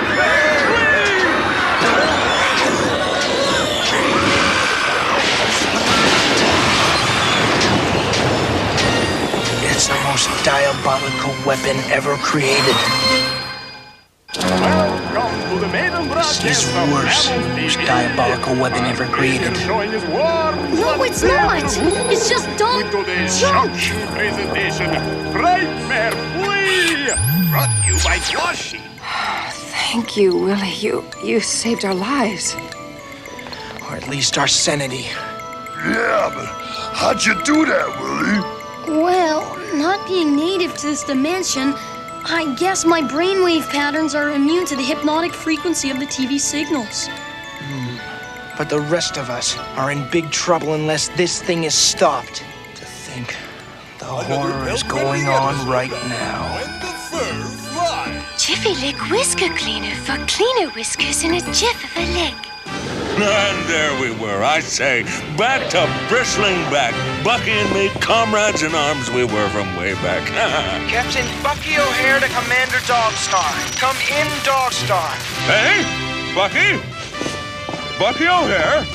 It's the most diabolical weapon ever created. Welcome to the maiden This is worse than the most diabolical weapon ever created. No, it's not. It's just dumb junk. Presentation, Nightmare Flea, brought to you by Washi. Thank you, Willie. You saved our lives. Or at least our sanity. Yeah, but how'd you do that, Willie? Well, not being native to this dimension, I guess my brainwave patterns are immune to the hypnotic frequency of the TV signals. But the rest of us are in big trouble unless this thing is stopped. To think the horror is going on right now. Jiffy Lick Whisker Cleaner for cleaner whiskers in a jiff of a lick. And there we were, I say, back to bristling back. Bucky and me, comrades in arms we were from way back. Captain Bucky O'Hare to Commander Dogstar. Come in, Dogstar. Hey, Bucky? Bucky O'Hare?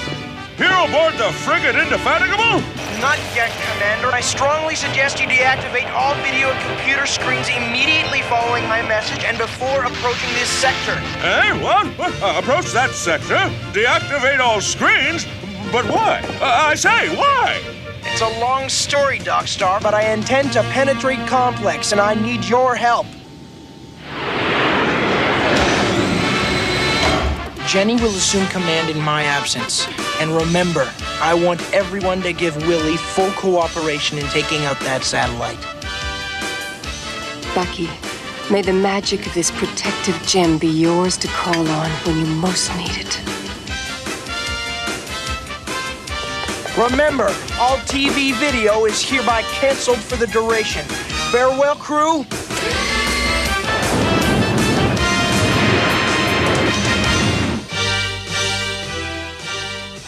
Here aboard the frigate Indefatigable? Not yet, Commander. I strongly suggest you deactivate all video and computer screens immediately following my message and before approaching this sector. Hey, what? Approach that sector? Deactivate all screens? But why? I say, why? It's a long story, Doc Star, but I intend to penetrate Complex, and I need your help. Jenny will assume command in my absence. And remember, I want everyone to give Willie full cooperation in taking out that satellite. Bucky, may the magic of this protective gem be yours to call on when you most need it. Remember, all TV video is hereby canceled for the duration. Farewell, crew.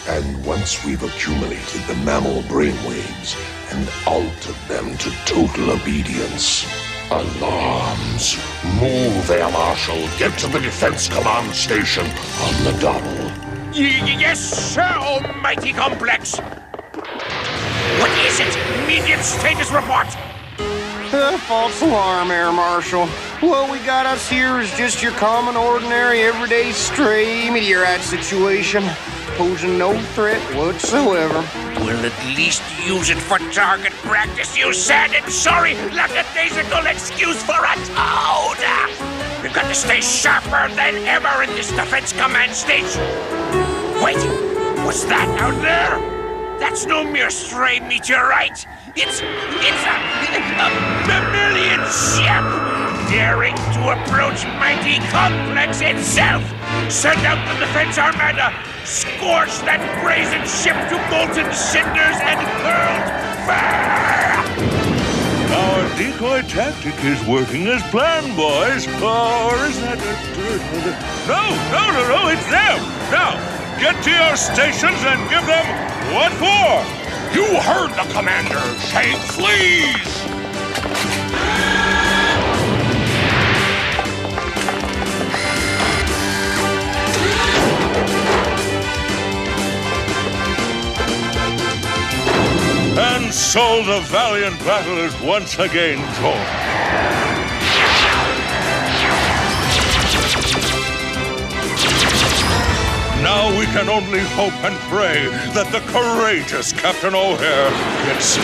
And once we've accumulated the mammal brainwaves and altered them to total obedience. Alarms. Move, Air Marshal. Get to the Defense Command Station on the double. Yes, sir, almighty Complex. What is it? Immediate status report. False alarm, Air Marshal. What we got us here is just your common, ordinary, everyday stray meteorite situation, posing no threat whatsoever. We'll at least use it for target practice, you sad and sorry, lackadaisical excuse for a toad! We've got to stay sharper than ever in this Defense Command station. Wait, what's that out there? That's no mere stray meteorite. It's a mammalian ship daring to approach mighty Complex itself. Send out the Defense Armada. Scorch that brazen ship to molten cinders and curled fur! Our decoy tactic is working as planned, boys. Or is that a... No, it's them! Now, get to your stations and give them what for! You heard the commander! Shake, please! And so the valiant battle is once again joined. Now we can only hope and pray that the courageous Captain O'Hare gets it.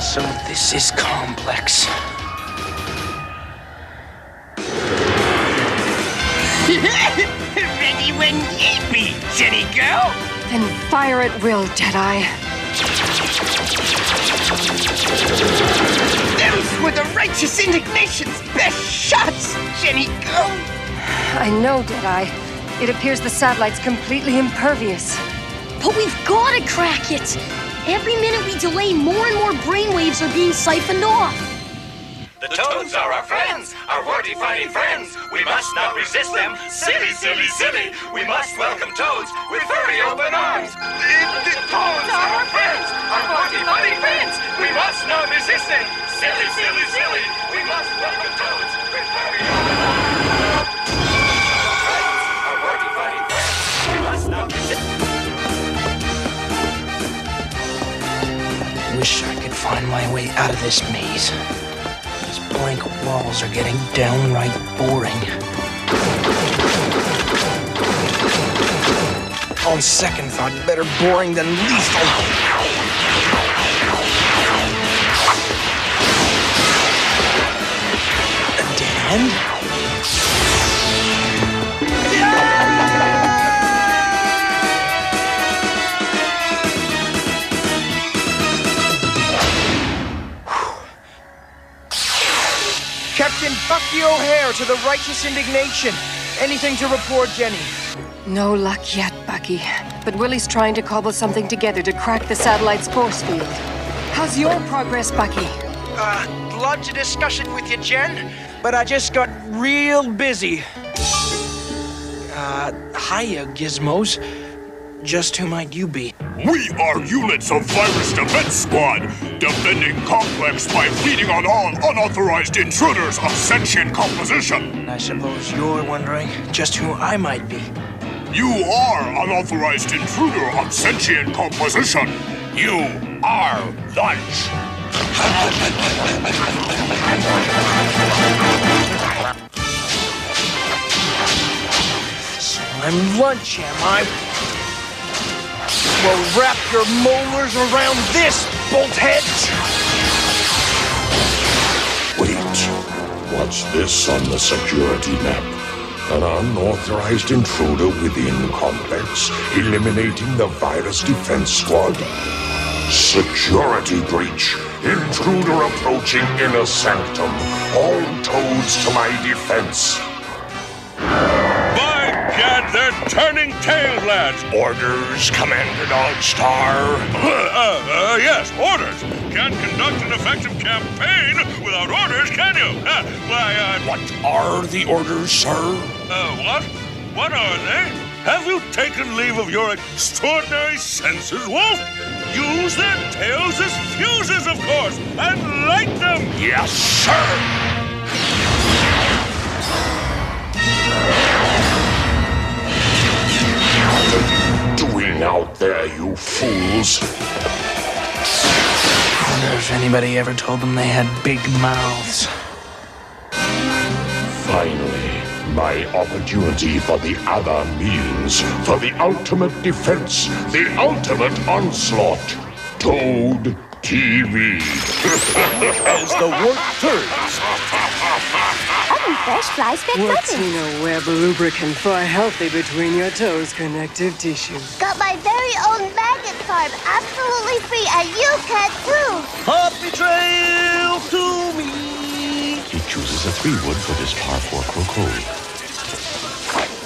So this is Complex. Ready when ye be, Jenny girl. Then fire at will, Jedi. Those were the righteous indignation's best shots, Jenny girl. I know, Jedi. It appears the satellite's completely impervious. But we've got to crack it! Every minute we delay, more and more brainwaves are being siphoned off. The toads are our friends, our wordy-fighting friends. We must not resist them. Silly, silly, silly. We must welcome toads with very open arms. The toads are our friends, our wordy-fighting friends. We must not resist them. Silly, silly, silly. We must welcome toads with very open arms. Our wordy-fighting friends. We must not resist them. Wish I could find my way out of this maze. These blank walls are getting downright boring. On second thought, better boring than lethal. A dead end? Captain Bucky O'Hare to the righteous indignation. Anything to report, Jenny? No luck yet, Bucky. But Willie's trying to cobble something together to crack the satellite's force field. How's your progress, Bucky? Love to discuss it with you, Jen, but I just got real busy. Hiya, Gizmos. Just who might you be? We are units of Virus Defense Squad, defending Complex by feeding on all unauthorized intruders of sentient composition. I suppose you're wondering just who I might be. You are unauthorized intruder of sentient composition. You are lunch. So I'm lunch, am I? Well, wrap your molars around this, bolthead! Wait, what's this on the security map? An unauthorized intruder within Complex, eliminating the virus defense squad? Security breach. Intruder approaching inner sanctum. All toads to my defense. By gad, they're turning tail, lads. Orders, Commander Dogstar. Yes, orders. Can't conduct an effective campaign without orders, can you? What are the orders, sir? What? What are they? Have you taken leave of your extraordinary senses, Wolf? Use their tails as fuses, of course, and light them! Yes, sir! What are you doing out there, you fools? I wonder if anybody ever told them they had big mouths. Finally, my opportunity for the other means, for the ultimate defense, the ultimate onslaught. Toad TV. As the work turns. Fresh flies back What's button. in a web lubricant for healthy between your toes connective tissue? Got my very own magnet farm, absolutely free, and you can't prove. Happy trail to me. He chooses a 3-wood for this par 4 croquet.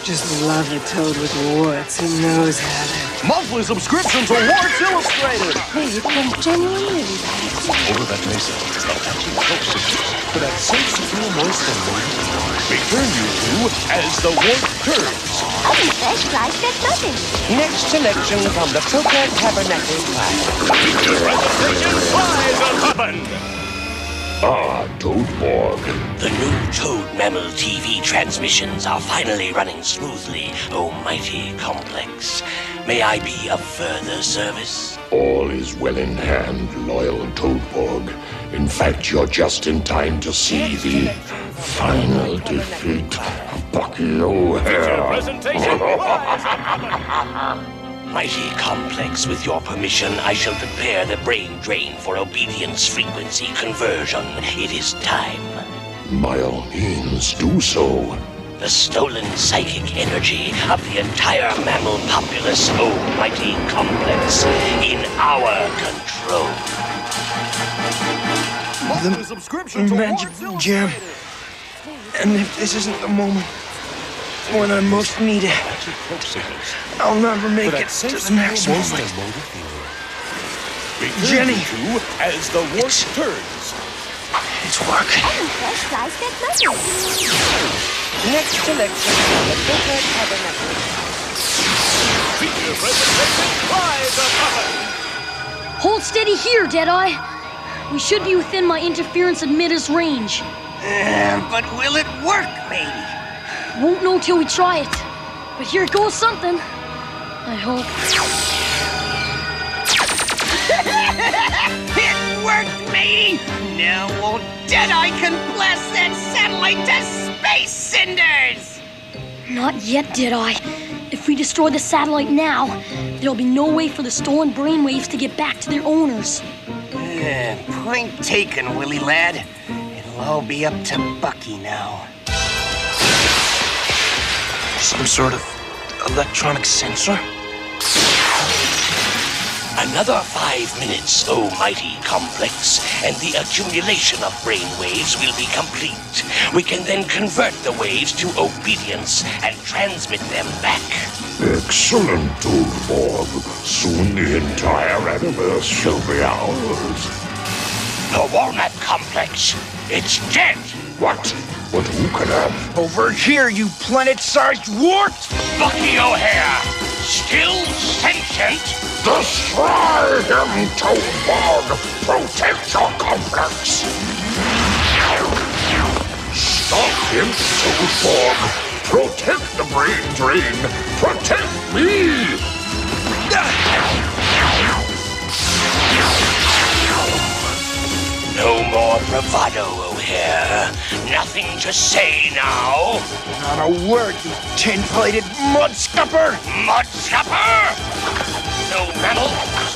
Just love a toad with warts who knows how to. Monthly subscription to Warts Illustrated. Hey, you can genuinely do that. Over that mesa, that touching close signals for that safe, secure, moist, and moist. Return you to As the Work Turns. Fresh flies back button. Next selection from the Croquet Tabernacle Choir. Presentation flies a button. Ah, Toadborg. The new Toad Mammal TV transmissions are finally running smoothly, oh mighty Complex. May I be of further service? All is well in hand, loyal Toadborg. In fact, you're just in time to see the final defeat of Bucky O'Hare. Mighty Complex, with your permission, I shall prepare the brain drain for obedience frequency conversion. It is time. By all means, do so. The stolen psychic energy of the entire mammal populace, oh mighty Complex, in our control. The magic gem. And if this isn't the moment when I most need it, I'll never make it to the next moment. Jenny! As the Work Turns. It's working. Fresh flies back button. Next selection from the Croquet Tabernacle. Feature presentation flies a button. Hold steady here, Deadeye. We should be within my interference emitters range. But will it work, matey? Won't know till we try it. But here goes something. I hope. It worked, matey! Now old Deadeye can blast that satellite to space cinders! Not yet, Deadeye. If we destroy the satellite now, there'll be no way for the stolen brainwaves to get back to their owners. Point taken, Willie lad. It'll all be up to Bucky now. Some sort of electronic sensor? Another 5 minutes, oh mighty Complex, and the accumulation of brainwaves will be complete. We can then convert the waves to obedience and transmit them back. Excellent, Toadborg. Soon the entire universe shall be ours. The Walnut Complex, it's dead! What? But who can have? Over here, you planet-sized wart! Bucky O'Hare, still sentient? Destroy him, Toadborg! Protect your complex! Stop him, Toadborg! Protect the brain drain! Protect me! No more bravado, O'Hare. Nothing to say now. Not a word, you tin-plated mudscupper! Mudscupper! No metal,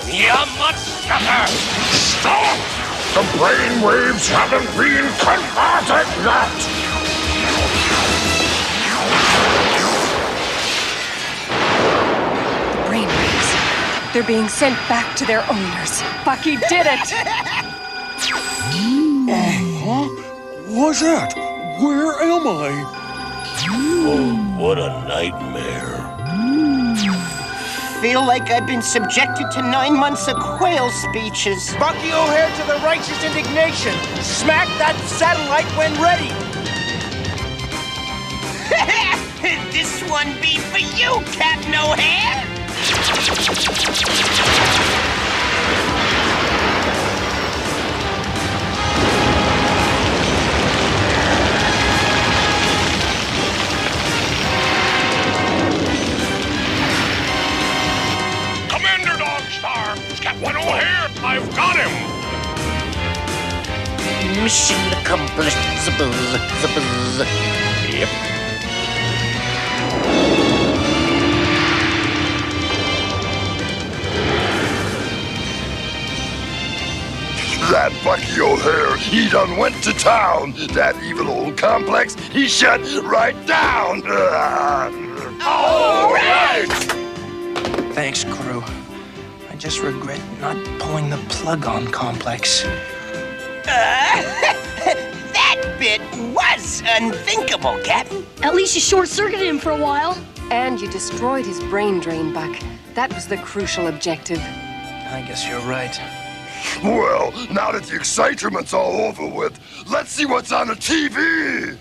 you're mudscupper! Stop! The brain waves haven't been converted yet! Brainwaves. They're being sent back to their owners. Bucky did it! Huh? What's that? Where am I? Oh, what a nightmare. Feel like I've been subjected to 9 months of quail speeches. Bucky O'Hare to the righteous indignation. Smack that satellite when ready. This one be for you, Captain O'Hare! Commander Dogstar! Captain O'Hare! I've got him! Mission accomplished. Zbuzz. Yep. That Bucky O'Hare, he done went to town. That evil old complex, he shut right down. All right! Thanks, crew. I just regret not pulling the plug on Complex. That bit was unthinkable, Captain. At least you short-circuited him for a while. And you destroyed his brain drain, Buck. That was the crucial objective. I guess you're right. Well, now that the excitement's all over with, let's see what's on the TV.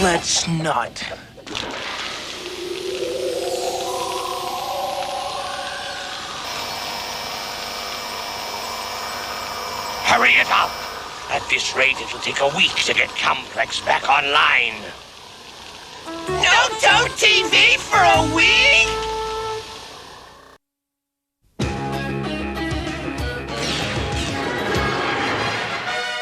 Let's not. Hurry it up. At this rate, it'll take a week to get Complex back online. No Toad TV for a week?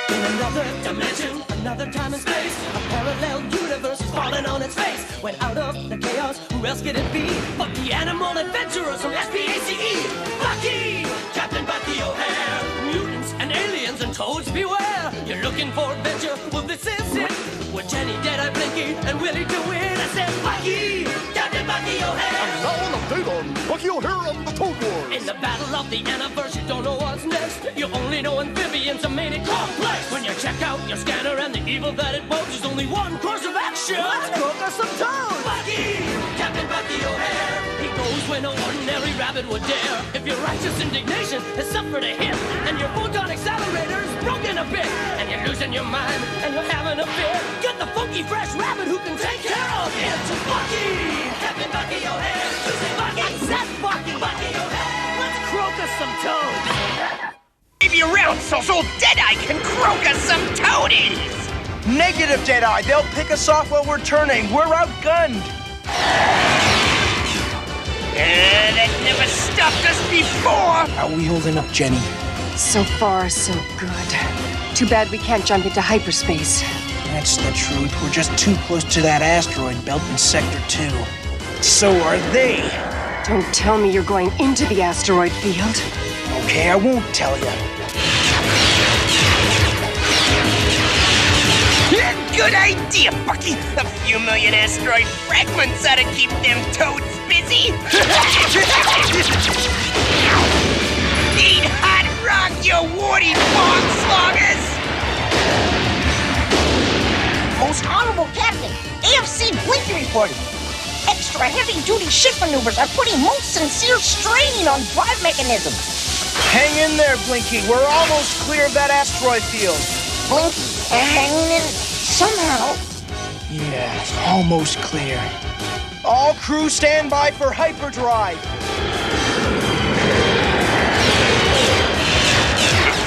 Another dimension, another time and space. A parallel universe is falling on its face. When out of the chaos, who else could it be but the animal adventurers from SPACE? Bucky! Captain Bucky O'Hare. Mutants and aliens and toads beware. You're looking for adventure, well this is it. With Jenny, Deadeye, Blinky, and Willie to win. I said Bucky! Captain Bucky O'Hare. And now an update on Bucky O'Hare and the Toad Wars. In the battle of the universe, you don't know what's next. You only know amphibians are made complex. When you check out your scanner and the evil that it poses, there's only one course of action. Let's cook us some toads. Bucky, Captain Bucky O'Hare. He goes when no ordinary rabbit would dare. If your righteous indignation has suffered a hit, and your photon accelerator is broken a bit, and you're losing your mind and you're having a fit, get the funky fresh rabbit who can take care of it. Bucky, Captain Bucky O'Hare. You say Bucky, I said Bucky, Bucky O'Hare. Let's croak us some toads. Leave you around so Deadeye can croak us some toadies! Negative, Deadeye. They'll pick us off while we're turning. We're outgunned. That never stopped us before! How are we holding up, Jenny? So far, so good. Too bad we can't jump into hyperspace. That's the truth. We're just too close to that asteroid belt in Sector 2. So are they. Don't tell me you're going into the asteroid field. Okay, I won't tell you. Good idea, Bucky. A few million asteroid fragments ought to keep them toads busy. Eat hot rock, you warty bog-sloggers! Most honorable Captain, AFC Blinky reporting. Extra heavy-duty ship maneuvers are putting most sincere strain on drive mechanisms. Hang in there, Blinky. We're almost clear of that asteroid field. Blinky, hanging in somehow. Yeah, almost clear. All crew stand by for hyperdrive.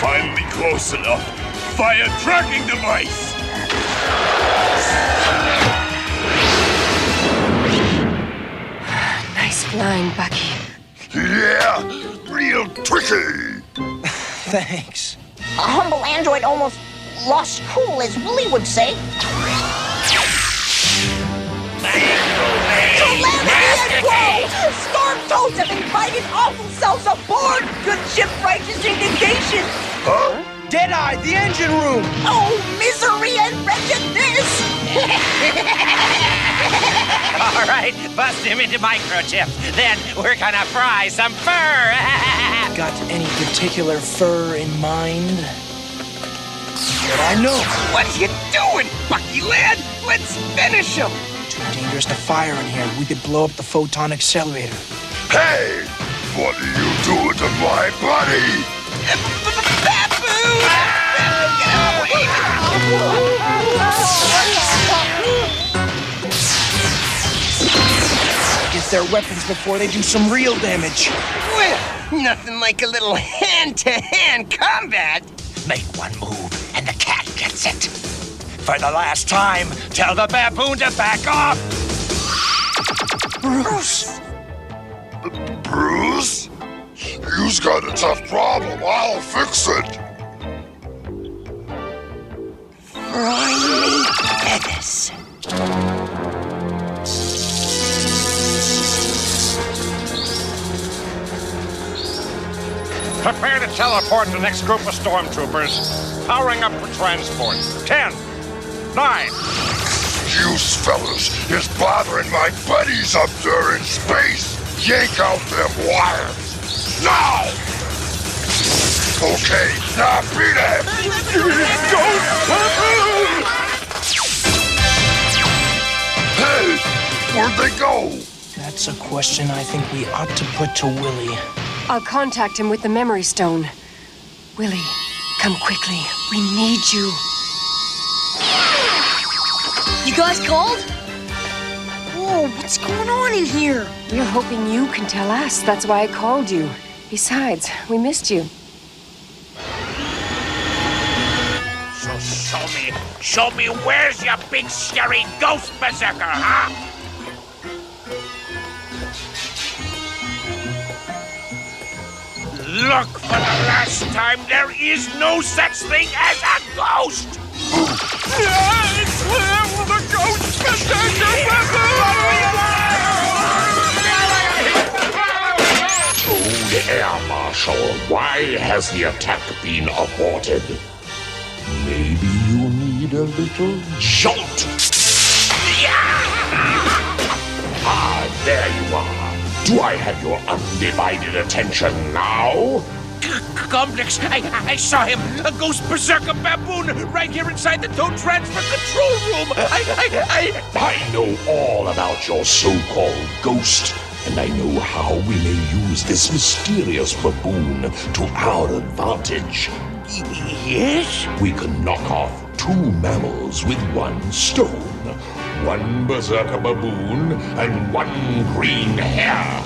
Finally close enough. Fire tracking device. Nice flying, Bucky. Yeah, real tricky. Thanks. A humble android almost lost cool, as Willie would say. Calamity and woe! Storm Toads have invited awful selves aboard! Good ship righteous indignation! Huh? Deadeye, the engine room! Oh, misery and wretchedness! All right, bust him into microchips. Then we're gonna fry some fur. Got any particular fur in mind? But I know. What are you doing, Bucky lad? Let's finish him! Too dangerous to fire in here. We could blow up the photon accelerator. Hey! What are you doing to my buddy? Get their weapons before they do some real damage. Well, nothing like a little hand-to-hand combat. Make one move, and the cat gets it. For the last time, tell the baboon to back off! Bruce! Bruce? You've got a tough problem. I'll fix it. Grimy feathers. Prepare to teleport the next group of stormtroopers. Powering up for transport. 10, 9. You fellas is bothering my buddies up there in space. Yank out them wires. Now! Okay, now beat it! Hey, where'd they go? That's a question I think we ought to put to Willie. I'll contact him with the memory stone. Willie, come quickly. We need you. You guys called? Whoa, what's going on in here? We're hoping you can tell us. That's why I called you. Besides, we missed you. So show me where's your big scary ghost berserker, huh? Look for the last time. There is no such thing as a ghost! It's him, the ghost To the Air Marshal, why has the attack been aborted? Maybe you need a little jolt. Ah, there you are. Do I have your undivided attention now? Complex, I saw him, a ghost berserker baboon, right here inside the Toad Transfer Control Room. I know all about your so-called ghost, and I know how we may use this mysterious baboon to our advantage. Yes? We can knock off 2 mammals with 1 stone. 1 berserker baboon and 1 green hare.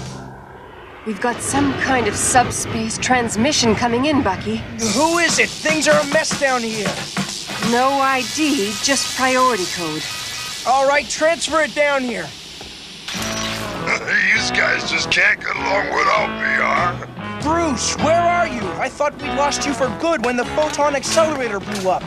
We've got some kind of subspace transmission coming in, Bucky. Who is it? Things are a mess down here. No ID, just priority code. All right, transfer it down here. These guys just can't get along without me, huh? Bruce, where are you? I thought we lost you for good when the photon accelerator blew up.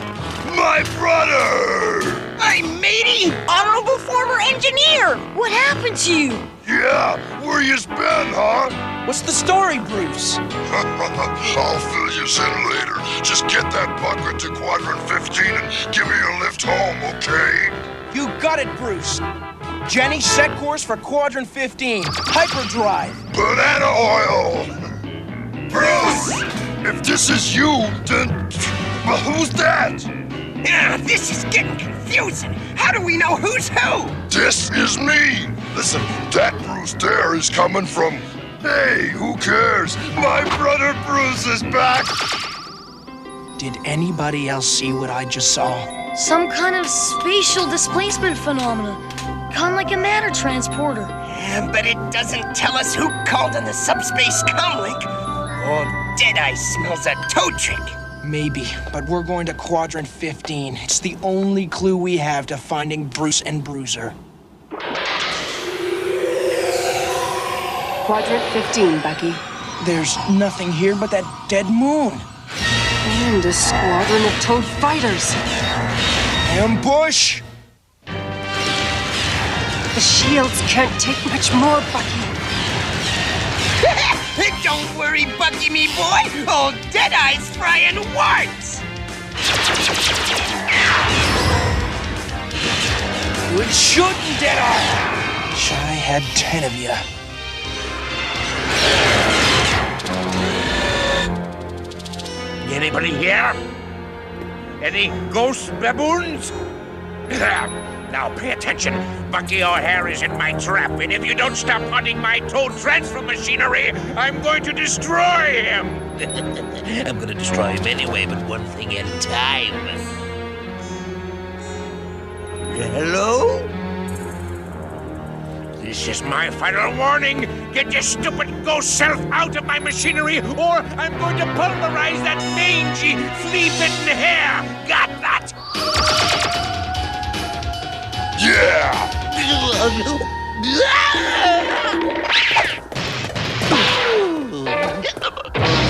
My brother! Hey, matey! Honorable former engineer! What happened to you? Yeah, where you been, huh? What's the story, Bruce? I'll fill you in later. Just get that bucket to Quadrant 15 and give me a lift home, okay? You got it, Bruce. Jenny, set course for Quadrant 15. Hyperdrive. Banana oil! Bruce! If this is you, then... Well, who's that? Yeah, this is getting confusing. How do we know who's who? This is me! Listen, that Bruce there is coming from... Hey, who cares? My brother Bruce is back! Did anybody else see what I just saw? Some kind of spatial displacement phenomena. Kind of like a matter transporter. Yeah, but it doesn't tell us who called on the subspace comlink. Old Deadeye smells a toe trick. Maybe, but we're going to Quadrant 15. It's the only clue we have to finding Bruce and Bruiser. Quadrant 15, Bucky. There's nothing here but that dead moon. And a squadron of Toad fighters. Ambush! The shields can't take much more, Bucky. Don't worry, Bucky, me boy. Old Deadeye's frying warts. Good shooting, Deadeye. Wish I had 10 of you. Anybody here? Any ghost baboons? Now pay attention. Bucky O'Hare is in my trap, and if you don't stop hunting my Toad transfer machinery, I'm going to destroy him. I'm going to destroy him anyway, but one thing at a time. Hello? This is my final warning. Get your stupid ghost self out of my machinery, or I'm going to pulverize that mangy, flea-bitten hair. Got that? Yeah!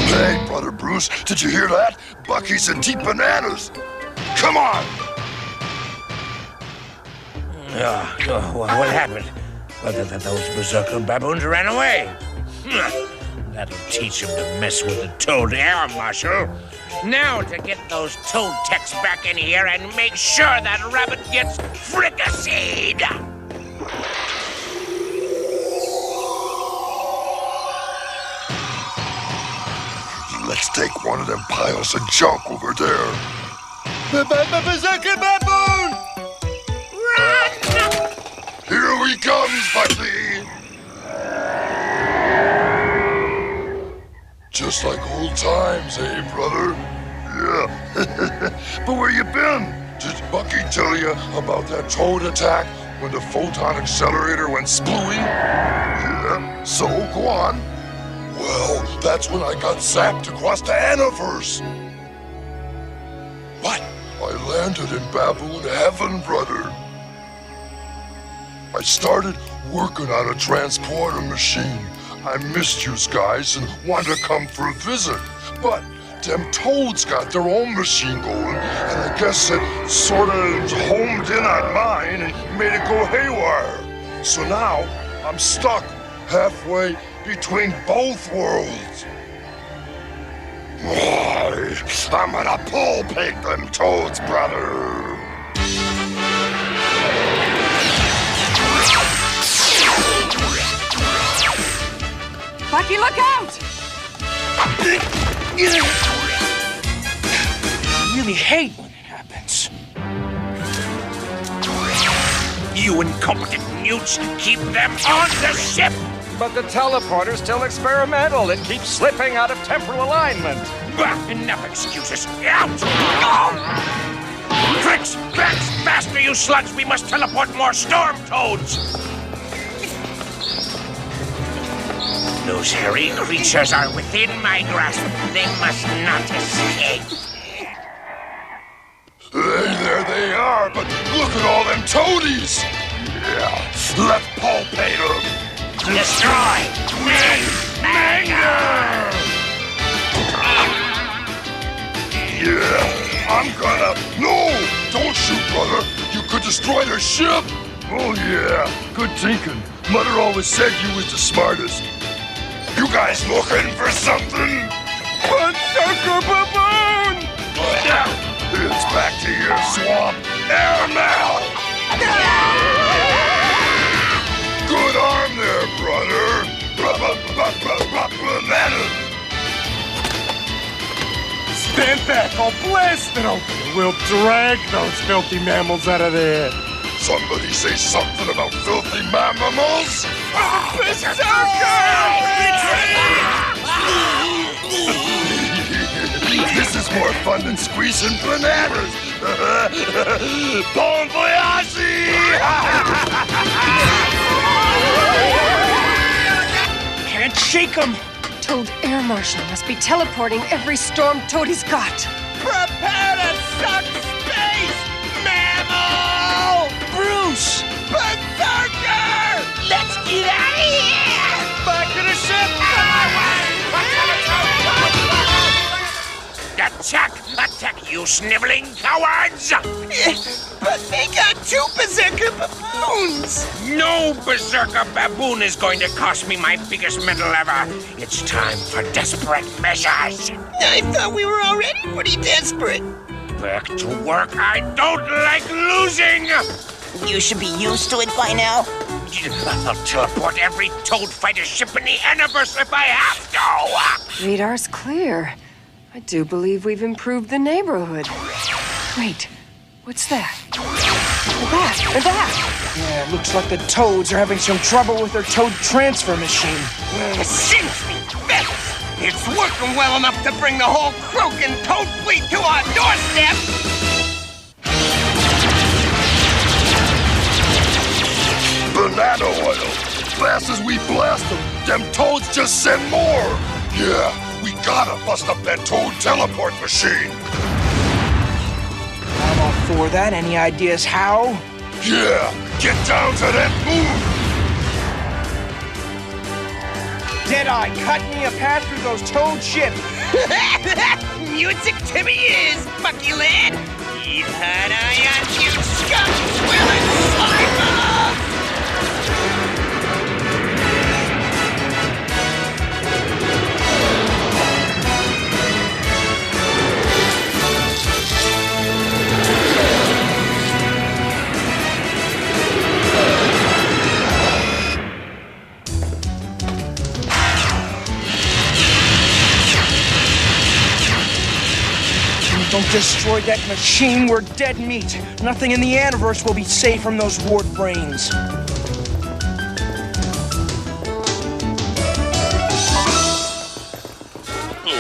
Hey, Brother Bruce, did you hear that? Bucky's in deep bananas. Come on! What happened? Well, those berserker baboons ran away. That'll teach him to mess with the Toad Air Marshal. Now to get those Toad techs back in here and make sure that rabbit gets fricasseed. Let's take one of them piles of junk over there. Berserker baboon! Run! Here he comes, Bucky! Just like old times, eh, brother? Yeah. But where you been? Did Bucky tell you about that Toad attack when the photon accelerator went splooey? Yeah, so go on. Well, that's when I got zapped across the Aniverse. What? I landed in Baboon Heaven, brother. I started working on a transporter machine. I missed you guys and wanted to come for a visit. But them Toads got their own machine going, and I guess it sort of homed in on mine and made it go haywire. So now I'm stuck halfway between both worlds. Why, I'm gonna pull pig them Toads, brother. Bucky, look out! I really hate when it happens. You incompetent newts, keep them on the ship! But the teleporter's still experimental. It keeps slipping out of temporal alignment. Bah, enough excuses. Out! Tricks! Backs! Faster, you slugs! We must teleport more storm toads! Those hairy creatures are within my grasp. They must not escape. Hey, there they are, but look at all them toadies! Yeah, let's palpate them! Destroy! Manger! Yeah, I'm gonna... No! Don't shoot, brother! You could destroy their ship! Oh yeah, good thinking. Mother always said you was the smartest. You guys looking for something? Berserker baboon! It's back to your swamp, airmail! Good arm there, brother! Stand back, I'll blast it open. We'll drag those filthy mammals out of there. Somebody say something about filthy mammals? This is more fun than squeezing bananas. Bon voyage! Can't shake them. Toad Air Marshal must be teleporting every storm Toad he's got. Prepare to suck space, mammal! Bruce! Berserker! Let's get out of here! Back to the ship! Attack! Attack, you sniveling cowards! But they got 2 berserker baboons! No berserker baboon is going to cost me my biggest medal ever. It's time for desperate measures. I thought we were already pretty desperate. Back to work. I don't like losing. You should be used to it by now. I'll teleport every Toad fighter ship in the universe if I have to. Radar's clear. I do believe we've improved the neighborhood. Wait, what's that? They're back! Yeah, it looks like the Toads are having some trouble with their Toad transfer machine. Since me feathers! It's working well enough to bring the whole Croaking Toad fleet to our doorstep! Banana oil. Fast as we blast them Toads just send more. Yeah, we gotta bust up that Toad teleport machine. I'm all for that. Any ideas how? Yeah, get down to that move. Deadeye, cut me a path through those Toad ships. Music to me is, Bucky lad. Keep an eye on you, scum, swilling slimer! Don't destroy that machine, we're dead meat. Nothing in the universe will be safe from those ward brains.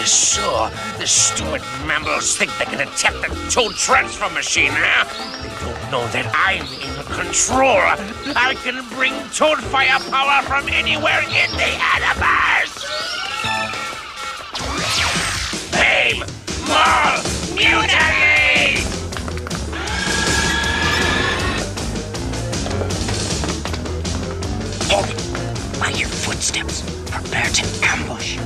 So, the stupid mammals think they can attack the Toad transfer machine, huh? They don't know that I'm in control. I can bring Toad firepower from anywhere in the universe. Aim! More! Mutiny! Hold by your footsteps. Prepare to ambush.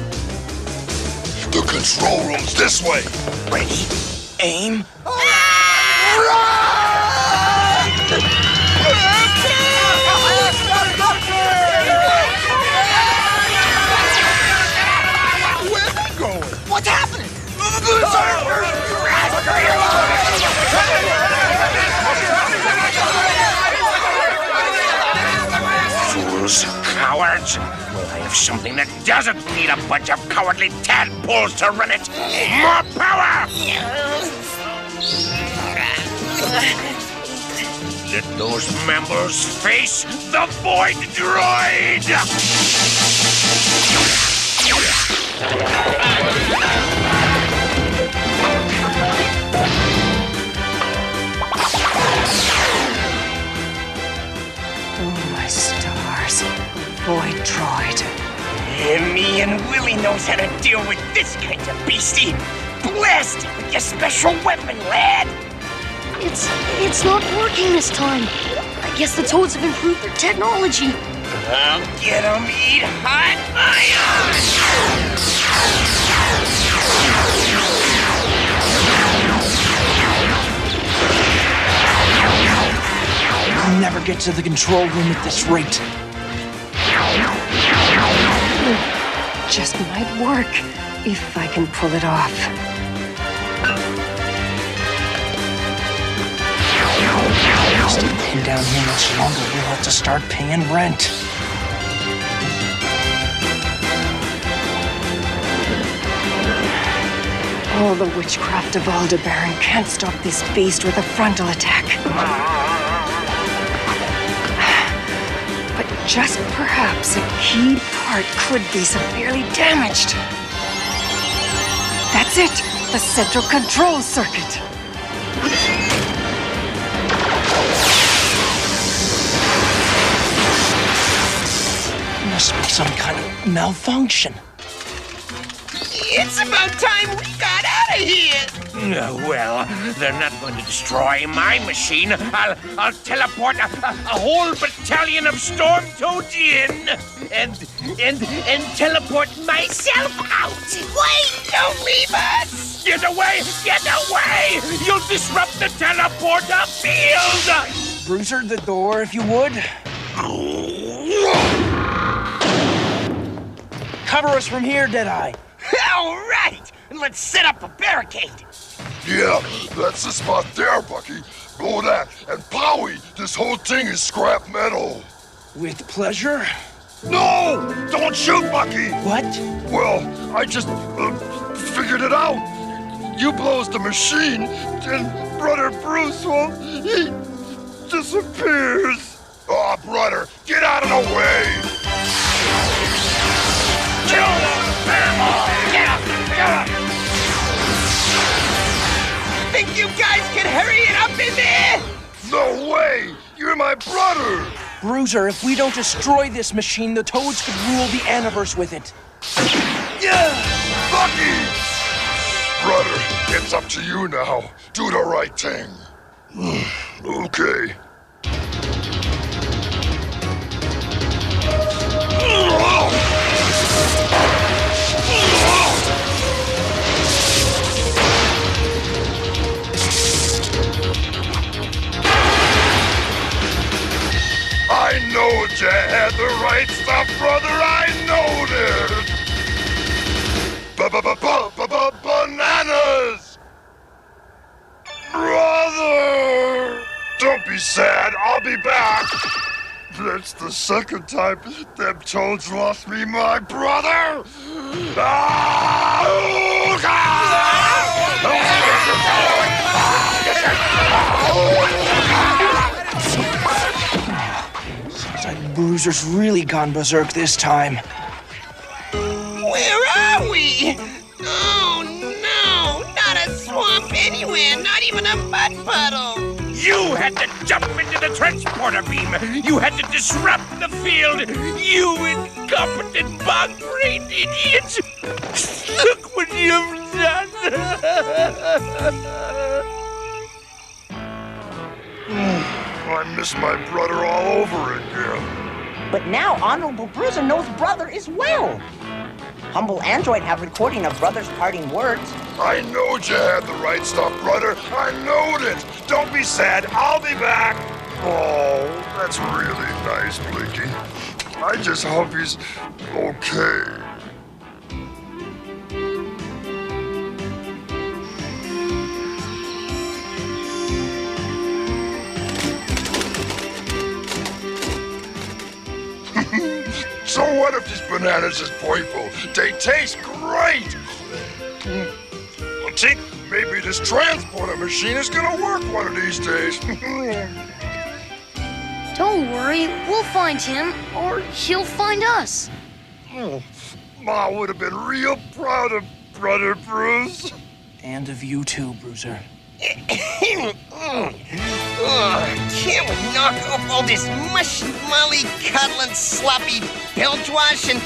The control room's this way. Ready? Aim. Where's he going? What's happening? Fools, cowards. Well, I have something that doesn't need a bunch of cowardly tadpoles to run it. More power! Let those mammals face the Void Droid! Oh, my stars. Void Droid. Me and Willie knows how to deal with this kind of beastie. Blast it with your special weapon, lad! It's not working this time. I guess the Toads have improved their technology. I'll get 'em, eat hot iron! I'll never get to the control room at this rate. Just might work, if I can pull it off. Stay pinned down here much longer, we'll have to start paying rent. All the witchcraft of Aldebaran can't stop this beast with a frontal attack. But just perhaps a key part could be severely damaged. That's it! The central control circuit! Must be some kind of malfunction. It's about time we got out of here! Well, they're not going to destroy my machine. I'll teleport a whole battalion of storm toads in and teleport myself out. Wait, don't leave us! Get away! Get away! You'll disrupt the teleporter field! Bruiser, the door, if you would. Cover us from here, Deadeye. All right! Let's set up a barricade! Yeah, that's the spot there, Bucky. Blow that, and Powie, this whole thing is scrap metal. With pleasure? No! Don't shoot, Bucky! What? Well, I just figured it out. You blows the machine, and Brother Bruce, well, he disappears. Oh, brother, get out of the way! Kill them! Get up! Get up! Think you guys can hurry it up in there? No way! You're my brother! Bruiser, if we don't destroy this machine, the Toads could rule the Aniverse with it. Yeah! Bucky! Brother, it's up to you now. Do the right thing. Okay. I know you had the right stuff, brother. I know this. Bananas! Brother! Don't be sad. I'll be back. That's the second time them Toads lost me my brother. Seems like Bruiser's really gone berserk this time. Where are we? Oh no, not a swamp anywhere, not even a mud puddle. You had to jump into the transporter beam. You had to disrupt the field. You incompetent bog-brained idiots. Look what you've done. I miss my brother all over again. But now Honorable Bruiser knows Brother as well. Humble Android have recording of Brother's parting words. I knowed you had the right stuff, brother. I knowed it. Don't be sad. I'll be back. Oh, that's really nice, Blinky. I just hope he's okay. So what if these bananas is purple? They taste great! See, maybe this transporter machine is gonna work one of these days. Don't worry, we'll find him, or he'll find us. Ma would have been real proud of Brother Bruce. And of you too, Bruiser. Can't we knock off all this mushy, molly-cuddling, sloppy bilge wash and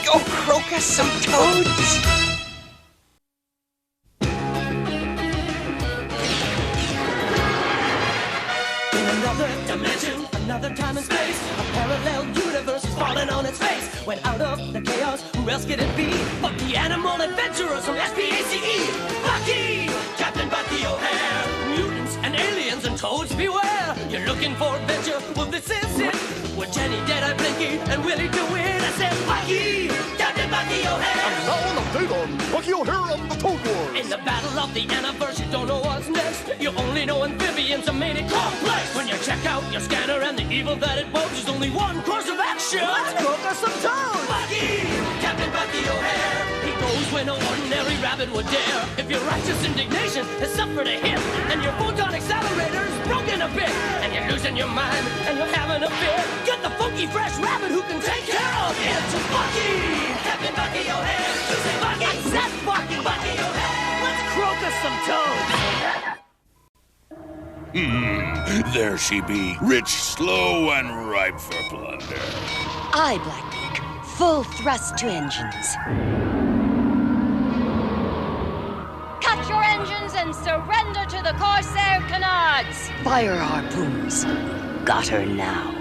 go croak us some toads? In another dimension, another time and space, a parallel universe is falling on its face. When out of the chaos, who else could it be but the animal adventurers from SPACE? Bucky! Captain Bucky O'Hare! Mutants and aliens and toads beware! You're looking for adventure? Well, this is it! With Jenny, Deadeye, Blinky, and Willie to win. I said, Bucky! Captain Bucky O'Hare! And now an update on Bucky O'Hare of the Toad Wars. In the battle of the Aniverse, you don't know what's next. You only know amphibians are made it complex. When you check out your scanner and the evil that it poses, there's only one course of action. Let's cook us some toads! Bucky! Captain Bucky O'Hare! He goes where no ordinary rabbit would dare. If your righteous indignation has suffered a hit, and your photon accelerator is broken a bit, and you're losing your mind, and you're having a fit, get the funky fresh rabbit who can take care of it. Bucky! Captain Bucky O'Hare! You say Bucky! I said Bucky! Bucky O'Hare! Let's croak us some toads! There she be, rich, slow, and ripe for plunder. Aye, Blackbeak. Full thrust to engines. engines and surrender to the Corsair canards! Fire harpoons. Got her now.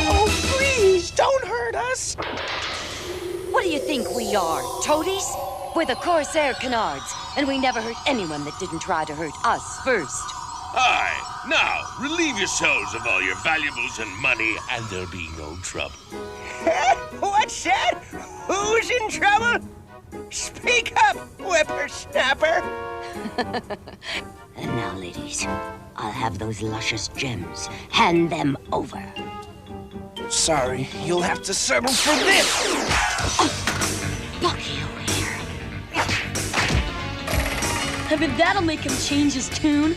Oh, please, don't hurt us. What do you think we are, toadies? We're the Corsair canards, and we never hurt anyone that didn't try to hurt us first. Aye. Now, relieve yourselves of all your valuables and money, and there'll be no trouble. What's that? Who's in trouble? Speak up, whippersnapper. And now, ladies, I'll have those luscious gems. Hand them over. Sorry, you'll have to settle for this. Bucky O'Hare. I bet that'll make him change his tune.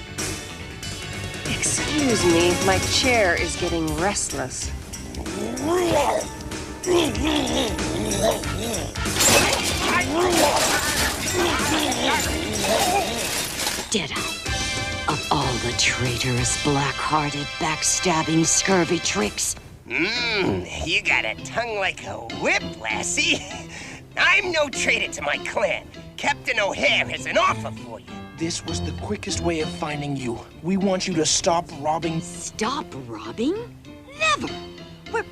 Excuse me, my chair is getting restless. Deadeye. Of all the traitorous, black-hearted, backstabbing, scurvy tricks. You got a tongue like a whip, lassie. I'm no traitor to my clan. Captain O'Hare has an offer for you. This was the quickest way of finding you. We want you to stop robbing. Stop robbing? Never. We're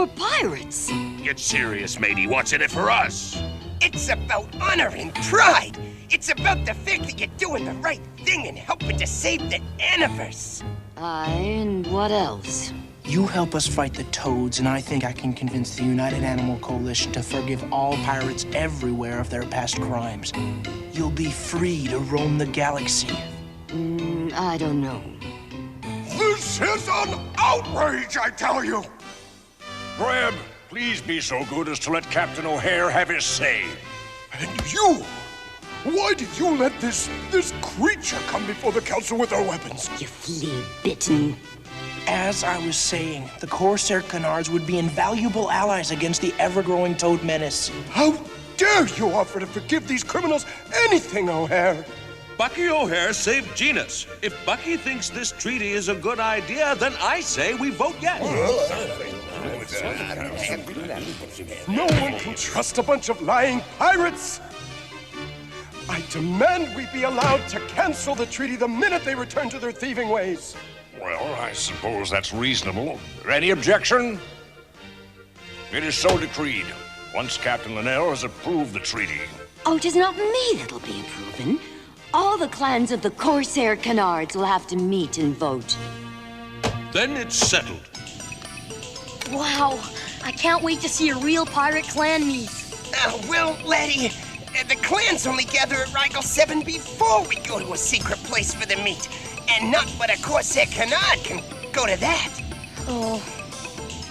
pirates. Get serious, matey. What's in it for us? It's about honor and pride. It's about the fact that you're doing the right thing and helping to save the universe. And what else? You help us fight the Toads, and I think I can convince the United Animal Coalition to forgive all pirates everywhere of their past crimes. You'll be free to roam the galaxy. I don't know. This is an outrage, I tell you! Graham, please be so good as to let Captain O'Hare have his say. And you! Why did you let this creature come before the council with our weapons? You flea-bitten. As I was saying, the Corsair Canards would be invaluable allies against the ever-growing Toad menace. How dare you offer to forgive these criminals anything, O'Hare? Bucky O'Hare saved Genus. If Bucky thinks this treaty is a good idea, then I say we vote yes. No one can trust a bunch of lying pirates! I demand we be allowed to cancel the treaty the minute they return to their thieving ways. Well, I suppose that's reasonable. Any objection? It is so decreed. Once Captain Linnell has approved the treaty. Oh, 'tis not me that'll be approving. All the clans of the Corsair Canards will have to meet and vote. Then it's settled. Wow, I can't wait to see a real pirate clan meet. Well, laddie, the clans only gather at Rigel 7 before we go to a secret place for the meet. And not but a Corsair Canard can go to that. Oh.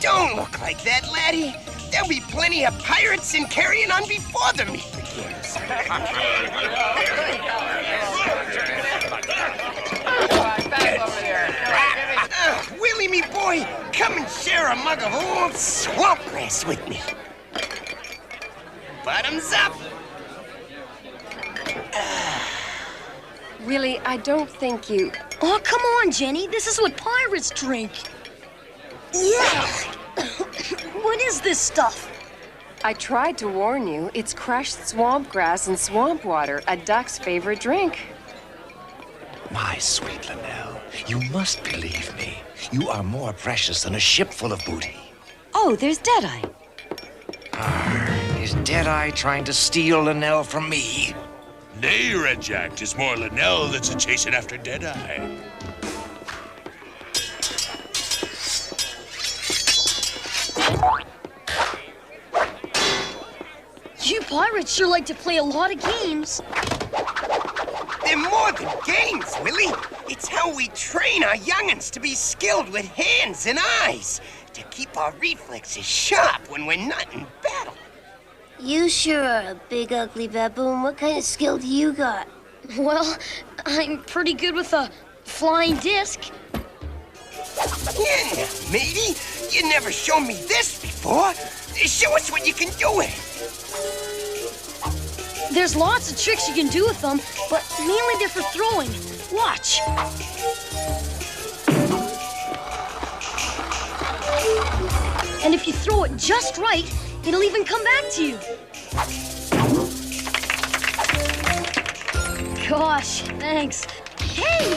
Don't look like that, laddie. There'll be plenty of pirates in carrying on before the meet begins. Willie, me boy, come and share a mug of old swamp grass with me. Bottoms up. Willie, I don't think you... Oh, come on, Jenny. This is what pirates drink. Yeah. What is this stuff? I tried to warn you. It's crushed swamp grass and swamp water, a duck's favorite drink. My sweet Linnell, you must believe me. You are more precious than a ship full of booty. Oh, there's Deadeye. Is Deadeye trying to steal Linnell from me? Nay, Red Jack, 'tis more Linnell that's a chasing after Deadeye. You pirates sure like to play a lot of games. They're more than games, Willie. It's how we train our young'uns to be skilled with hands and eyes, to keep our reflexes sharp when we're not in battle. You sure are a big, ugly baboon. What kind of skill do you got? Well, I'm pretty good with a flying disc. Yeah, matey, you never shown me this before. Show us what you can do with There's lots of tricks you can do with them, but mainly they're for throwing. Watch. And if you throw it just right, it'll even come back to you. Gosh, thanks. Hey!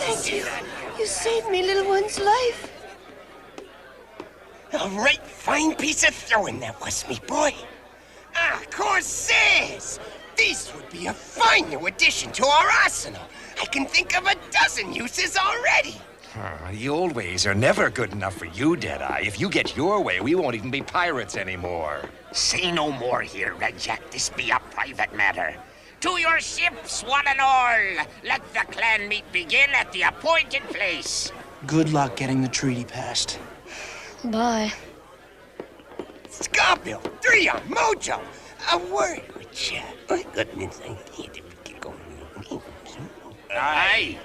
Thank you. You saved me little one's life. A right fine piece of throwing that was, me boy. Ah, Corsairs! These would be a fine new addition to our arsenal. I can think of a dozen uses already. The old ways are never good enough for you, Deadeye. If you get your way, we won't even be pirates anymore. Say no more here, Red Jack. This be a private matter. To your ships, one and all. Let the clan meet begin at the appointed place. Good luck getting the treaty passed. Bye. Scarbill, Three-Arm, Mojo, a word with you. Oh, goodness, I need to go. Aye.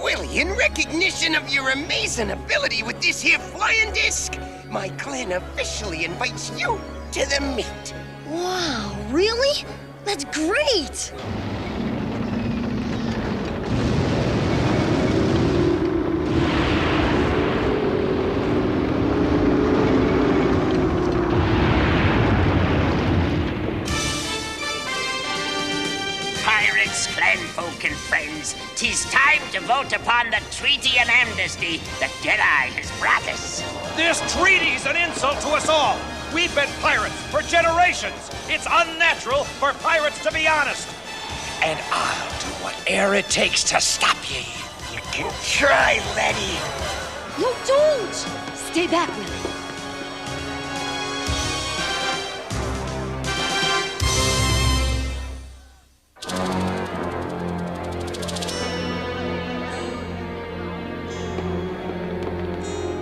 Willie, in recognition of your amazing ability with this here flying disc, my clan officially invites you to the meet. Wow, really? That's great! Pirates, clanfolk, and friends, 'tis time to vote upon the treaty and amnesty that Deadeye has brought us. This treaty's an insult to us all. We've been pirates for generations. It's unnatural for pirates to be honest. And I'll do whatever it takes to stop ye. You can try, Letty. No, don't! Stay back, Willie.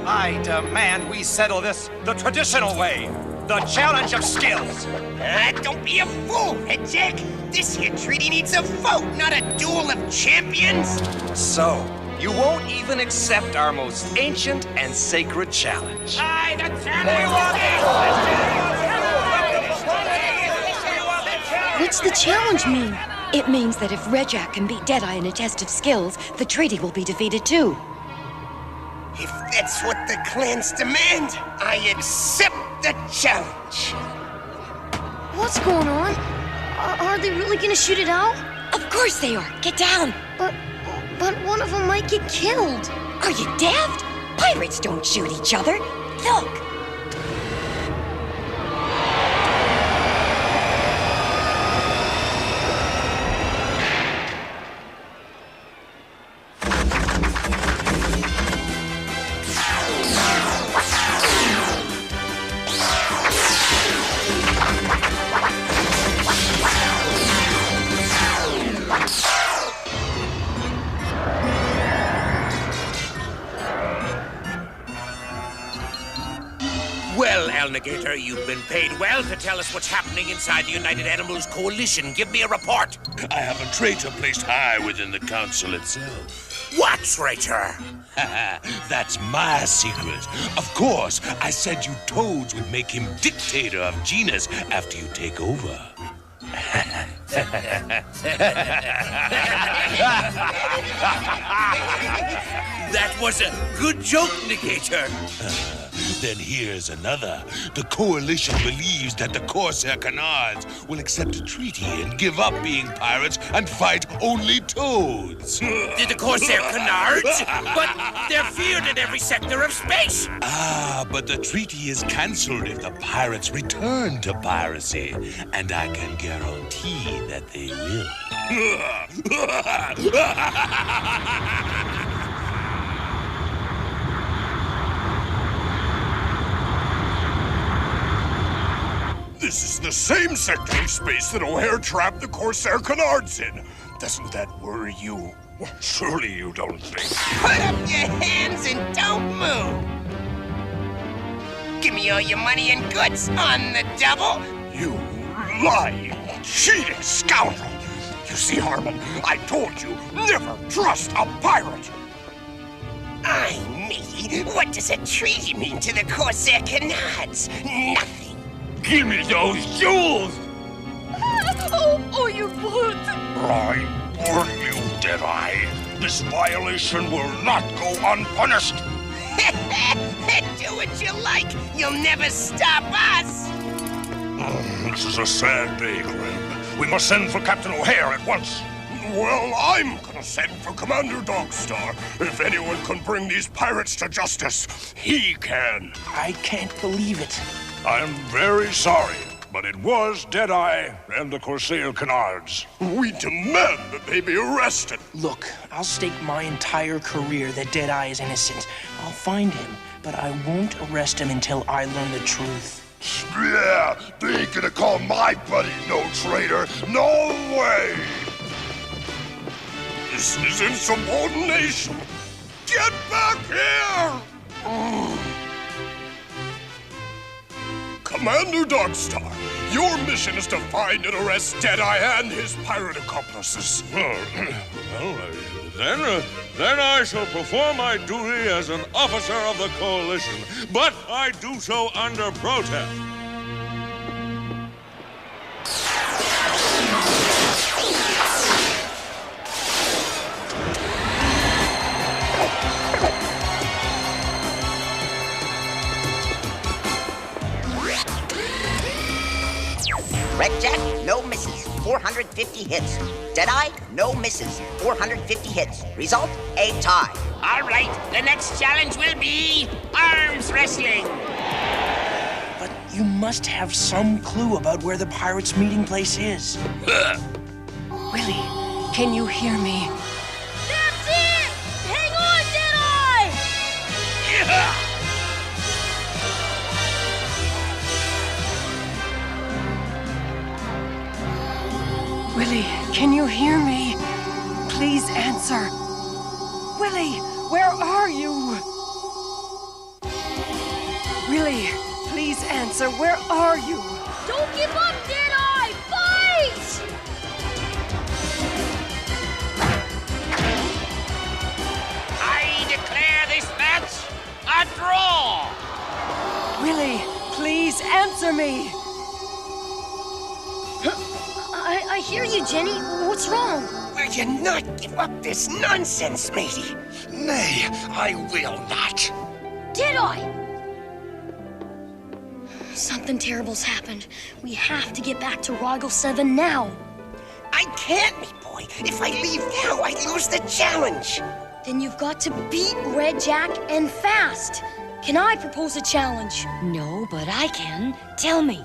I demand we settle this the traditional way. The challenge of skills. Don't be a fool, Red Jack. This here treaty needs a vote, not a duel of champions. So, you won't even accept our most ancient and sacred challenge. Aye, the What's the challenge mean? It means that if Redjack can beat Deadeye in a test of skills, the treaty will be defeated too. If that's what the clans demand, I accept the challenge. What's going on? Are they really gonna shoot it out? Of course they are. Get down. But one of them might get killed. Are you daft? Pirates don't shoot each other. Look. Well, Alligator, you've been paid well to tell us what's happening inside the United Animals Coalition. Give me a report. I have a traitor placed high within the council itself. What traitor? That's my secret. Of course, I said you Toads would make him dictator of Genus after you take over. That was a good joke, Negator. Then here's another. The Coalition believes that the Corsair Canards will accept a treaty and give up being pirates and fight only Toads. The Corsair Canards? But they're feared in every sector of space. Ah, but the treaty is cancelled if the pirates return to piracy. And I can guarantee that they will. This is the same sector of space that O'Hare trapped the Corsair Canards in. Doesn't that worry you? Well, surely you don't think. Put up your hands and don't move. Give me all your money and goods on the double. You lying, cheating scoundrel. You see, Harmon, I told you, never trust a pirate. Aye, matey, what does a treaty mean to the Corsair Canards? Nothing. Give me those jewels! Oh, you brute! I warn you, Deadeye. This violation will not go unpunished. Do what you like. You'll never stop us. This is a sad day, Grim. We must send for Captain O'Hare at once. Well, I'm gonna send for Commander Dogstar. If anyone can bring these pirates to justice, he can. I can't believe it. I'm very sorry, but it was Deadeye and the Corsair Canards. We demand that they be arrested. Look, I'll stake my entire career that Deadeye is innocent. I'll find him, but I won't arrest him until I learn the truth. Yeah, they ain't gonna call my buddy no traitor. No way! This is insubordination. Get back here! Commander Dogstar, your mission is to find and arrest Deadeye and his pirate accomplices. Then I shall perform my duty as an officer of the Coalition, but I do so under protest. Red Jack, no misses, 450 hits. Deadeye, no misses, 450 hits. Result, a tie. All right, the next challenge will be arms wrestling. But you must have some clue about where the pirates' meeting place is. Willie, can you hear me? That's it! Hang on, Deadeye! Yeah! Willie, can you hear me? Please answer. Willie, where are you? Willie, please answer. Where are you? Don't give up, Deadeye! Fight! I declare this match a draw. Willie, please answer me. I hear you, Jenny. What's wrong? Will you not give up this nonsense, matey? Nay, I will not. Deadeye! Something terrible's happened. We have to get back to Rigel 7 now. I can't, me boy. If I leave now, I lose the challenge. Then you've got to beat Red Jack and fast. Can I propose a challenge? No, but I can. Tell me.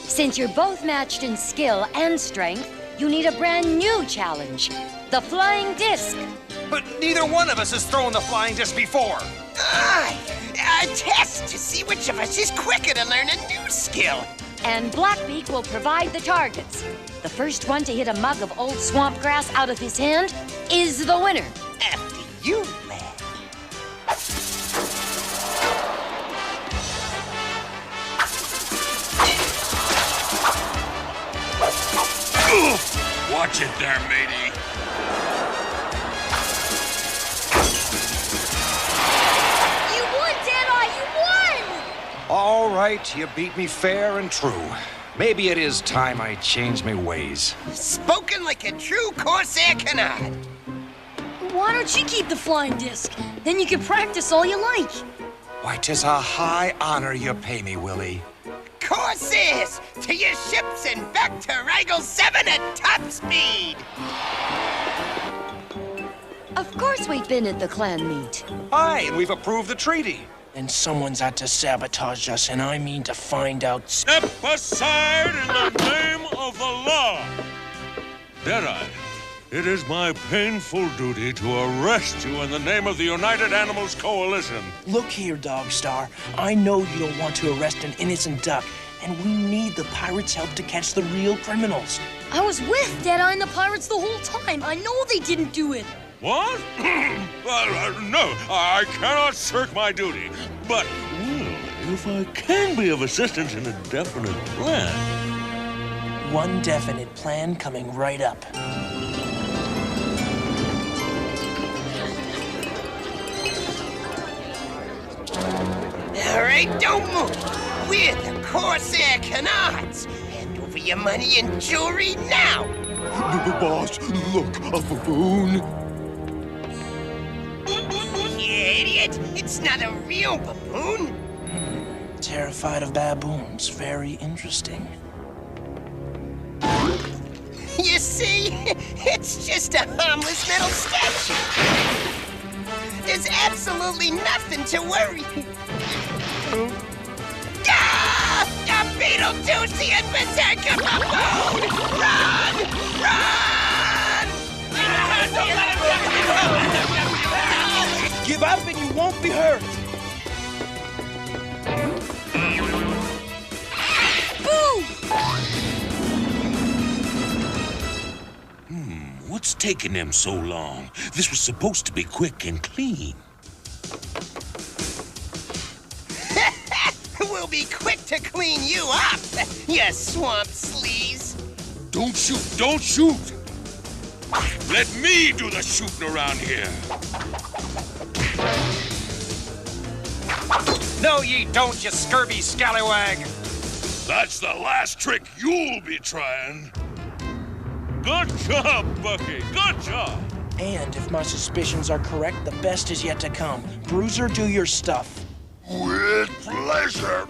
Since you're both matched in skill and strength, you need a brand new challenge. The flying disc. But neither one of us has thrown the flying disc before. Aye, a test to see which of us is quicker to learn a new skill. And Blackbeak will provide the targets. The first one to hit a mug of old swamp grass out of his hand is the winner. After you, lad. Watch it there, matey. You won, Deadeye! You won! All right, you beat me fair and true. Maybe it is time I change my ways. Spoken like a true Corsair Canard. Why don't you keep the flying disc? Then you can practice all you like. Why, 'tis a high honor you pay me, Willie. Corsairs, to your ships and back to Rigel 7 at top speed. Of course we've been at the clan meet. Aye, and we've approved the treaty. Then someone's out to sabotage us, and I mean to find out. Step aside in the name of the law. Deadeye, it is my painful duty to arrest you in the name of the United Animals Coalition. Look here, Dogstar. I know you don't want to arrest an innocent duck, and we need the pirates' help to catch the real criminals. I was with Deadeye and the pirates the whole time. I know they didn't do it. What? No, I cannot shirk my duty. But, well, if I can be of assistance in a definite plan. One definite plan coming right up. right, don't move. We're the Corsair Canards. Hand over your money and jewelry now. Boss, look, a baboon. You idiot! It's not a real baboon. Terrified of baboons. Very interesting. You see? It's just a harmless metal statue. There's absolutely nothing to worry. Ah! A Beetlejuice and Berserker baboon! Run! Run! Give up and you won't be hurt. What's taking them so long? This was supposed to be quick and clean. We'll be quick to clean you up, you swamp sleaze. Don't shoot! Don't shoot! Let me do the shooting around here. No, ye don't, you scurvy scallywag. That's the last trick you'll be trying. Good job, Bucky. Good job. And if my suspicions are correct, the best is yet to come. Bruiser, do your stuff. With pleasure.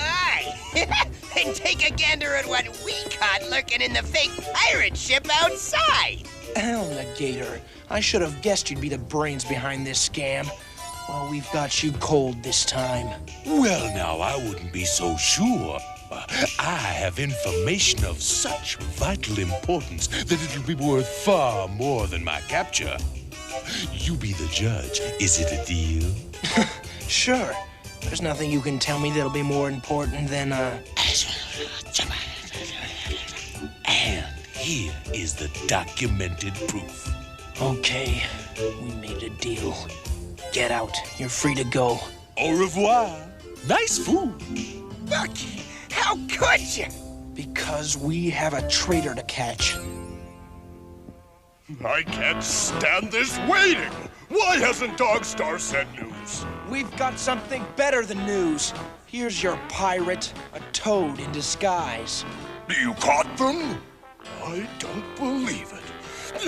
Aye. And take a gander at what we caught lurking in the fake pirate ship outside. Alligator. I should have guessed you'd be the brains behind this scam. Well, we've got you cold this time. Well, now, I wouldn't be so sure. I have information of such vital importance that it'll be worth far more than my capture. You be the judge. Is it a deal? Sure. There's nothing you can tell me that'll be more important than, And here is the documented proof. Okay, we made a deal. Get out. You're free to go. Au revoir. Nice food. Bucky, how could you? Because we have a traitor to catch. I can't stand this waiting. Why hasn't Dogstar sent news? We've got something better than news. Here's your pirate, a toad in disguise. You caught them? I don't believe it.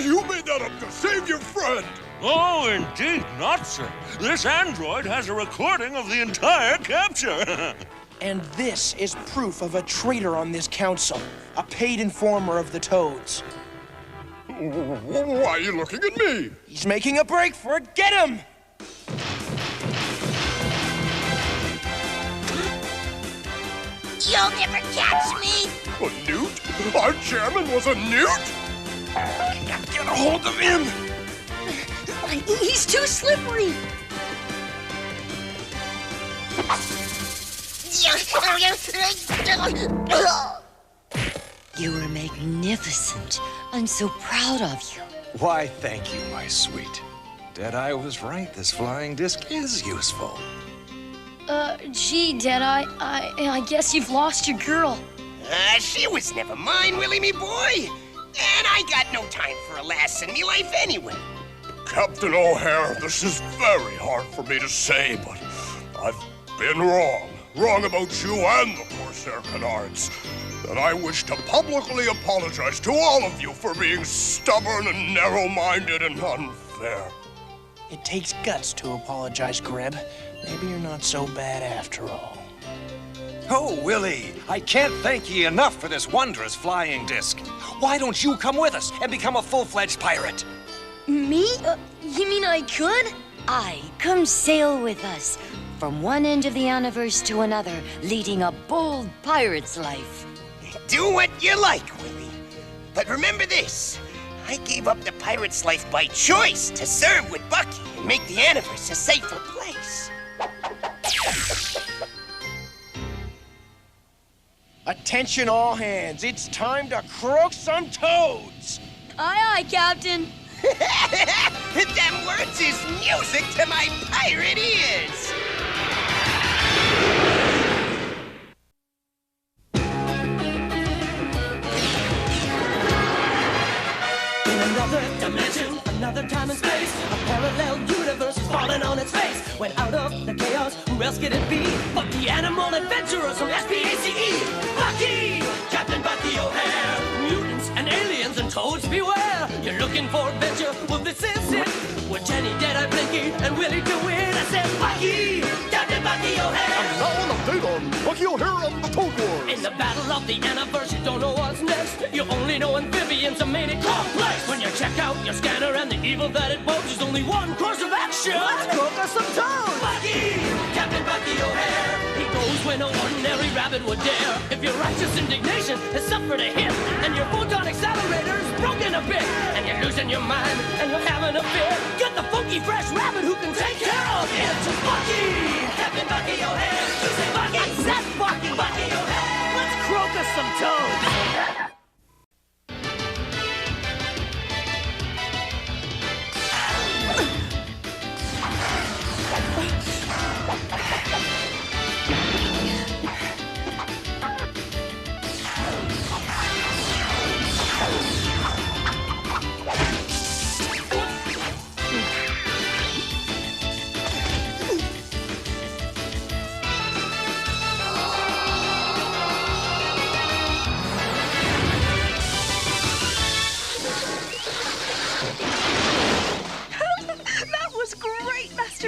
You made that up to save your friend. Oh, indeed not, sir. This android has a recording of the entire capture. And this is proof of a traitor on this council, a paid informer of the Toads. Why are you looking at me? He's making a break for it. Get him! You'll never catch me! A newt? Our chairman was a newt? Get a hold of him! He's too slippery. You were magnificent. I'm so proud of you. Why, thank you, my sweet. Deadeye was right. This flying disc is useful. Gee, Deadeye, I guess you've lost your girl. She was never mine, Willie, me boy. And I got no time for a lass in me life anyway. Captain O'Hare, this is very hard for me to say, but I've been wrong. Wrong about you and the Corsair Canards. And I wish to publicly apologize to all of you for being stubborn and narrow-minded and unfair. It takes guts to apologize, Greb. Maybe you're not so bad after all. Oh, Willie, I can't thank ye enough for this wondrous flying disc. Why don't you come with us and become a full-fledged pirate? Me? You mean I could? Aye, come sail with us. From one end of the universe to another, leading a bold pirate's life. Do what you like, Willie. But remember this. I gave up the pirate's life by choice to serve with Bucky and make the universe a safer place. Attention all hands, it's time to croak some toads! Aye, aye, Captain. Them words is music to my pirate ears. In another dimension, another time and space, a parallel universe is far falling on its face. When out of the chaos, who else could it be but the animal adventurers from SPACE? Bucky! Captain Bucky O'Hare! Mutants and aliens and toads beware! You're looking for adventure? Well, this is it. With Jenny, Deadeye, Blinky, and Willie to win. I said, Bucky! Captain Bucky O'Hare! And now an update on Bucky O'Hare of the Toad Wars. In the battle of the Anniversary, you don't know what's next. You only know amphibians are made it complex. When you check out your scanner and the evil that it poses, there's only one course of action. Let's cook us some toad! Bucky! Captain Bucky O'Hare! He goes where no ordinary rabbit would dare. If your righteous indignation has suffered a hit, and your photon accelerator is broken a bit, and you're losing your mind, and you're having a fit, get the funky fresh rabbit who can take care of it. Bucky! Captain Bucky O'Hare! You say Bucky! I said Bucky! Bucky O'Hare! Let's croak us some toads!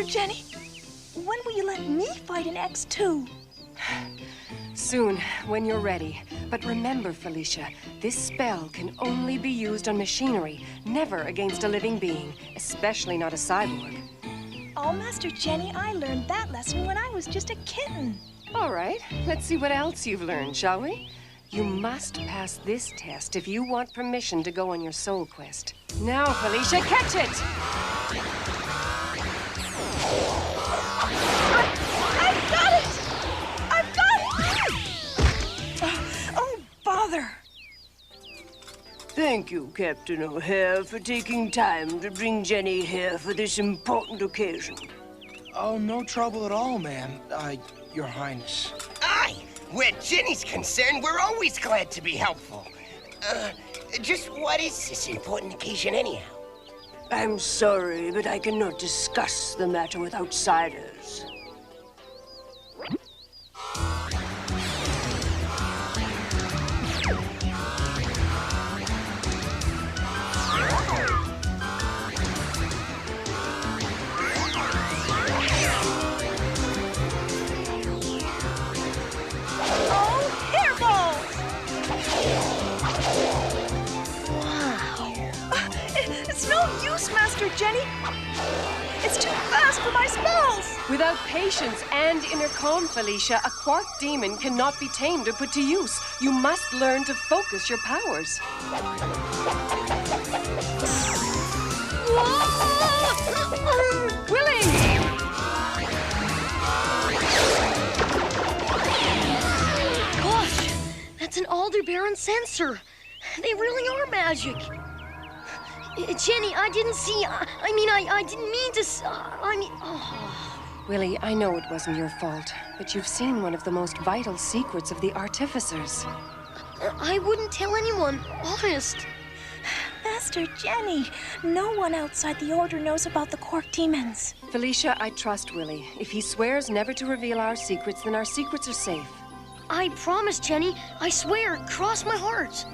Jenny, when will you let me fight an X2? Soon, when you're ready. But remember, Felicia, this spell can only be used on machinery, never against a living being, especially not a cyborg. Oh, Master Jenny, I learned that lesson when I was just a kitten. All right, let's see what else you've learned, shall we? You must pass this test if you want permission to go on your soul quest. Now, Felicia, catch it! I've got it! I've got it! Oh, bother. Thank you, Captain O'Hare, for taking time to bring Jenny here for this important occasion. Oh, no trouble at all, ma'am. Your Highness. Aye! Where Jenny's concerned, we're always glad to be helpful. Just what is this important occasion anyhow? I'm sorry, but I cannot discuss the matter with outsiders. It's no use, Master Jenny. It's too fast for my spells. Without patience and inner calm, Felicia, a quark demon cannot be tamed or put to use. You must learn to focus your powers. Willie! Gosh, that's an Aldebaran sensor. They really are magic. Jenny, I didn't see. I didn't mean to. Oh. Willie, I know it wasn't your fault, but you've seen one of the most vital secrets of the Artificers. I wouldn't tell anyone, honest. Master Jenny, no one outside the Order knows about the Quark demons. Felicia, I trust Willie. If he swears never to reveal our secrets, then our secrets are safe. I promise, Jenny. I swear, cross my heart.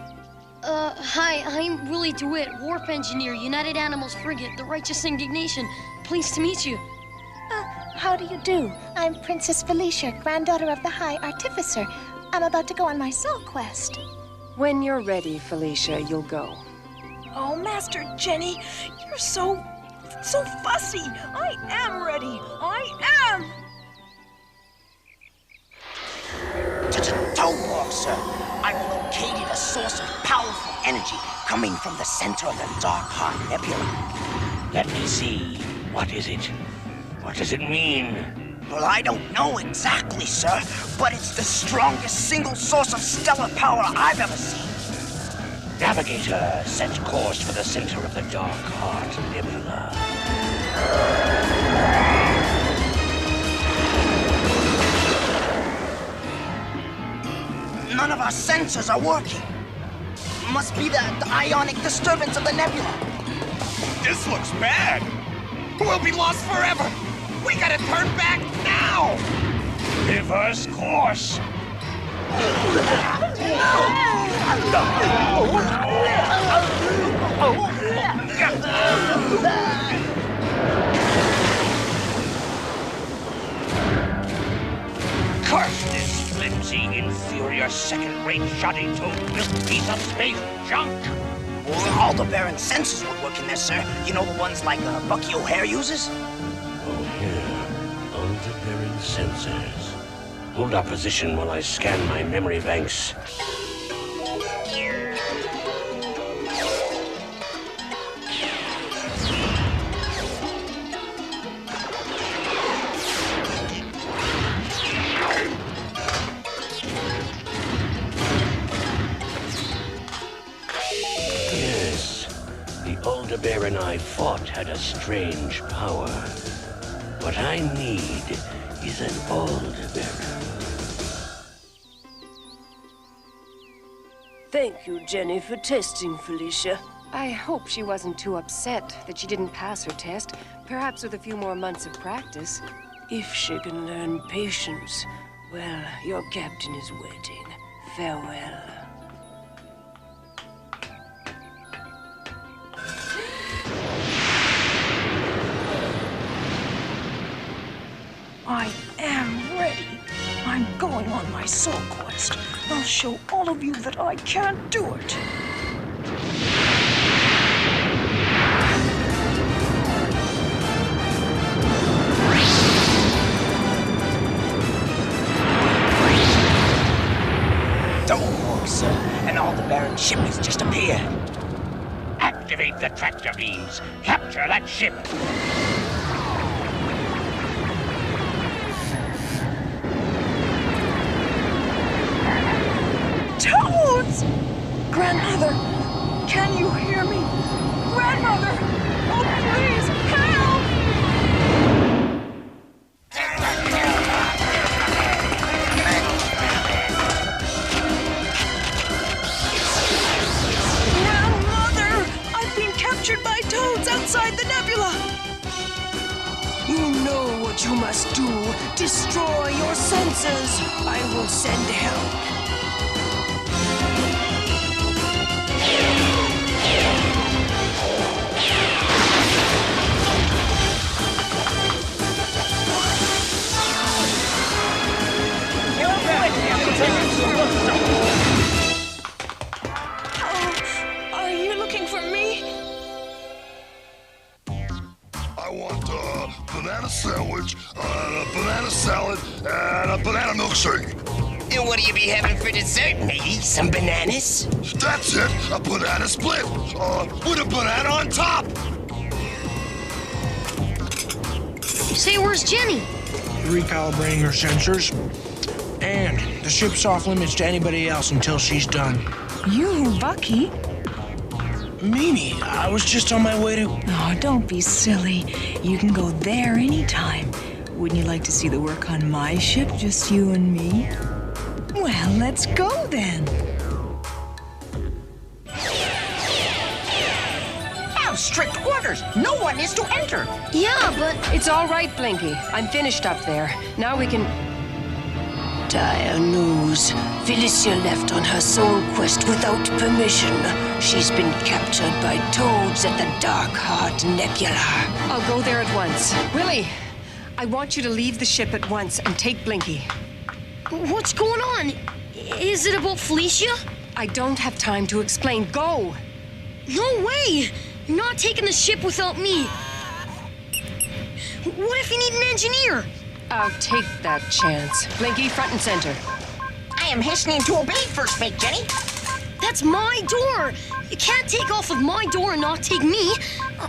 Hi, I'm Willie DeWitt, Warp Engineer, United Animals Frigate, the Righteous Indignation. Pleased to meet you. How do you do? I'm Princess Felicia, granddaughter of the High Artificer. I'm about to go on my soul quest. When you're ready, Felicia, you'll go. Oh, Master Jenny, you're so fussy. I am ready. I am. Toad Walk, sir. I've located a source of powerful energy coming from the center of the Dark Heart Nebula. Let me see. What is it? What does it mean? Well, I don't know exactly, sir, but it's the strongest single source of stellar power I've ever seen. Navigator, set course for the center of the Dark Heart Nebula. None of our sensors are working. Must be the ionic disturbance of the nebula. This looks bad. We'll be lost forever. We gotta turn back now. Reverse course. Curse this flimsy, inferior, second-rate, shoddy-toed, milk piece of space junk! All the Baron sensors would work in there, sir. You know, the ones like Bucky O'Hare uses? O'Hare, Aldebaran sensors. Hold our position while I scan my memory banks. Aldebaran I fought had a strange power. What I need is an Aldebaran. Thank you, Jenny, for testing Felicia. I hope she wasn't too upset that she didn't pass her test. Perhaps with a few more months of practice. If she can learn patience, well, your captain is waiting. Farewell. I am ready. I'm going on my soul quest. I'll show all of you that I can't do it. Don't work, sir. An Aldebaran ship has just appeared. Activate the tractor beams. Capture that ship. Toads! Grandmother, can you hear me? Grandmother! Oh, please, help! Grandmother! I've been captured by toads outside the nebula! You know what you must do. Destroy your senses. I will send help. Are you looking for me? I want a banana sandwich, a banana salad, and a banana milkshake. And what do you be having for dessert, maybe? Some bananas? That's it, a banana split, with a banana on top. Say, where's Jenny? Recalibrating her sensors. And the ship's off limits to anybody else until she's done. You, Bucky? Mimi, I was just on my way to... Oh, don't be silly. You can go there anytime. Wouldn't you like to see the work on my ship, just you and me? Well, let's go then. Have strict orders. No one is to enter. Yeah, but... It's all right, Blinky. I'm finished up there. Now we can... Dire news. Felicia left on her soul quest without permission. She's been captured by toads at the Dark Heart Nebula. I'll go there at once. Willie, I want you to leave the ship at once and take Blinky. What's going on? Is it about Felicia? I don't have time to explain. Go! No way! You're not taking the ship without me. What if you need an engineer? I'll take that chance. Blinky, front and center. I am hastening to obey, First Mate Jenny. That's my door! You can't take off of my door and not take me.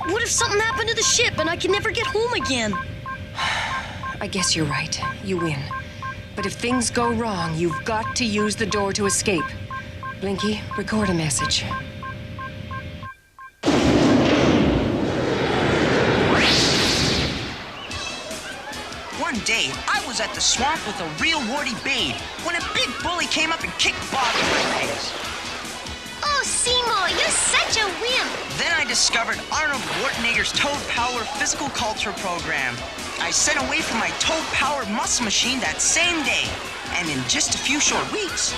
What if something happened to the ship and I can never get home again? I guess you're right. You win. But if things go wrong, you've got to use the door to escape. Blinky, record a message. One day, I was at the swamp with a real warty babe when a big bully came up and kicked Bob in my legs. Oh, Seymour, you're such a wimp. Then I discovered Arnold Schwarzenegger's Toad Power Physical Culture Program. I sent away from my Toad Power muscle machine that same day. And in just a few short weeks...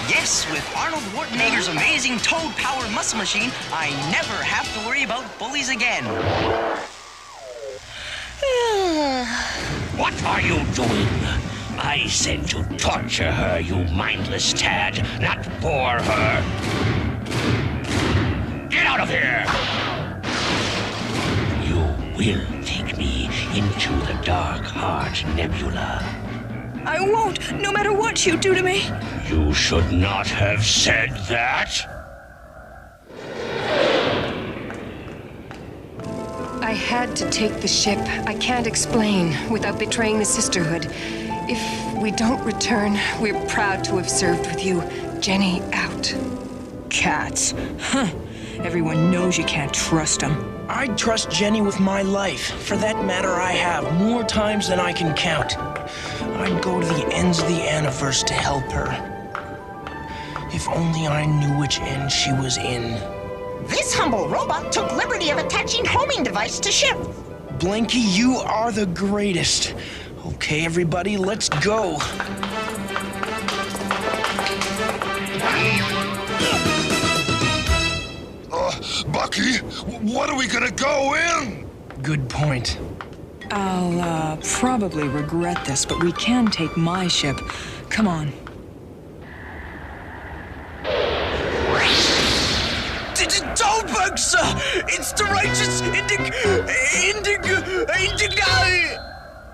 Yes, with Arnold Schwarzenegger's amazing Toad Power muscle machine, I never have to worry about bullies again. What are you doing? I said to torture her, you mindless tad, not bore her. Get out of here! You will take me into the Dark Heart Nebula. I won't, no matter what you do to me. You should not have said that. I had to take the ship. I can't explain without betraying the Sisterhood. If we don't return, we're proud to have served with you. Jenny, out. Cats. Huh. Everyone knows you can't trust them. I'd trust Jenny with my life. For that matter, I have, more times than I can count. I'd go to the ends of the Aniverse to help her. If only I knew which end she was in. This humble robot took liberty of attaching homing device to ship. Blinky, you are the greatest. Okay, everybody, let's go. Bucky, what are we gonna go in? Good point. I'll, probably regret this, but we can take my ship. Come on. Toadbug, sir! It's the righteous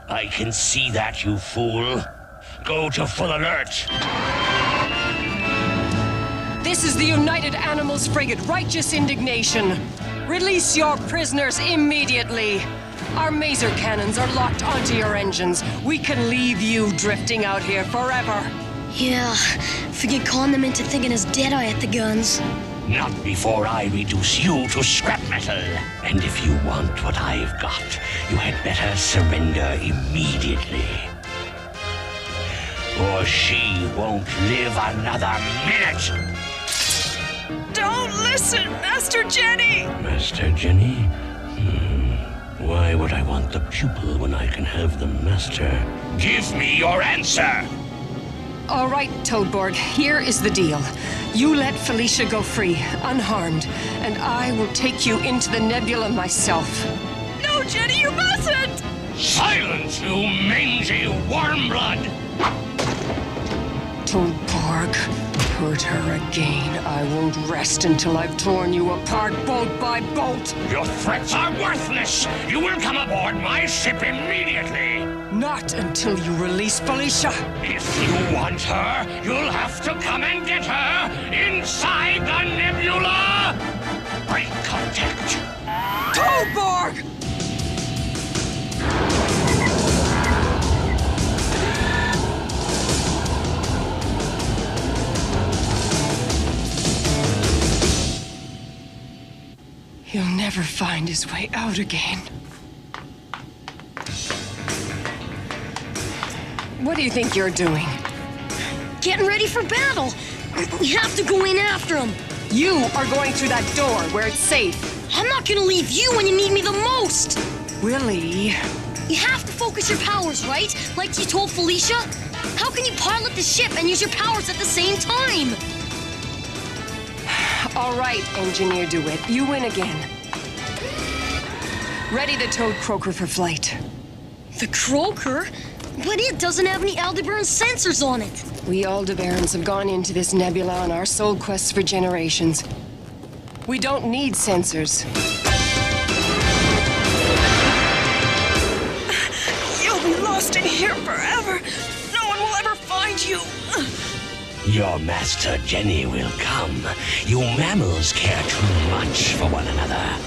I can see that, you fool. Go to full alert. This is the United Animals Frigate Righteous Indignation. Release your prisoners immediately. Our maser cannons are locked onto your engines. We can leave you drifting out here forever. Yeah, forget calling them into thinking us Deadeye at the guns. Not before I reduce you to scrap metal. And if you want what I've got, you had better surrender immediately. Or she won't live another minute. Don't listen, Master Jenny! Master Jenny? Why would I want the pupil when I can have the master? Give me your answer! All right, Toadborg, here is the deal. You let Felicia go free, unharmed, and I will take you into the nebula myself. No, Jenny, you mustn't! Silence, you mangy warmblood! Toadborg, hurt her again. I won't rest until I've torn you apart bolt by bolt. Your threats are worthless! You will come aboard my ship immediately! Not until you release Felicia. If you want her, you'll have to come and get her inside the nebula! Break contact. Toadborg! He'll never find his way out again. What do you think you're doing? Getting ready for battle. We have to go in after him. You are going through that door where it's safe. I'm not gonna leave you when you need me the most. Willie. You have to focus your powers, right? Like you told Felicia? How can you pilot the ship and use your powers at the same time? All right, Engineer DeWitt, you win again. Ready the Toad Croaker for flight. The Croaker? But it doesn't have any Aldebaran sensors on it. We Aldebarans have gone into this nebula on our soul quests for generations. We don't need sensors. You'll be lost in here forever. No one will ever find you. Your master Jenny will come. You mammals care too much for one another.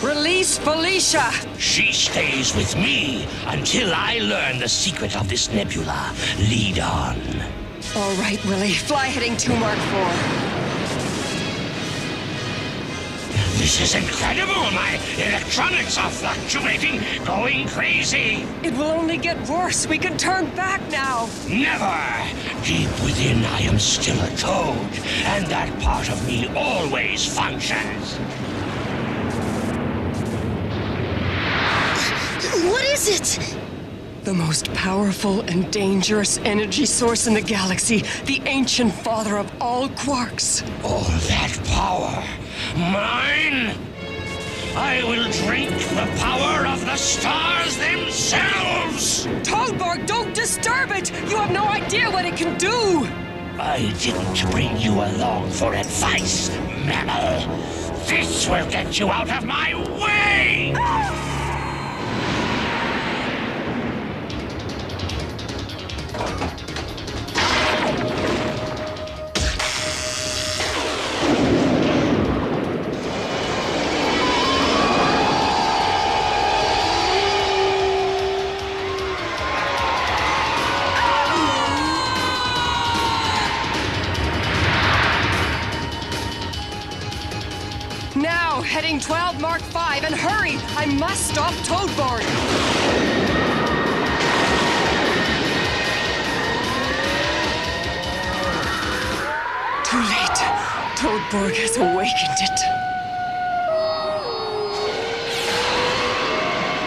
Release Felicia! She stays with me until I learn the secret of this nebula. Lead on. All right, Willie. Fly heading 2 Mark 4. The This is incredible! My electronics are fluctuating, going crazy! It will only get worse. We can turn back now. Never! Deep within, I am still a toad, and that part of me always functions. What is it? The most powerful and dangerous energy source in the galaxy, the ancient father of all quarks. All that power, mine? I will drink the power of the stars themselves! Toadborg, don't disturb it! You have no idea what it can do! I didn't bring you along for advice, mammal. This will get you out of my way! Now, heading 12 Mark 5, and hurry! I must stop Toadborg! Too late. Toadborg has awakened it.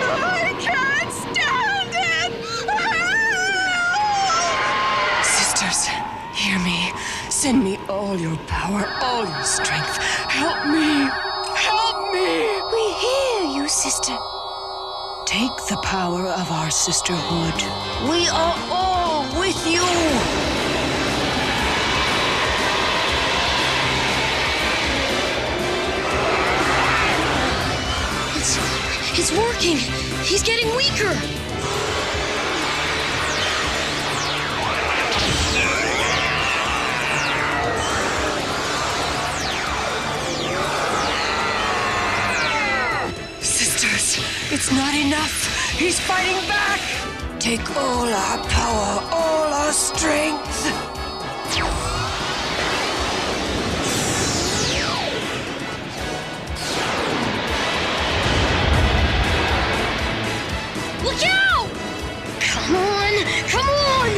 I can't stand it! Sisters, hear me. Send me all your power, all your strength. Help me! Help me! We hear you, sister. Take the power of our sisterhood. We are all with you! It's working. He's getting weaker. Sisters, it's not enough. He's fighting back. Take all our power, all our strength. Look out! Come on! Come on!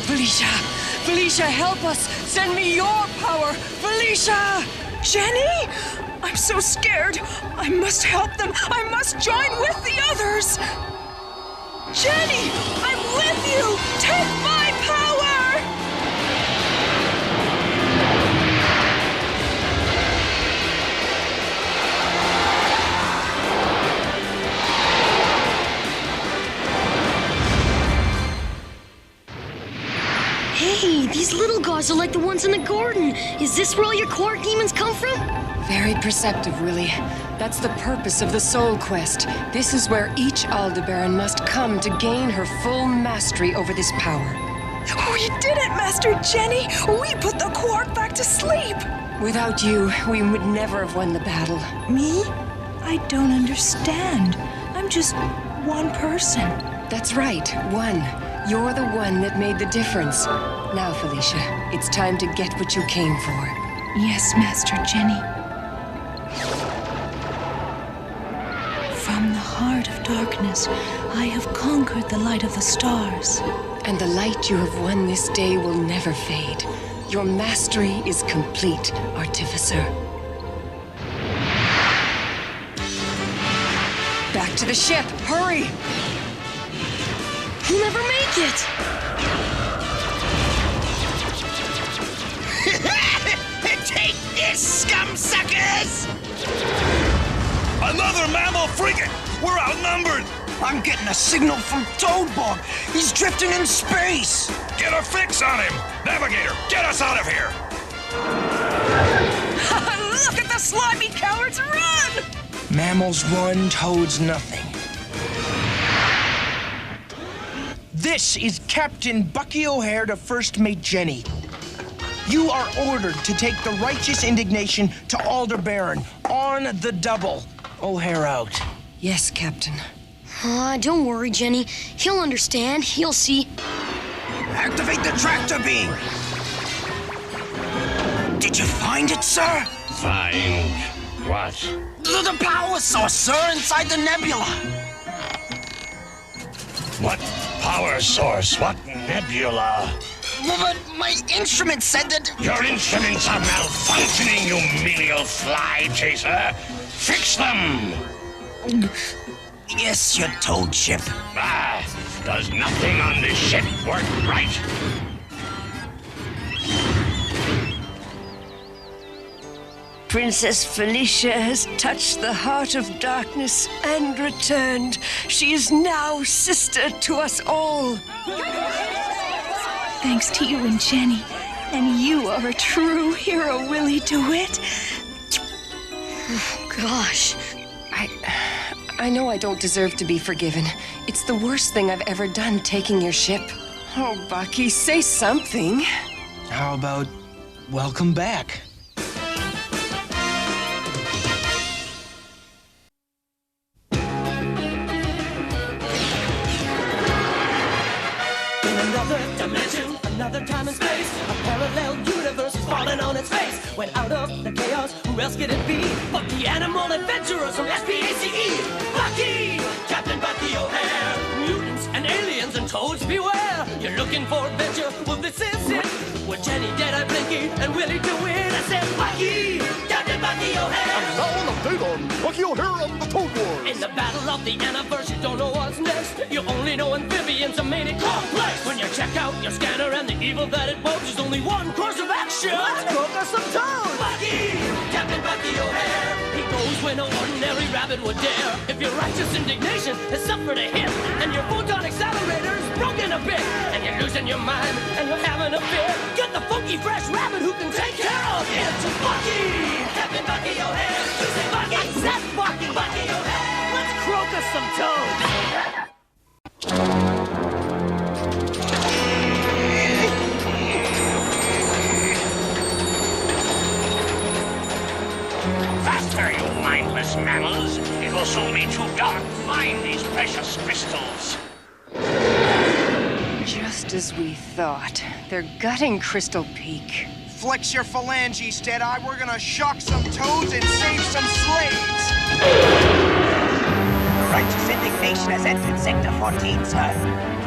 Felicia! Felicia, help us! Send me your power! Felicia! Jenny? I'm so scared. I must help them. I must join with the others. Jenny, I'm with you. Take my power. Hey, these little guys are like the ones in the garden. Is this where all your quark demons come from? Very perceptive, Willie. That's the purpose of the Soul Quest. This is where each Aldebaran must come to gain her full mastery over this power. We did it, Master Jenny. We put the quark back to sleep. Without you, we would never have won the battle. Me? I don't understand. I'm just one person. That's right, one. You're the one that made the difference. Now, Felicia, it's time to get what you came for. Yes, Master Jenny. From the heart of darkness, I have conquered the light of the stars. And the light you have won this day will never fade. Your mastery is complete, Artificer. Back to the ship! Hurry! You'll never make it! Take this, scumsuckers! Another mammal frigate! We're outnumbered! I'm getting a signal from Toadborg. He's drifting in space! Get a fix on him! Navigator, get us out of here! Look at the slimy cowards run! Mammals run, toads nothing. This is Captain Bucky O'Hare to First Mate Jenny. You are ordered to take the righteous indignation to Aldebaran on the double. O'Hare out. Yes, Captain. Don't worry, Jenny. He'll understand. He'll see. Activate the tractor beam! Did you find it, sir? Find what? The power source, sir, inside the nebula. What power source? What nebula? Well, but my instrument said that... Your instruments are malfunctioning, you menial fly chaser. Fix them! Yes, your toad ship. Ah, does nothing on this ship work right? Princess Felicia has touched the heart of darkness and returned. She is now sister to us all. Thanks to you and Jenny. And you are a true hero, Willie DeWitt. Oh, gosh. I know I don't deserve to be forgiven. It's the worst thing I've ever done, taking your ship. Oh, Bucky, say something. How about welcome back? Another time and space, a parallel universe is falling on its face. When out of the chaos, who else could it be but the animal adventurers from SPACE? Bucky! Captain Bucky O'Hare! Mutants and aliens and toads beware! You're looking for adventure? Well, this is it! With Jenny, Deadeye, Blinky, and Willie DeWitt, I said Bucky! Captain Bucky O'Hare! And now an update on Bucky O'Hare and the Toad Wars. In the battle of the Anniverse, you don't know what's next. You only know amphibians are made it complex. When you check out your scanner and the evil that it poses, there's only one course of action. Let's cook us some toads! Bucky! Captain Bucky O'Hare! He goes where no ordinary rabbit would dare. If your righteous indignation has suffered a hit, and your photon accelerator is broken a bit, and you're losing your mind, and you're having a fit, get the funky fresh rabbit who can take care of it. Bucky! Captain Bucky O'Hare! You say Bucky! I said Bucky! Bucky O'Hare! Let's croak us some toads! Faster, you mindless mammals! It will soon be too dark to find these precious crystals. Just as we thought. They're gutting Crystal Peak. Flex your phalanges, Deadeye. We're gonna shock some toads and save some slaves. Righteous indignation has entered Sector 14, sir.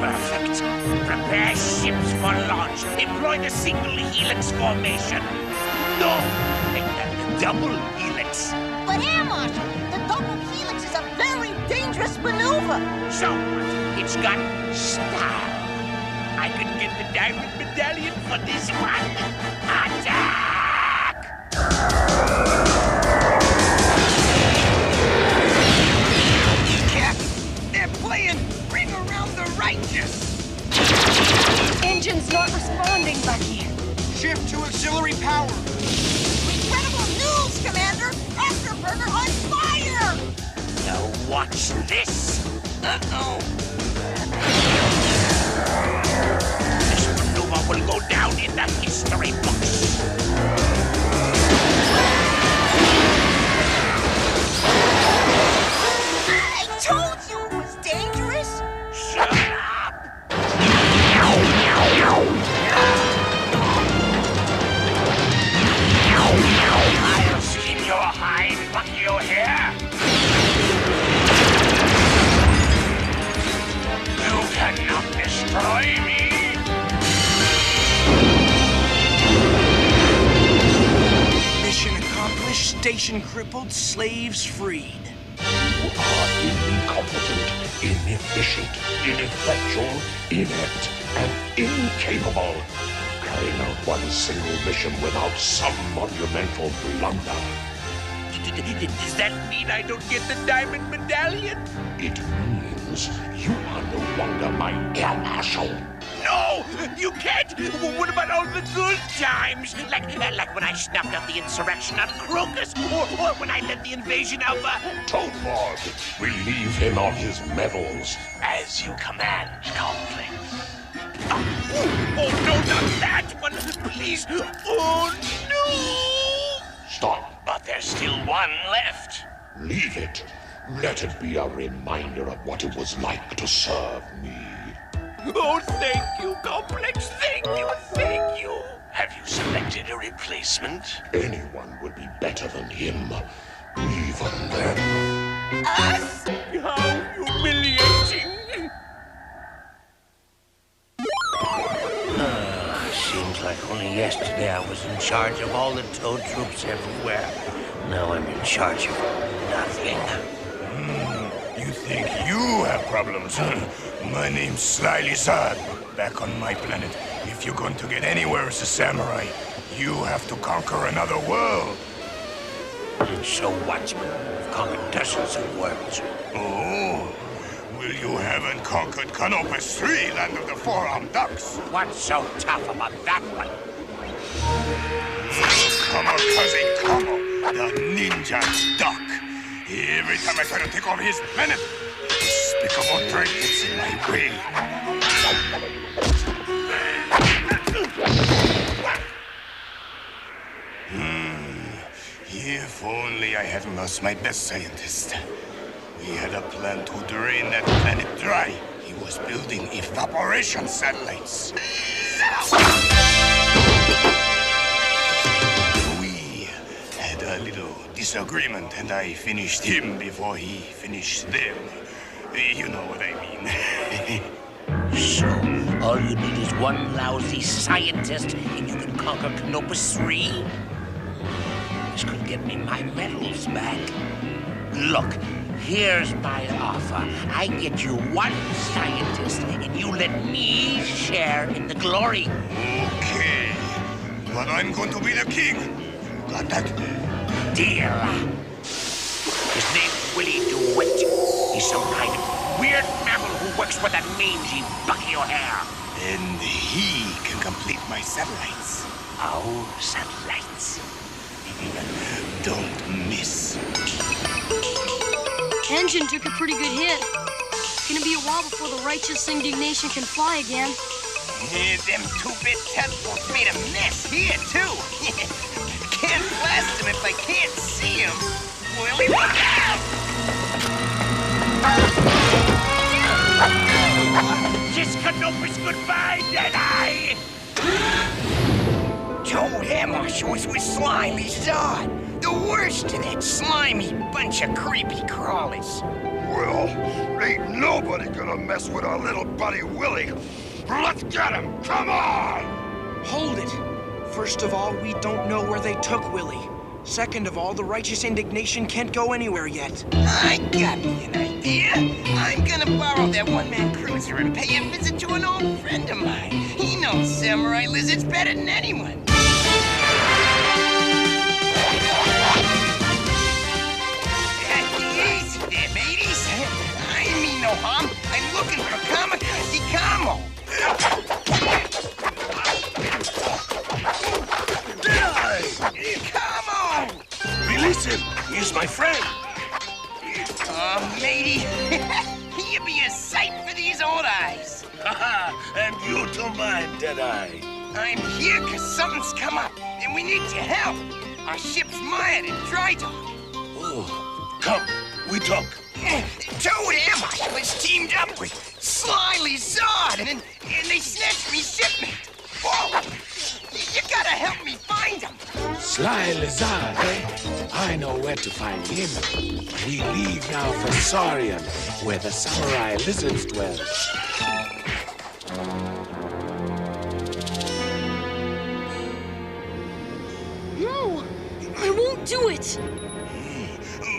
Perfect. Prepare ships for launch. Employ the single helix formation. No! Make that the double helix. But Air Marshal, the double helix is a very dangerous maneuver. So what? It's got style. I could get the diamond medallion for this one. Attack! Cap, they're playing Bring Around the Righteous. Engine's not responding, Bucky. Shift to auxiliary power. Incredible news, Commander! Afterburner on fire! Now watch this. Uh-oh. This maneuver will go down in the history books. I told you it was dangerous! Shut up! I'll skin your hide, Bucky O'Hare. You cannot destroy me. Mission accomplished, station crippled, slaves freed. You are incompetent, inefficient, ineffectual, inept, and incapable. Carrying out one single mission without some monumental blunder. Does that mean I don't get the diamond medallion? It means you are no longer my air marshal. No, you can't. What about all the good times? Like when I snuffed out the insurrection on Crocus, or when I led the invasion of... Toadlord, relieve him of his medals. As you command, Complex. Oh, no, not that one, please. Oh, no. Stop. But there's still one left. Leave it. Let it be a reminder of what it was like to serve me. Oh, thank you, Complex. Thank you, thank you. Have you selected a replacement? Anyone would be better than him, even then. Us? How humiliating! Seems like only yesterday I was in charge of all the Toad troops everywhere. Now I'm in charge of nothing. You think you have problems, huh? My name's Sly Lizard. Back on my planet, if you're going to get anywhere as a samurai, you have to conquer another world. So what? I've conquered dozens of worlds. Oh, well, you haven't conquered Canopus 3, land of the four-armed ducks. What's so tough about that one? Kamikaze Kamo, the ninja duck. Every time I try to take over his planet, despicable drink gets in my way. If only I hadn't lost my best scientist. We had a plan to drain that planet dry. He was building evaporation satellites. We had a little disagreement, and I finished him before he finished them. You know what I mean. So, all you need is one lousy scientist, and you can conquer Canopus 3? This could get me my medals back. Look, here's my offer. I get you one scientist, and you let me share in the glory. Okay, but I'm going to be the king. Got that? Deal. His name's Willie DeWitt. He's some kind of weird mammal who works for that mangy Bucky O'Hare. And he can complete my satellites. Our satellites. Don't miss. Engine took a pretty good hit. Gonna be a while before the righteous indignation can fly again. Them two-bit tadpoles made a mess here, too. Can't blast them if I can't see them. Willie, look out! Kiss Canopus goodbye, Deadeye! Toad Air Marshal was with Sly Lizard. The worst of that slimy bunch of creepy crawlers. Well, ain't nobody gonna mess with our little buddy Willie. Let's get him! Come on! Hold it. First of all, we don't know where they took Willie. Second of all, the righteous indignation can't go anywhere yet. I got me an idea. I'm gonna borrow that one-man cruiser and pay a visit to an old friend of mine. He knows samurai lizards better than anyone. Easy there, mateys. I mean no harm. I'm looking for Kamikaze Kamo. Come on! Release him! He's my friend! Oh, matey. You'd be a sight for these old eyes. And you to mine, Deadeye. I'm here because something's come up, and we need your help. Our ship's mired in dry dock. Oh, come, we talk. Toad Air Marshal was teamed up with Sly Lizard, and they snatched me shipment. Whoa! You gotta help me find him. Sly Lizard, eh? I know where to find him. We leave now for Saurian, where the samurai lizards dwell. No! I won't do it!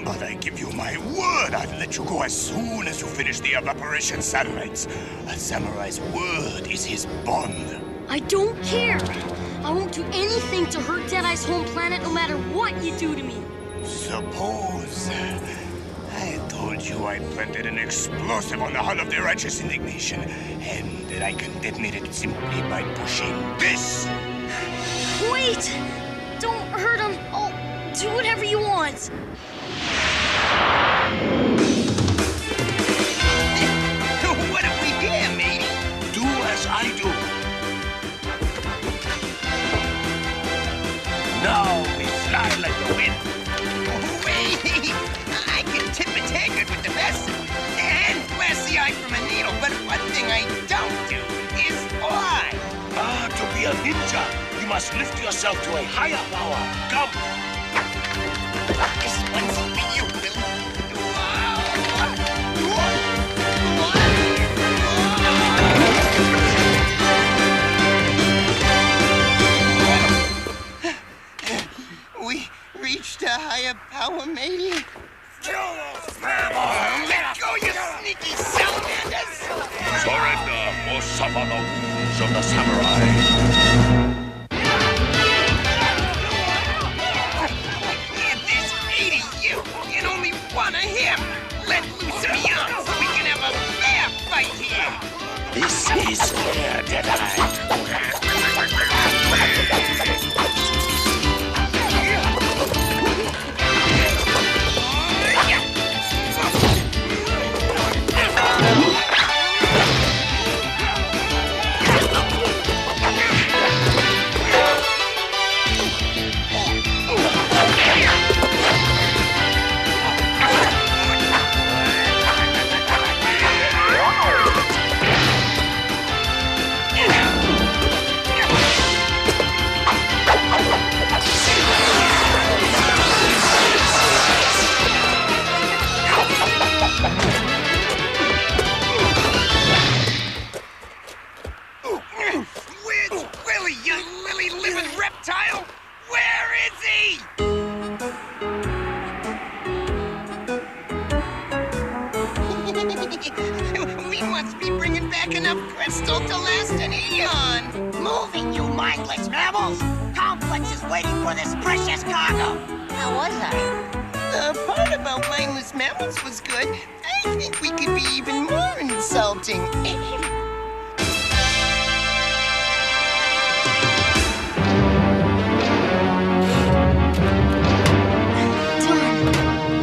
But I give you my word I'd let you go as soon as you finish the evaporation satellites. A samurai's word is his bond. I don't care! I won't do anything to hurt Deadeye's home planet no matter what you do to me. Suppose I told you I planted an explosive on the hull of the righteous indignation, and that I can detonate it simply by pushing this. Wait! Don't hurt him. I'll do whatever you want. What have we here, matey? Do as I do. Now we fly like the wind. Wait! I can tip a tankard with the best and blast the eye from a needle, but one thing I don't do is fly. To be a ninja, You must lift yourself to a higher power. Come. This one's for you, Billy. We reached a higher power, matey. Let go, you sneaky salamanders! Surrender or suffer the wounds of the samurai. There's 80 you and only one of him. Let loose me up so we can have a fair fight here. This is fair, Deadeye. Where's Willie, you lily-living reptile? Where is he? We must be bringing back enough crystal to last an eon. Moving, you mindless mammals! Complex is waiting for this precious cargo. How was I? The part about mindless mammals was good. I think we could be even more insulting.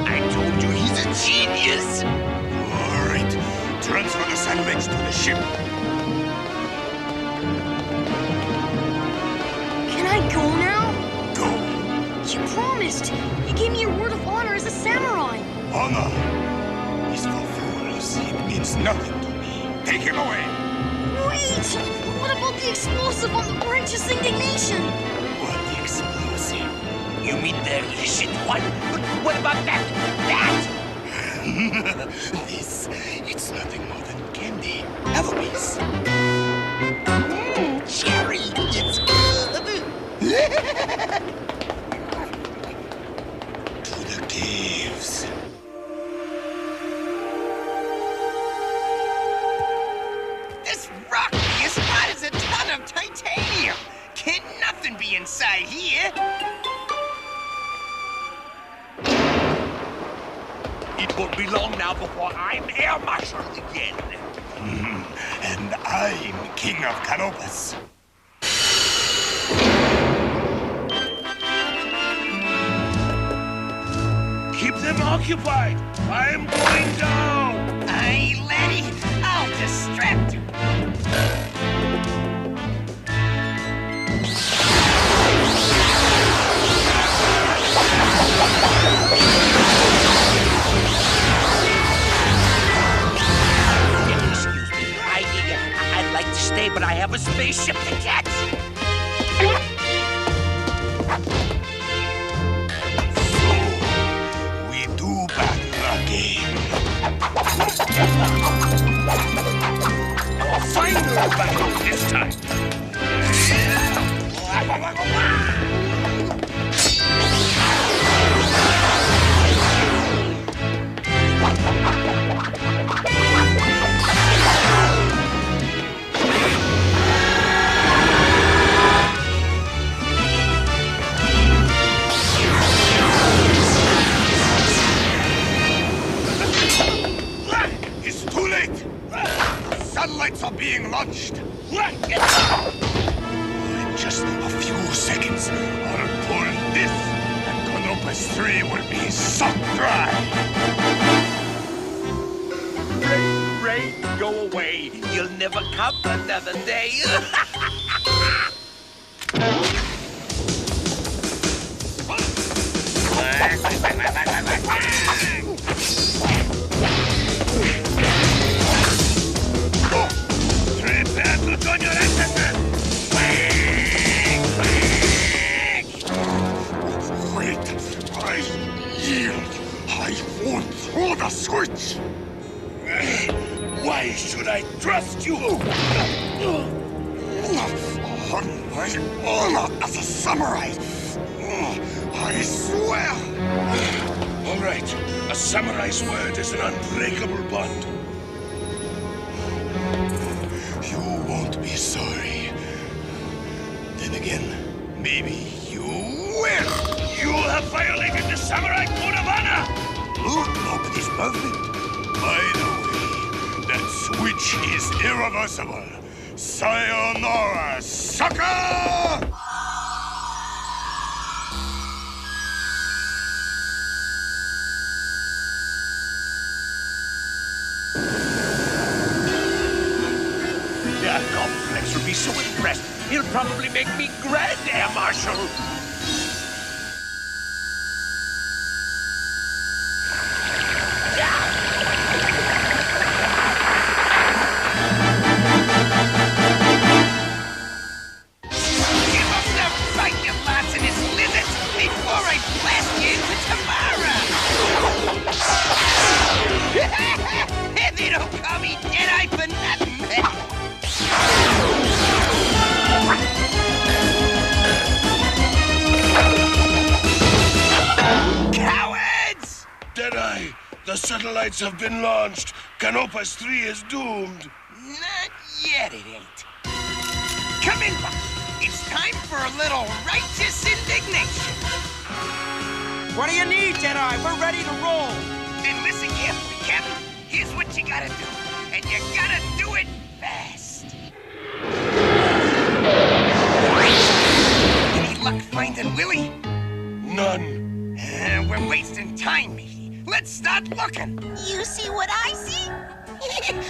I told you he's a genius. All right, transfer the satellites to the ship. Can I go now? Go. You promised. You gave me your word of honor as a samurai. Honor is for fools. It means nothing to me. Take him away. Wait! What about the explosive on the righteous indignation? What explosive? You mean the illicit one? But what about that? That? It's nothing more than candy. Have a piece. Cherry, it's good. To the caves. This rock is hot as a ton of titanium. Can nothing be inside here? It won't be long now before I'm air marshaled again. And I'm King of Canopus. Keep them occupied. I'm going down. Aye, laddie, I'll distract you. Excuse me. I'd like to stay, but I have a spaceship to catch. We do battle again. Our final battle this time. It's too late. Satellites are being launched. In just a few seconds, I'll pull this, and Canopus 3 will be sucked dry. Ray, go away. You'll never come another day. Prepare to join your ancestors. I honor as a samurai. I swear. All right. A samurai's word is an unbreakable bond. You won't be sorry. Then again, maybe you will. You have violated the samurai code of honor. Look, nobody's perfect. By the way, that switch is irreversible. Sayonara, sucker! Complex will be so impressed, he'll probably make me Grand Air Marshal. Give up the fight, you larcenous lizards, before I blast you into tomorrow! They don't call me Jedi for nothing! Cowards! Deadeye, the satellites have been launched. Canopus 3 is doomed. Not yet, it ain't. Come in, Bucky. It's time for a little righteous indignation. What do you need, Deadeye? We're ready to roll. Then listen carefully, Captain. Here's what you gotta do. And you gotta do it fast. Any luck finding Willie? None. We're wasting time, matey. Let's start looking. You see what I see?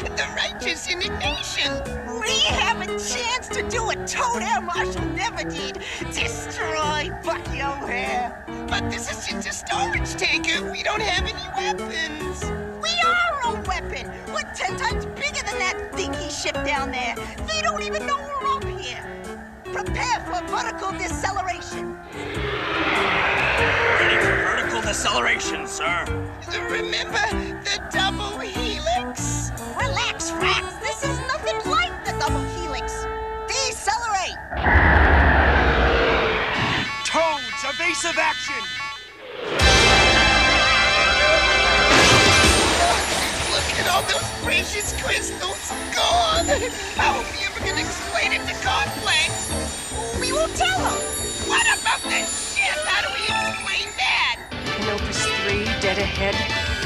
The righteous indignation. We have a chance to do what Toad Air Marshal never did. Destroy Bucky O'Hare. But this is just a storage tanker. We don't have any weapons. We are a weapon. We're 10 times bigger than that thinky ship down there. They don't even know we're up here. Prepare for vertical deceleration. Ready for vertical deceleration, sir. Remember the double helix? Relax, Frax. This is nothing like the double helix. Decelerate. Toads, evasive action. Look at all those precious crystals gone. How are we ever gonna explain it to Complex? We won't tell them. What about that ship? How do we explain that? Canopus 3 dead ahead.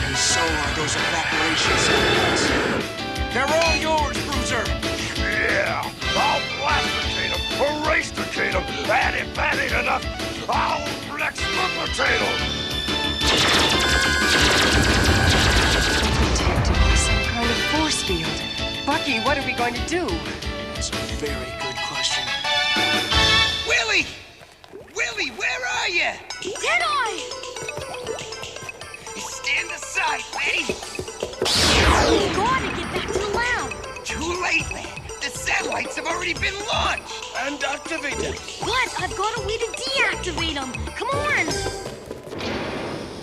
And so are those evaporation satellites. They're all yours, Bruiser. Yeah, I'll blasticate him, erasticate him, and if that ain't enough, I'll exfiltrate him. Protected by some kind of force field. Bucky, what are we going to do? That's a very good question. Willie! Willie, where are you? Deadeye! Stand aside, lady. We gotta get back to the lab. Too late, man. The satellites have already been launched. And activated. But I've got a way to deactivate them. Come on!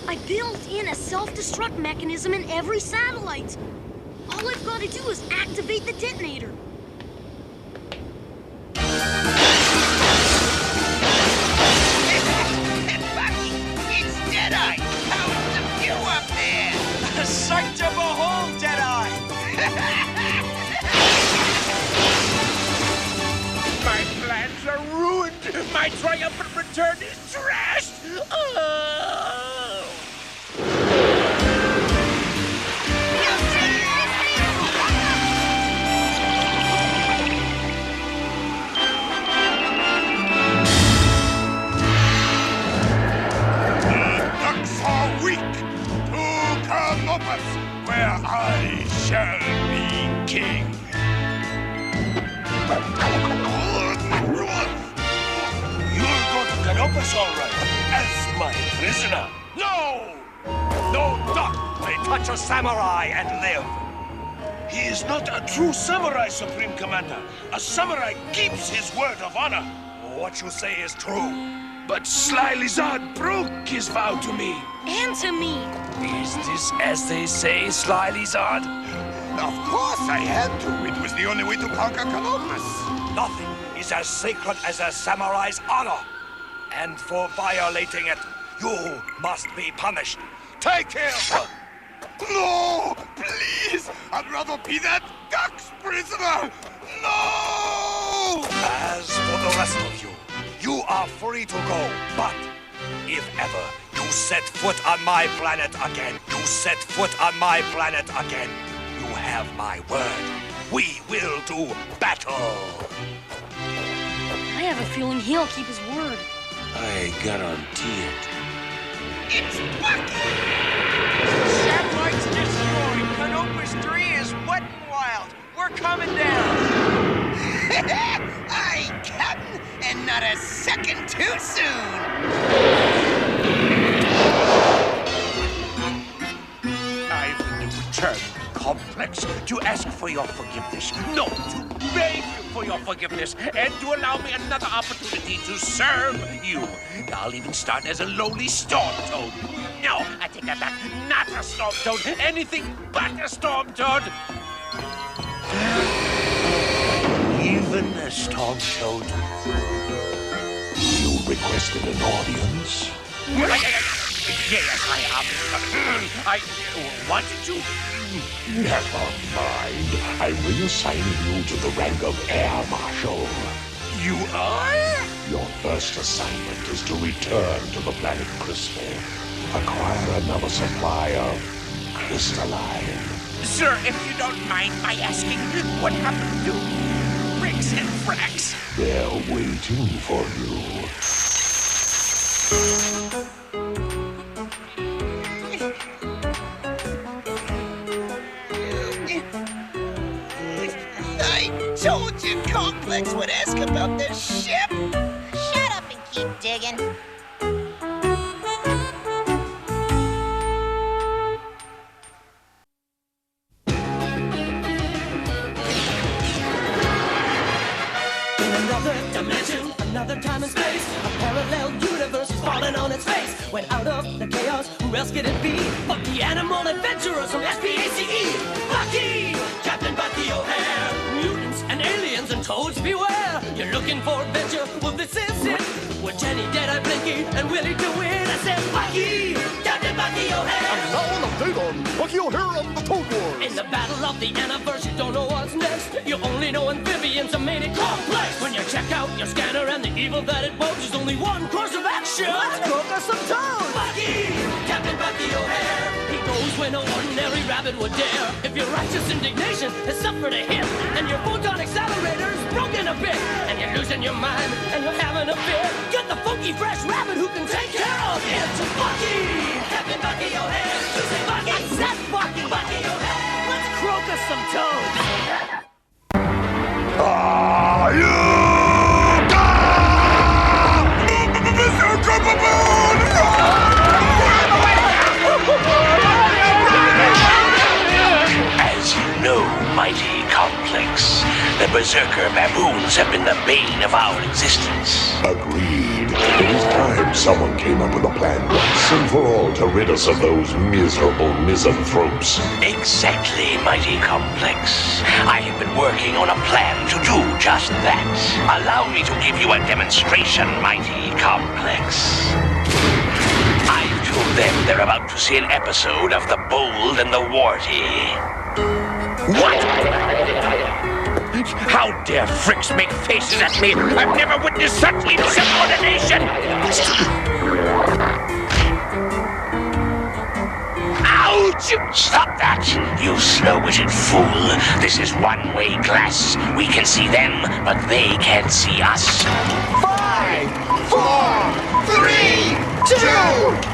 I built in a self-destruct mechanism in every satellite. All I've got to do is activate the detonator. Bucky, it's Deadeye. How's the view up there? A sight to behold, Deadeye. My plans are ruined. My triumphant return is trashed. Oh. Canopus, where I shall be king. You'll go to Canopus, all right, as my prisoner. No! No duck may touch a samurai and live. He is not a true samurai, Supreme Commander. A samurai keeps his word of honor. What you say is true. But Sly Lizard broke his vow to me. And to me. Is this as they say, Sly Lizard? Of course I had to. It was the only way to conquer Canopus. Nothing is as sacred as a samurai's honor. And for violating it, you must be punished. Take him! No! Please! I'd rather be that duck's prisoner! No! As for the rest of you, you are free to go, but if ever you set foot on my planet again, you have my word. We will do battle. I have a feeling he'll keep his word. I guarantee it. It's Bucky! Satellites destroyed. Canopus 3 is wet and wild. We're coming down. Aye, Captain, and not a second too soon. I've returned, Complex, to ask for your forgiveness. No, to beg for your forgiveness, and to allow me another opportunity to serve you. I'll even start as a lowly storm toad. No, I take that back. Not a storm toad. Anything but a storm toad. Even a storm toad. You requested an audience? Yes, I wanted to. Never mind. I reassign you to the rank of Air Marshal. You are? Your first assignment is to return to the planet Crystal. Acquire another supply of crystalline. Sir, if you don't mind my asking, what happened to Ricks and Frax? They're waiting for you. I told you Complex would ask about the ship. Shut up and keep digging. Another dimension, another time and space. A parallel universe is falling on its face. When out of the chaos, who else could it be? But the animal adventurers from SPACE. Bucky! Captain Bucky O'Hare. Mutants and aliens and toads beware. You're looking for adventure? Well, this is it. With Jenny, Deadeye, Blinky, and Willie to win. I said, Bucky! Captain Bucky O'Hare. And now an update on Bucky O'Hare of the Toad Wars. In the battle of the universe, you don't know what's next. You only know amphibians are made it complex. When you check out your scanner and the evil that it poses, there's only one course of action. Let's cook us some toad. Bucky! Captain Bucky O'Hare. He goes when no ordinary rabbit would dare. If your righteous indignation has suffered a hit, and your photon accelerator is broken a bit, and you're losing your mind, and you're having a fit, get the funky fresh rabbit who can take care of it. Bucky! Captain Bucky O'Hare. You say Bucky? I said Bucky! Bucky O'Hare. Let's croak us some toads. As you know, mighty Complex, the Berserker baboons have been the bane of our existence. Agreed. It is time someone came up with a plan once and for all to rid us of those miserable misanthropes. Exactly, mighty Complex. I have been working on a plan to do just that. Allow me to give you a demonstration, mighty Complex. I've told them they're about to see an episode of The Bold and the Warty. What? How dare Fricks make faces at me? I've never witnessed such insubordination! Ouch! Stop that, you slow-witted fool. This is one-way glass. We can see them, but they can't see us. 5, 4, 3, 2!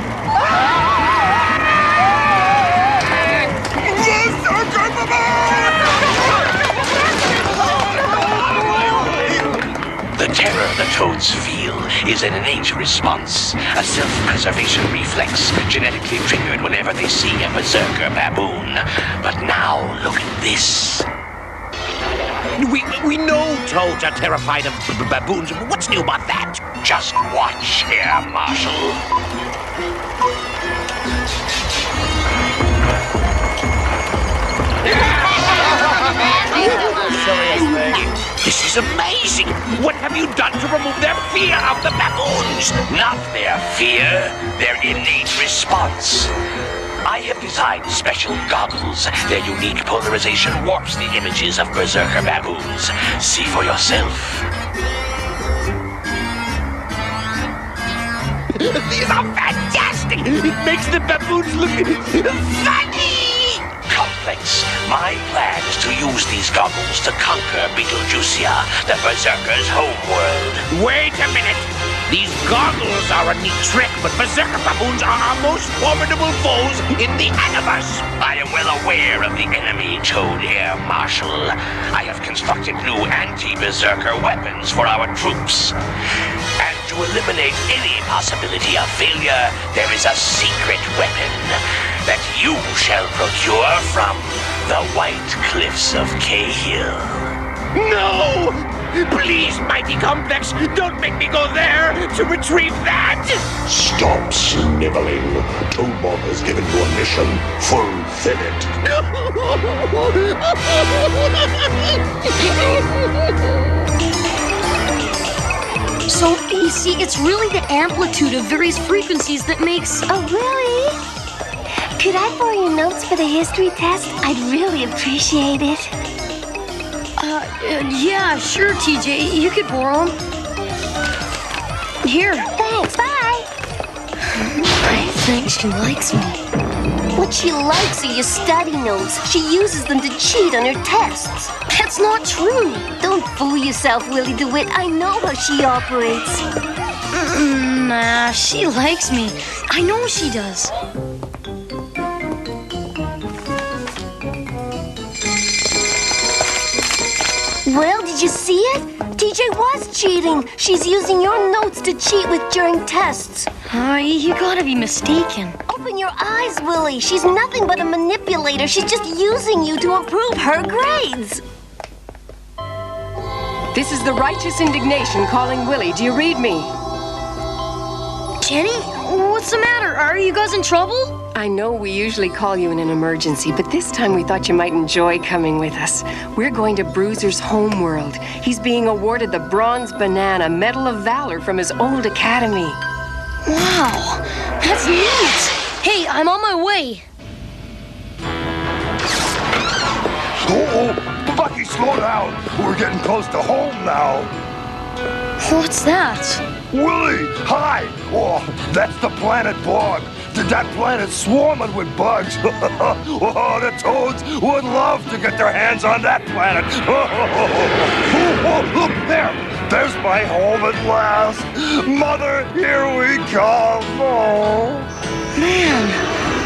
The terror the toads feel is an innate response, a self-preservation reflex genetically triggered whenever they see a berserker baboon. But now, look at this. We know toads are terrified of baboons. What's new about that? Just watch, Air Marshal. Silliest thing. This is amazing! What have you done to remove their fear of the baboons? Not their fear, their innate response. I have designed special goggles. Their unique polarization warps the images of berserker baboons. See for yourself. These are fantastic! It makes the baboons look funny! Complex. My plan is to use these goggles to conquer Beetlejuicia, the berserker's homeworld. Wait a minute! These goggles are a neat trick, but berserker baboons are our most formidable foes in the universe. I am well aware of the enemy, Toad Air Marshal. I have constructed new anti-berserker weapons for our troops. And to eliminate any possibility of failure, there is a secret weapon that you shall procure from the White Cliffs of Cahill. No! Please, Mighty Complex, don't make me go there to retrieve that! Stop sniveling. Toadmom has given you a mission. Fulfill So, you see, it's really the amplitude of various frequencies that makes... Oh, really? Could I borrow your notes for the history test? I'd really appreciate it. Yeah, sure, TJ. You could borrow them. Here. Thanks, bye. I think she likes me. What she likes are your study notes. She uses them to cheat on her tests. That's not true. Don't fool yourself, Willie DeWitt. I know how she operates. Nah, she likes me. I know she does. Well, did you see it? TJ was cheating. She's using your notes to cheat with during tests. You gotta be mistaken. Open your eyes, Willie. She's nothing but a manipulator. She's just using you to improve her grades. This is the righteous indignation calling Willie. Do you read me? Jenny, what's the matter? Are you guys in trouble? I know we usually call you in an emergency, but this time we thought you might enjoy coming with us. We're going to Bruiser's homeworld. He's being awarded the Bronze Banana Medal of Valor from his old academy. Wow, that's neat. Hey, I'm on my way. Oh, Bucky, slow down. We're getting close to home now. What's that? Willie, hi. Oh, that's the planet Bog. That planet's swarming with bugs. Oh, the toads would love to get their hands on that planet. Oh, look there. There's my home at last. Mother, here we come. Oh. Man,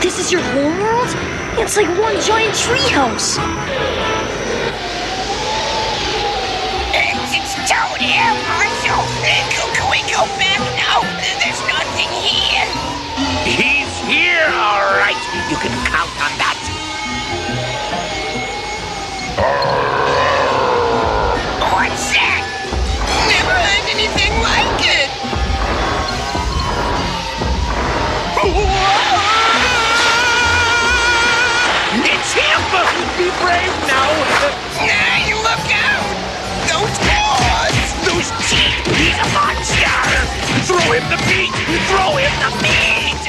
this is your homeworld? It's like one giant treehouse. It's Toad Air Marshal. Can we go back now? There's nothing here. He's here, all right. You can count on that. What's that? Never heard anything like it. It's him! Be brave now! Nah, you look out! Those claws! Those teeth! He's a monster! Throw him the meat! Throw him the meat!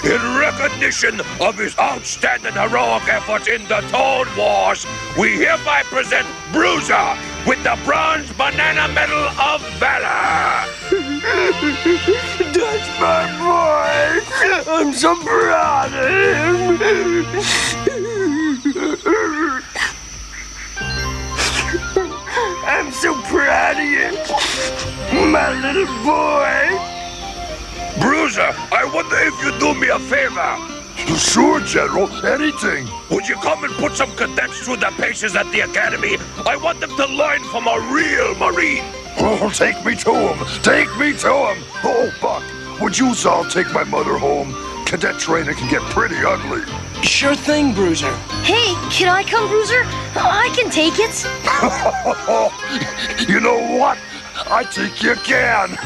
In recognition of his outstanding heroic efforts in the Toad Wars, we hereby present Bruiser with the Bronze Banana Medal of Valor! That's my boy! I'm so proud of him! I'm so proud of you, my little boy! Bruiser, I wonder if you'd do me a favor. Sure, General. Anything. Would you come and put some cadets through the paces at the academy? I want them to learn from a real Marine. Oh, take me to him. Take me to him. Oh, Buck, would you all take my mother home? Cadet training can get pretty ugly. Sure thing, Bruiser. Hey, can I come, Bruiser? I can take it. You know what? I think you can.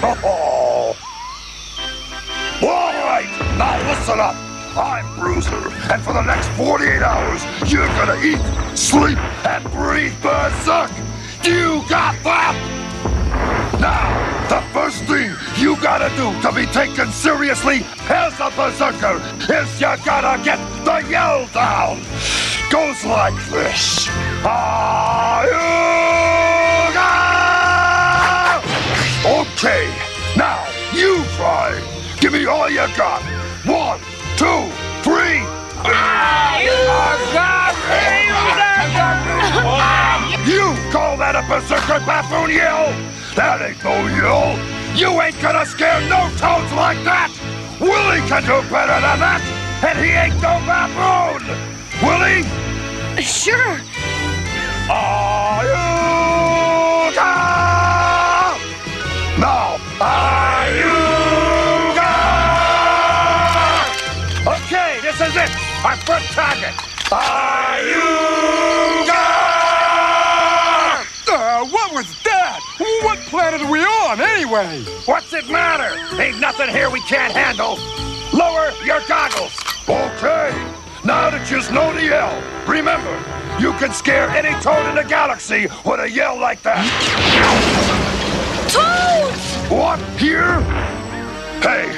All right, now listen up. I'm Bruiser, and for the next 48 hours, you're gonna eat, sleep, and breathe berserk! You got that? Now, the first thing you gotta do to be taken seriously as a berserker is you gotta get the yell down. Goes like this. Ayuga! Okay, now you try. Give me all you got. 1, 2, 3. You call that a berserker baboon yell? That ain't no yell. You ain't gonna scare no toads like that. Willie can do better than that, and he ain't no baboon. Willie? Sure. Ayuga! Now, Ayuga! Okay, this is it. Our first target. Ayuga! What was that? What planet are we on, anyway? What's it matter? Ain't nothing here we can't handle. Lower your goggles. Okay. Now that you know the yell, remember, you can scare any toad in the galaxy with a yell like that. Toads! What? Here? Hey,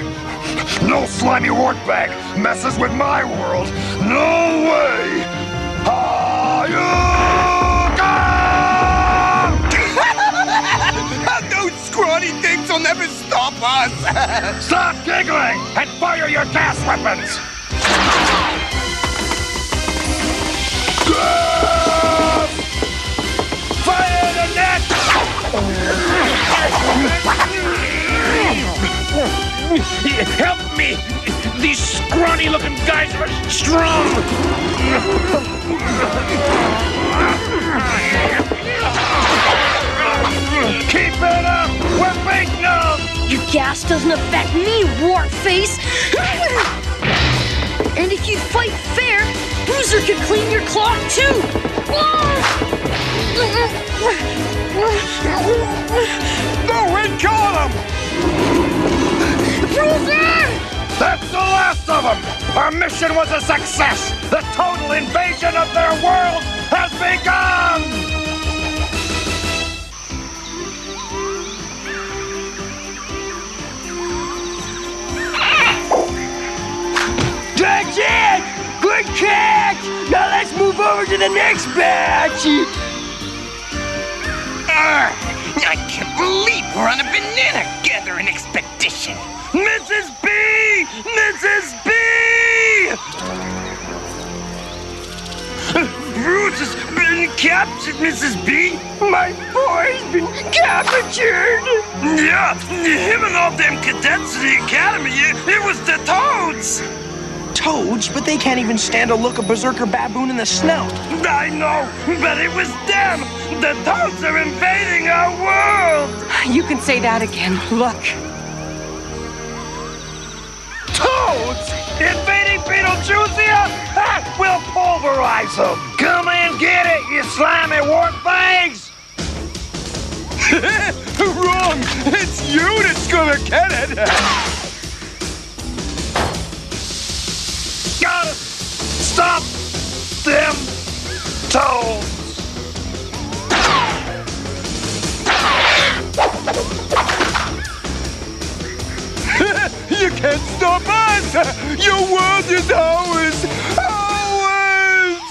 no slimy wart bag messes with my world. No way! Those scrawny things will never stop us! Stop giggling and fire your gas weapons! Fire the net! Help me! These scrawny-looking guys are strong! Keep it up! We're beating them! Your gas doesn't affect me, wart face! And if you fight fair, Bruiser could clean your clock too! No, we got him! Bruiser! That's the last of them! Our mission was a success! The total invasion of their world has begun! That's it! Good catch! Now let's move over to the next batch! I can't believe we're on a banana gathering expedition! Mrs. B! Mrs. B! Bruce has been captured, Mrs. B! My boy's been captured! Yeah, him and all them cadets in the academy, it was the Toads! Toads, but they can't even stand to look a berserker baboon in the snout. I know, but it was them! The Toads are invading our world! You can say that again. Look. Toads! Invading Beetlejuicia? Ha! We'll pulverize them! Come and get it, you slimy wart bags! Wrong! It's you that's gonna get it! Gotta stop them toads! You can't stop us! Your world is ours! Ours!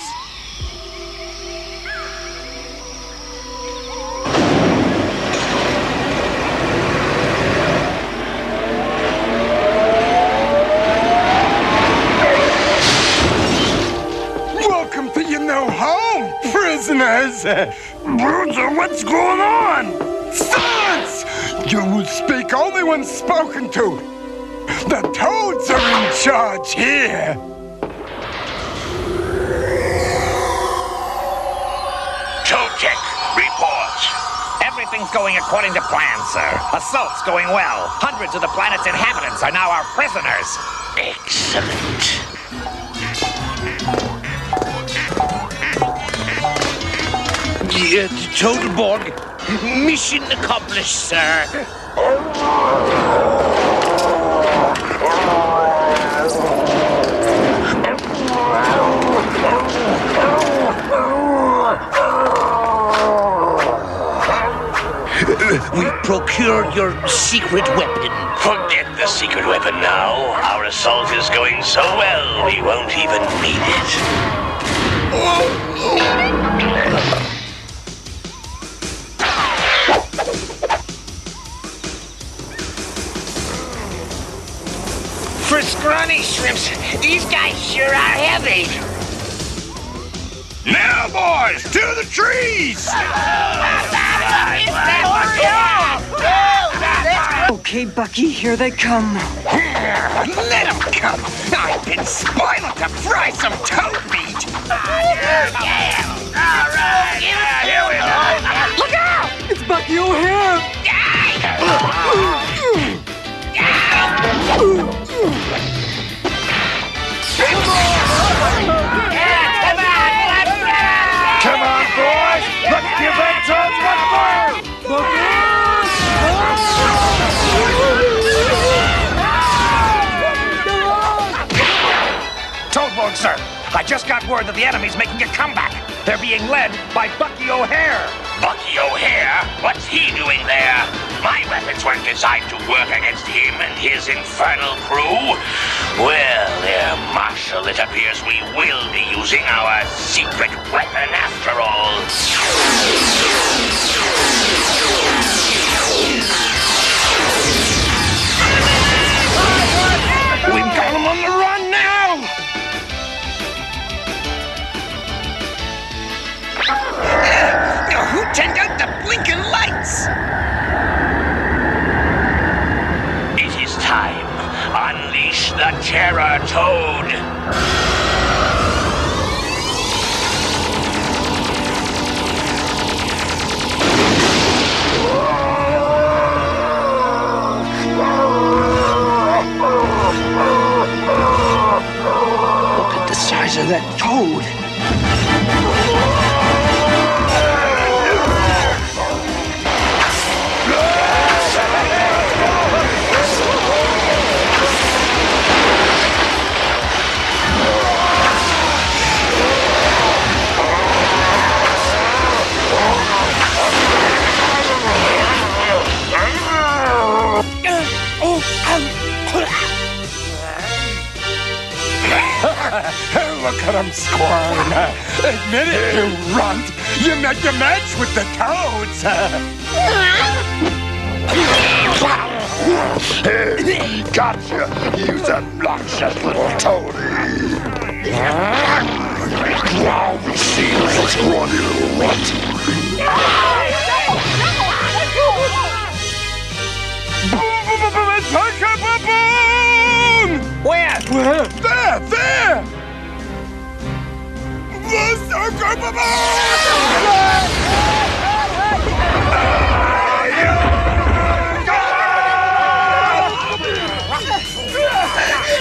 Welcome to your new home, prisoners! Bruiser, what's going on? Silence! You will speak only when spoken to. The Toads are in charge here! Toad-check, report. Everything's going according to plan, sir. Assault's going well. Hundreds of the planet's inhabitants are now our prisoners. Excellent. Toadborg, mission accomplished, sir. We've procured your secret weapon. Forget the secret weapon now. Our assault is going so well, we won't even need it. For scrawny shrimps, these guys sure are heavy. Now, boys, to the trees! Okay, Bucky, here they come. Let them come. I've been spoiled to fry some toad meat. Here we are. Look out! It's Bucky O'Hare! Come on, boys! Let's give that toad one more! Toadbug, sir. I just got word that the enemy's making a comeback. They're being led by Bucky O'Hare. Bucky O'Hare? What's he doing there? My weapons weren't designed to work against him and his infernal crew. Well, Air Marshal, it appears we will be using our secret weapon after all. We've got him on the run now! Who turned out the blinking lights? It is time. Unleash the Terror Toad. Look at the size of that toad. Look at him squirm. Admit it, you runt. You met your match with the toads. Hey, gotcha, you obnoxious little toady. Now we see you, scrawny little runt. Where? There! The sucker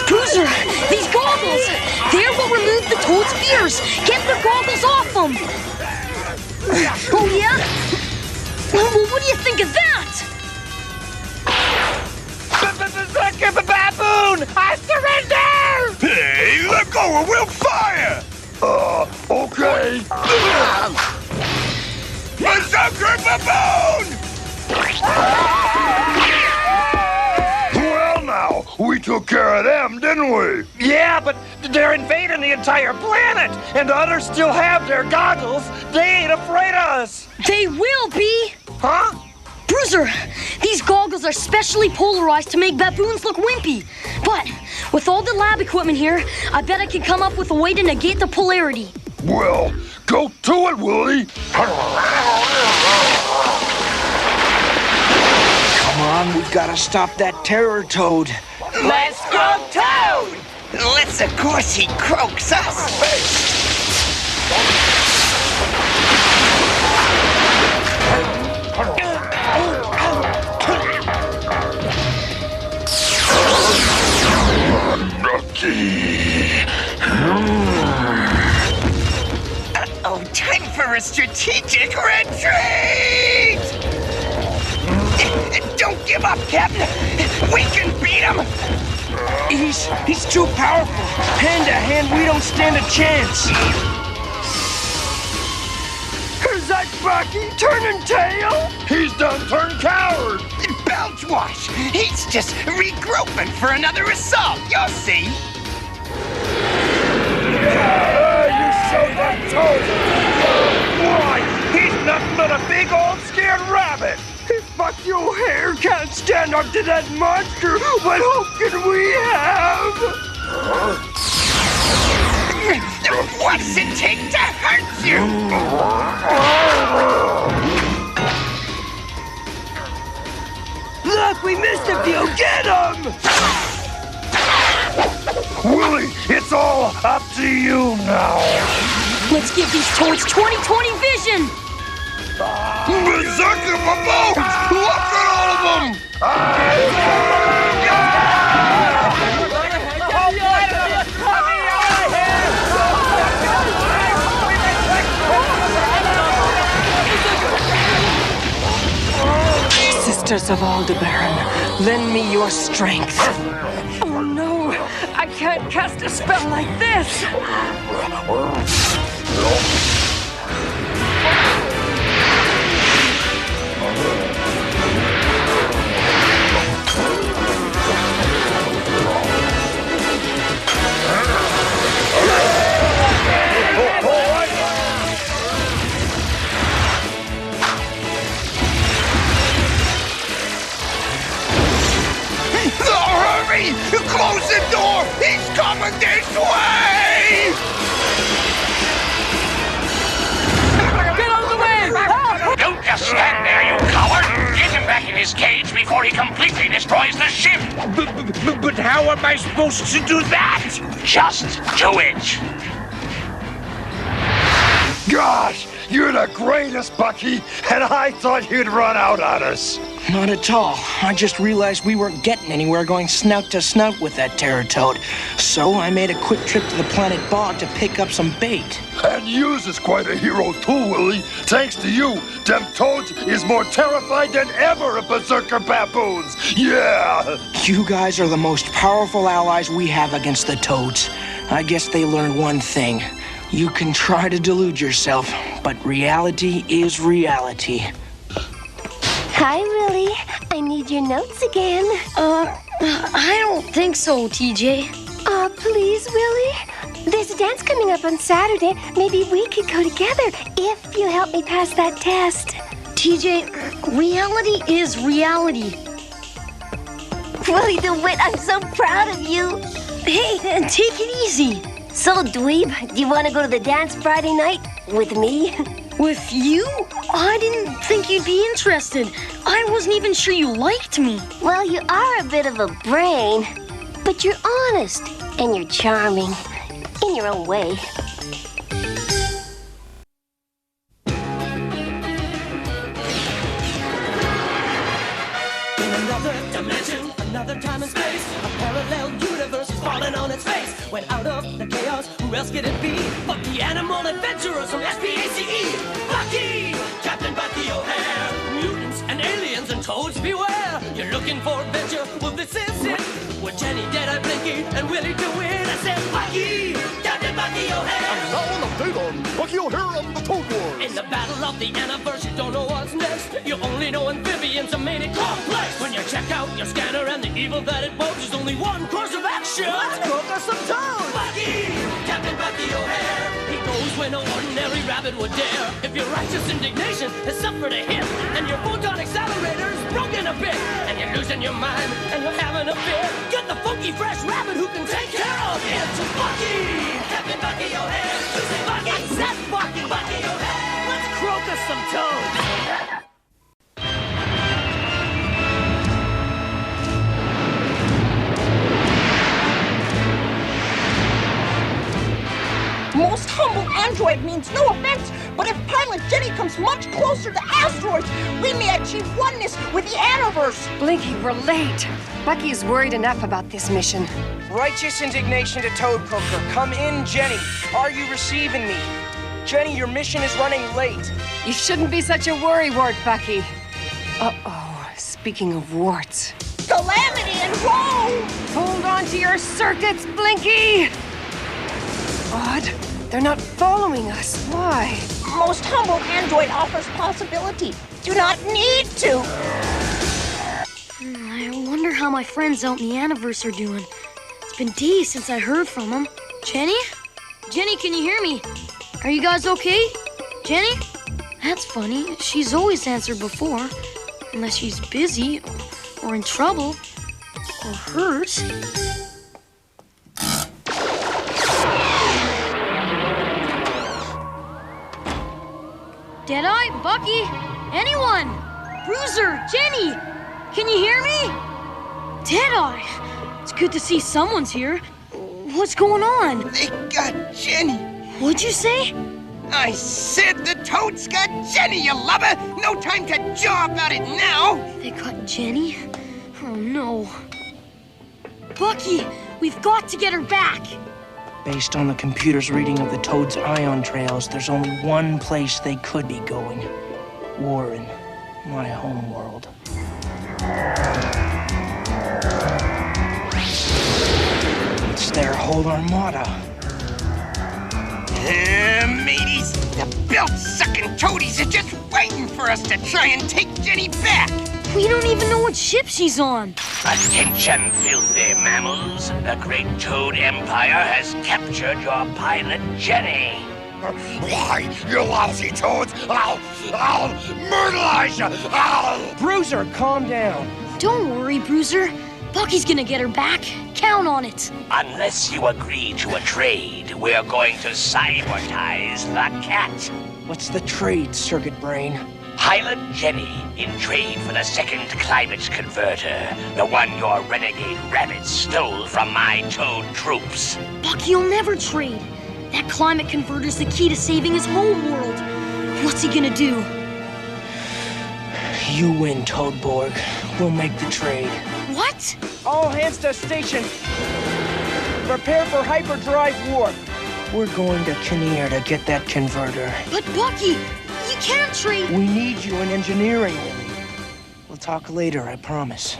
Bruiser, these goggles! They're what remove the toad's fears! Get the goggles off them! Oh, yeah? Well, what do you think of that? Baboon! I surrender! Hey, let go or we'll fire! Okay. Massacre Baboon! Well now, we took care of them, didn't we? Yeah, but they're invading the entire planet, and others still have their goggles. They ain't afraid of us. They will be! Huh? Bruiser, these goggles are specially polarized to make baboons look wimpy. But with all the lab equipment here, I bet I can come up with a way to negate the polarity. Well, go to it, Willie. Come on, we've got to stop that terror toad. Let's go, Toad! Let's, of course, he croaks us first. Oh, time for a strategic retreat! Don't give up, Captain! We can beat him! He's too powerful. Hand to hand, we don't stand a chance. Who's that Bucky turning tail? He's done turned coward. Belchwash! He's just regrouping for another assault. You'll see. You showed that toad. Why, he's nothing but a big old scared rabbit. If Bucky O'Hare can't stand up to that monster, what hope can we have? What does it take to hurt you? Look, we missed a few. Get him! Willie, it's all up to you now. Let's give these toads 20/20 vision! Berserker baboons! Look at all of them! Sisters of Aldebaran, lend me your strength. Oh no, I can't cast a spell like this. Hurry! Close the door! He's coming this way! Get out of the way! Don't just stand there, you coward! Get him back in his cage before he completely destroys the ship! But how am I supposed to do that? Just do it! Gosh, you're the greatest, Bucky, and I thought you'd run out on us. Not at all. I just realized we weren't getting anywhere going snout to snout with that terror toad. So I made a quick trip to the planet Bog to pick up some bait. And yous is quite a hero too, Willie. Thanks to you, them toads is more terrified than ever of berserker baboons. Yeah! You guys are the most powerful allies we have against the toads. I guess they learned one thing. You can try to delude yourself, but reality is reality. Hi, Willie. I need your notes again. I don't think so, TJ. Please, Willie? There's a dance coming up on Saturday. Maybe we could go together if you help me pass that test. TJ, reality is reality. Willie DeWitt, I'm so proud of you. Hey, take it easy. So, Dweeb, do you want to go to the dance Friday night with me? With you? I didn't think you'd be interested. I wasn't even sure you liked me. Well, you are a bit of a brain, but you're honest and you're charming in your own way. In another dimension, another time and space, a parallel universe is falling on its face. When out of the chaos, who else could it be but the animal adventurers from SPACE? Bucky! Captain Bucky O'Hare! Mutants and aliens and toads beware! You're looking for adventure? Well, this is it! With Jenny, Deadeye, Blinky, and Willie DeWitt, I said Bucky! Captain Bucky O'Hare! And now an update on Bucky O'Hare and the Toad Wars. In the battle of the Anniverse, you don't know what's next. You only know amphibians are made it complex. When you check out your scanner and the evil that it poses, there's only one course of action. Let's cook us some toads! Bucky! Captain Bucky O'Hare! He goes when no ordinary rabbit would dare. If your righteous indignation has suffered a hit, and your photon accelerator is broken a bit, and you're losing your mind, and you're having a fit, get the funky fresh rabbit who can take care of it. Bucky! Captain Bucky O'Hare! You say Bucky! I said Bucky! Bucky O'Hare! Let's croak us some toads! Most humble android means no offense, but if pilot Jenny comes much closer to asteroids, we may achieve oneness with the Aniverse. Blinky, we're late. Bucky is worried enough about this mission. Righteous indignation to Toad Cooker. Come in, Jenny. Are you receiving me? Jenny, your mission is running late. You shouldn't be such a worrywart, Bucky. Uh-oh, speaking of warts. Calamity and woe! Hold on to your circuits, Blinky! Odd, they're not following us. Why? most humble android offers possibility. Do not need to. I wonder how my friends out in the Aniverse are doing. It's been days since I heard from them. Jenny? Jenny, can you hear me? Are you guys okay? Jenny? That's funny. She's always answered before. Unless she's busy, or in trouble, or hurt. Deadeye? Bucky? Anyone? Bruiser? Jenny? Can you hear me? Deadeye! It's good to see someone's here. What's going on? They got Jenny. What'd you say? I said the Toads got Jenny, you lubber! No time to jaw about it now! They got Jenny? Oh, no. Bucky, we've got to get her back! Based on the computer's reading of the Toad's ion trails, there's only one place they could be going. Warren, my home world. It's their whole armada. Mateys, the belt-sucking toadies are just waiting for us to try and take Jenny back! We don't even know what ship she's on. Attention, filthy mammals. The great Toad Empire has captured your pilot, Jenny. Why, you lousy toads! I'll murderize you! I'll... Bruiser, calm down. Don't worry, Bruiser. Bucky's gonna get her back. Count on it. Unless you agree to a trade, we're going to cybertize the cat. What's the trade, Circuit Brain? Pilot Jenny in trade for the second climate converter, the one your renegade rabbits stole from my Toad troops. Bucky'll never trade. That climate converter's the key to saving his home world. What's he gonna do? You win, Toadborg. We'll make the trade. What? All hands to station. Prepare for hyperdrive warp. We're going to Kinnear to get that converter. But Bucky, you can't trade. We need you in engineering. We'll talk later, I promise.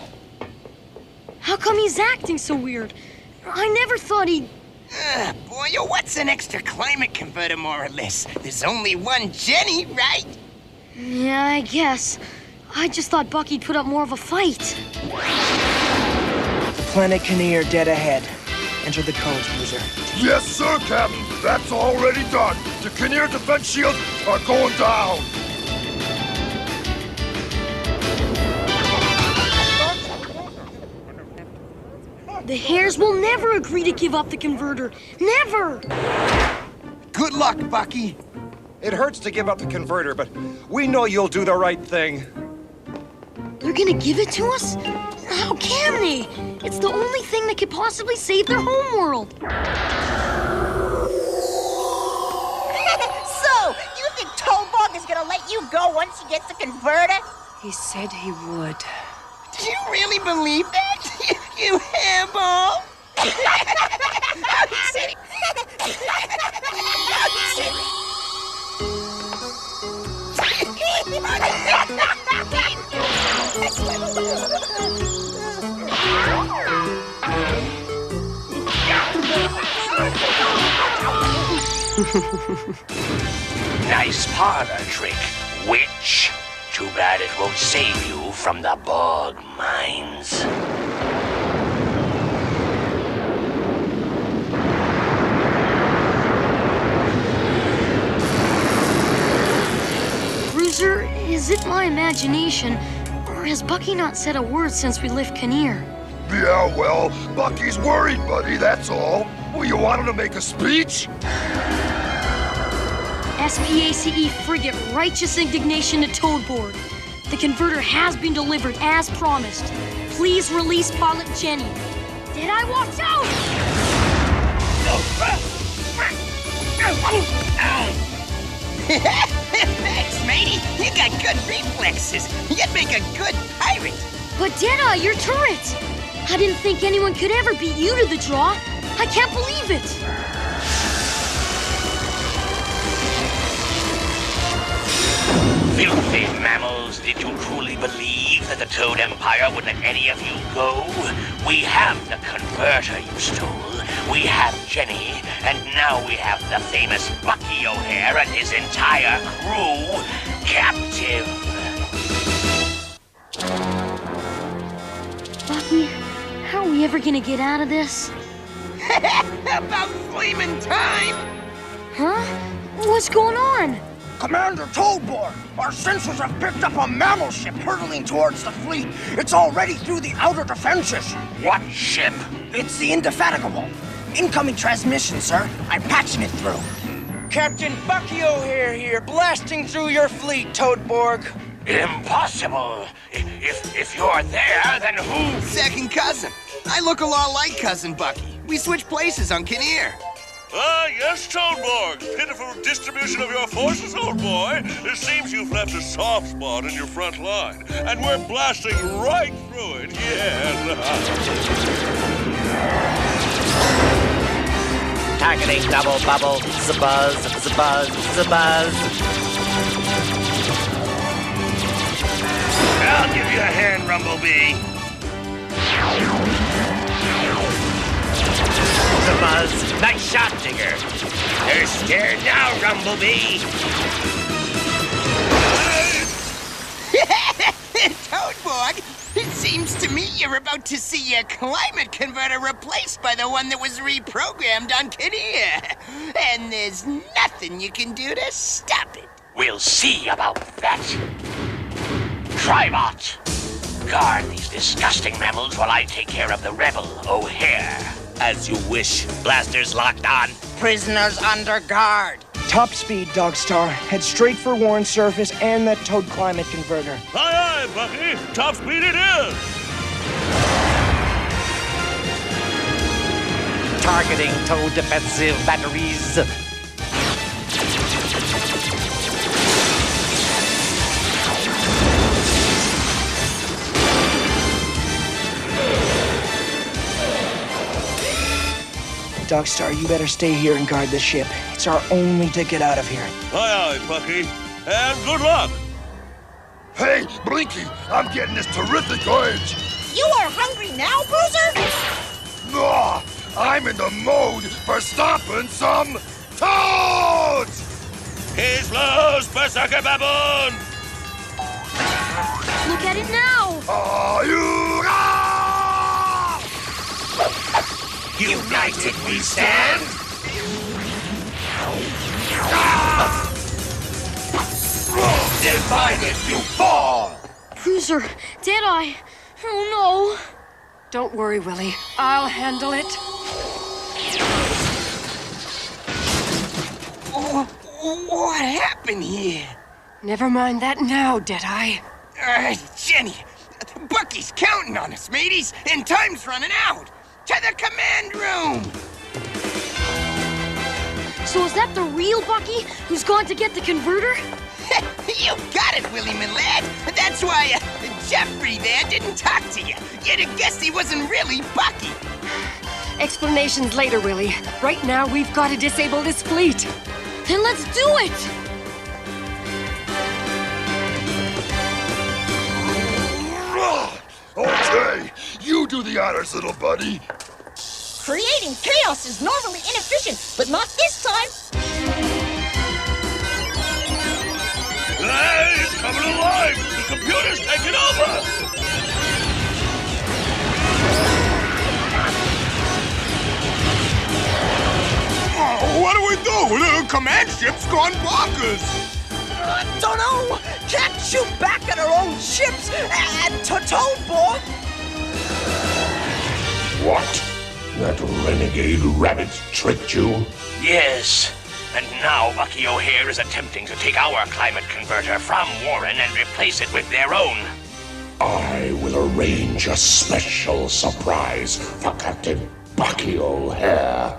How come he's acting so weird? I never thought he'd... Boy, what's an extra climate converter, more or less? There's only one Jenny, right? Yeah, I guess. I just thought Bucky'd put up more of a fight. Planet Kinnear dead ahead. Enter the codes, Bruiser. Yes, sir, Captain. That's already done. The Kinnear defense shields are going down. The Hares will never agree to give up the converter. Never! Good luck, Bucky. It hurts to give up the converter, but we know you'll do the right thing. They're gonna give it to us? How can they? It's the only thing that could possibly save their home world. So, you think Toadborg is gonna let you go once he gets the converter? He said he would. Do you really believe that? You hairball? Nice parlor trick, witch. Too bad it won't save you from the Borg mines. Bruiser, is it my imagination, or has Bucky not said a word since we left Kinnear? Yeah, well, Bucky's worried, buddy, that's all. Well, you want him to make a speech? SPACE frigate Righteous Indignation to Toadborg. The converter has been delivered as promised. Please release pilot Jenny. Deadeye, watch out! Thanks, matey. You got good reflexes. You'd make a good pirate. But Deadeye, your turret! I didn't think anyone could ever beat you to the draw. I can't believe it! Filthy mammals, did you truly believe that the Toad Empire would let any of you go? We have the converter you stole. We have Jenny, and now we have the famous Bucky O'Hare and his entire crew captive. Bucky, how are we ever gonna get out of this? About flaming time! Huh? What's going on? Commander Toadboard, our sensors have picked up a mammal ship hurtling towards the fleet. It's already through the outer defenses. What ship? It's the Indefatigable. Incoming transmission, sir. I'm patching it through. Captain Bucky O'Hare here, blasting through your fleet, Toadborg. Impossible. If you're there, then who? Second cousin. I look a lot like Cousin Bucky. We switched places on Kinnear. Ah, yes, Toadborg. Pitiful distribution of your forces, old boy. It seems you've left a soft spot in your front line, and we're blasting right through it, yes. Targeting double bubble, zabuzz, zabuzz, zabuzz. I'll give you a hand, Rumblebee. Zabuzz, nice shot, Digger. They're scared now, Rumblebee. Toadborg, it seems to me you're about to see your climate converter replaced by the one that was reprogrammed on Kinnear. And there's nothing you can do to stop it. We'll see about that. Tribot, guard these disgusting mammals while I take care of the rebel, O'Hare. As you wish. Blasters locked on. Prisoners under guard. Top speed, Dogstar. Head straight for Warren Surface and that Toad climate converter. Aye, aye, Bucky. Top speed it is. Targeting Toad defensive batteries. Dogstar, you better stay here and guard the ship. It's our only ticket out of here. Aye, aye, Bucky. And good luck. Hey, Blinky, I'm getting this terrific urge. You are hungry now, Bruiser? No, I'm in the mood for stomping some toads! He's blows, Berserker Baboon! Look at it now! Are you... United we stand! Divided you fall! Bruiser, did I? Oh no! Don't worry, Willie. I'll handle it. What happened here? Never mind that now, Deadeye. Jenny, Bucky's counting on us, mateys, and time's running out. To the command room! So is that the real Bucky who's gone to get the converter? You got it, Willie, my lad. That's why Jeffrey there didn't talk to you. You'd have guessed he wasn't really Bucky. Explanations later, Willie. Right now, we've got to disable this fleet. Then let's do it! Okay, you do the honors, little buddy. Creating chaos is normally inefficient, but not this time. Hey, it's coming alive! The computer's taking over! What do we do? The command ship's gone bonkers. Don't know. Can't shoot back at our own ships. And Toadborg. What? That renegade rabbit tricked you? Yes. And now Bucky O'Hare is attempting to take our climate converter from Warren and replace it with their own. I will arrange a special surprise for Captain Bucky O'Hare.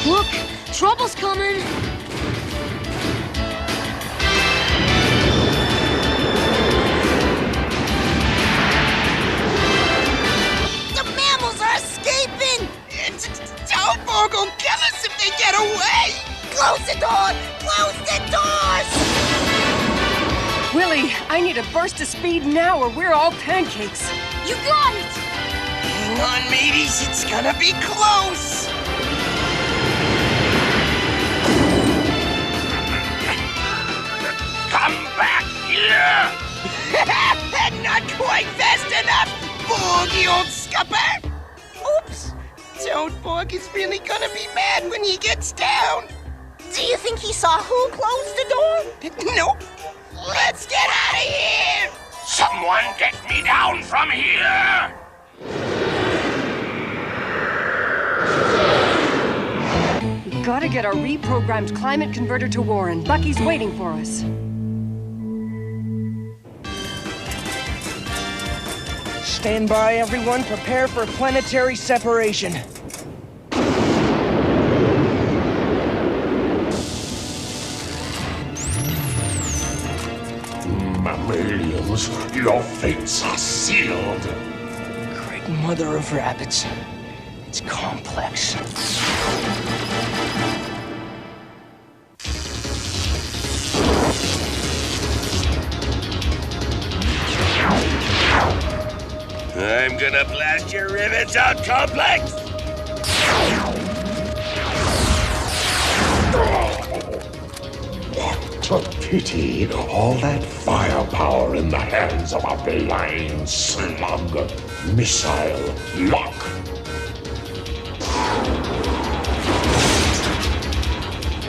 Look, trouble's coming. The mammals are escaping. Toadborg will kill us if they get away. Close the door! Close the doors! Willie, I need a burst of speed now or we're all pancakes. You got it! Hang on, mateys. It's gonna be close. Come back here! Not quite fast enough, Borg, you old scupper! Oops! Toadborg is really gonna be mad when he gets down. Do you think he saw who closed the door? Nope. Let's get out of here! Someone get me down from here! We gotta get our reprogrammed climate converter to Warren. Bucky's waiting for us. Stand by, everyone. Prepare for planetary separation. Mammalians, your fates are sealed. Great mother of rabbits. It's complex. I'm gonna blast your rivets out, Complex! What a pity. All that firepower in the hands of a blind slug. Missile lock.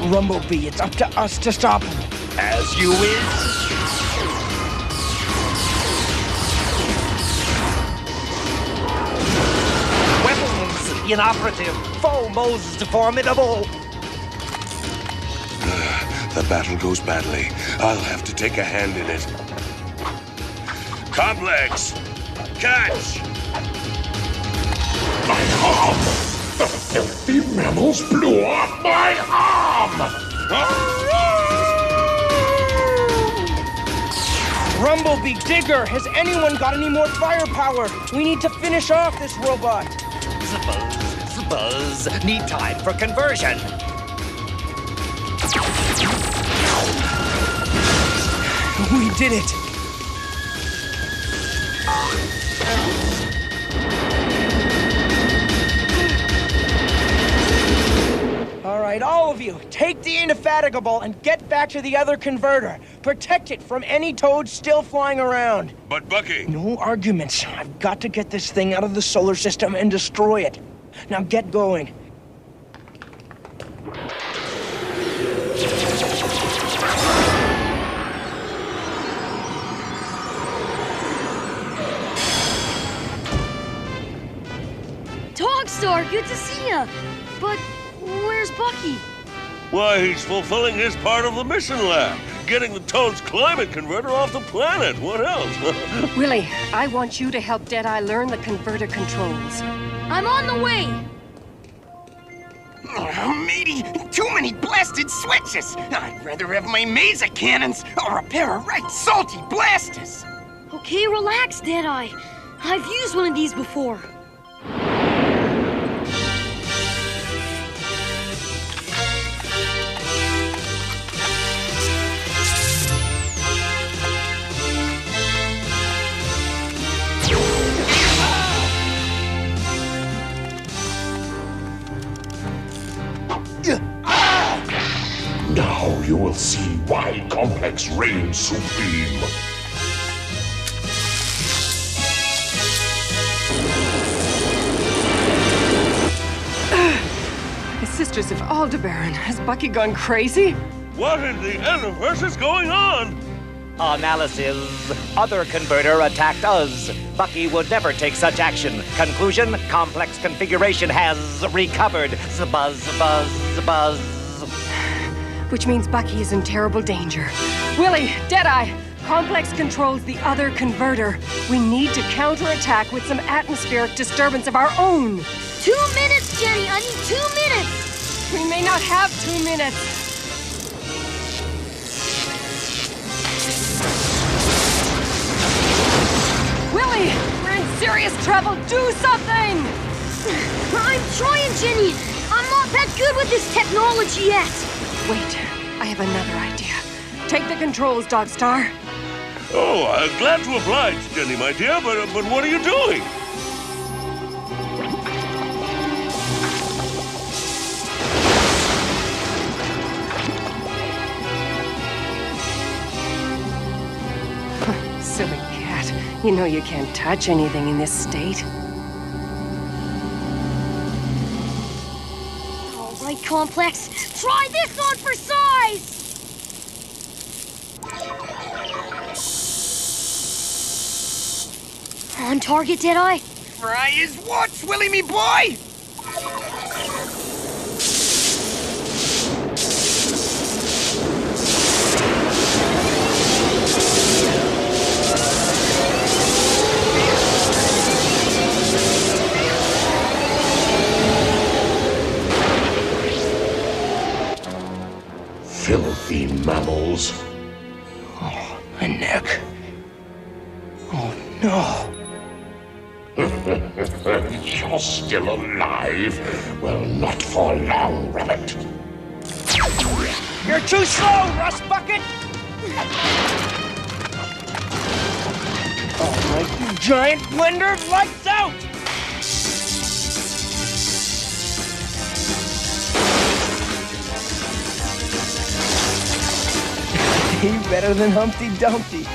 Rumblebee, it's up to us to stop him. As you wish. Inoperative, foe most formidable. The battle goes badly. I'll have to take a hand in it. Complex, catch! My arm! The filthy mammals blew off my arm! Rumblebee, Digger, has anyone got any more firepower? We need to finish off this robot. Buzz, need time for conversion. We did it. All right, all of you, take the indefatigable and get back to the other converter. Protect it from any toads still flying around. But Bucky... No arguments. I've got to get this thing out of the solar system and destroy it. Now get going. Dogstar, good to see ya. But where's Bucky? Why, he's fulfilling his part of the mission lab. Getting the Toad's climate converter off the planet. What else? Willie, I want you to help Deadeye learn the converter controls. I'm on the way. Oh, matey, too many blasted switches. I'd rather have my maser cannons or a pair of right salty blasters. Okay, relax, Deadeye. I've used one of these before. Now you will see why Complex reigns supreme. The Sisters of Aldebaran. Has Bucky gone crazy? What in the universe is going on? Analysis. Other converter attacked us. Bucky would never take such action. Conclusion, complex configuration has recovered. Buzz, buzz, buzz. Which means Bucky is in terrible danger. Willie, Deadeye, Complex controls the other converter. We need to counterattack with some atmospheric disturbance of our own. 2 minutes, Jenny. I need 2 minutes. We may not have 2 minutes. Willie, we're in serious trouble. Do something! I'm trying, Jenny. I'm not that good with this technology yet. Wait, I have another idea. Take the controls, Dogstar. Oh, glad to oblige, Jenny, my dear, but what are you doing? Silly cat. You know you can't touch anything in this state. All right, Complex. Try this on for size! On target, Deadeye. Fry is what, Willie, me boy? Filthy mammals. Oh, my neck. Oh, no. You're still alive? Well, not for long, Rabbit. You're too slow, Rust Bucket! All right, you giant blender, lights out! He's better than Humpty Dumpty.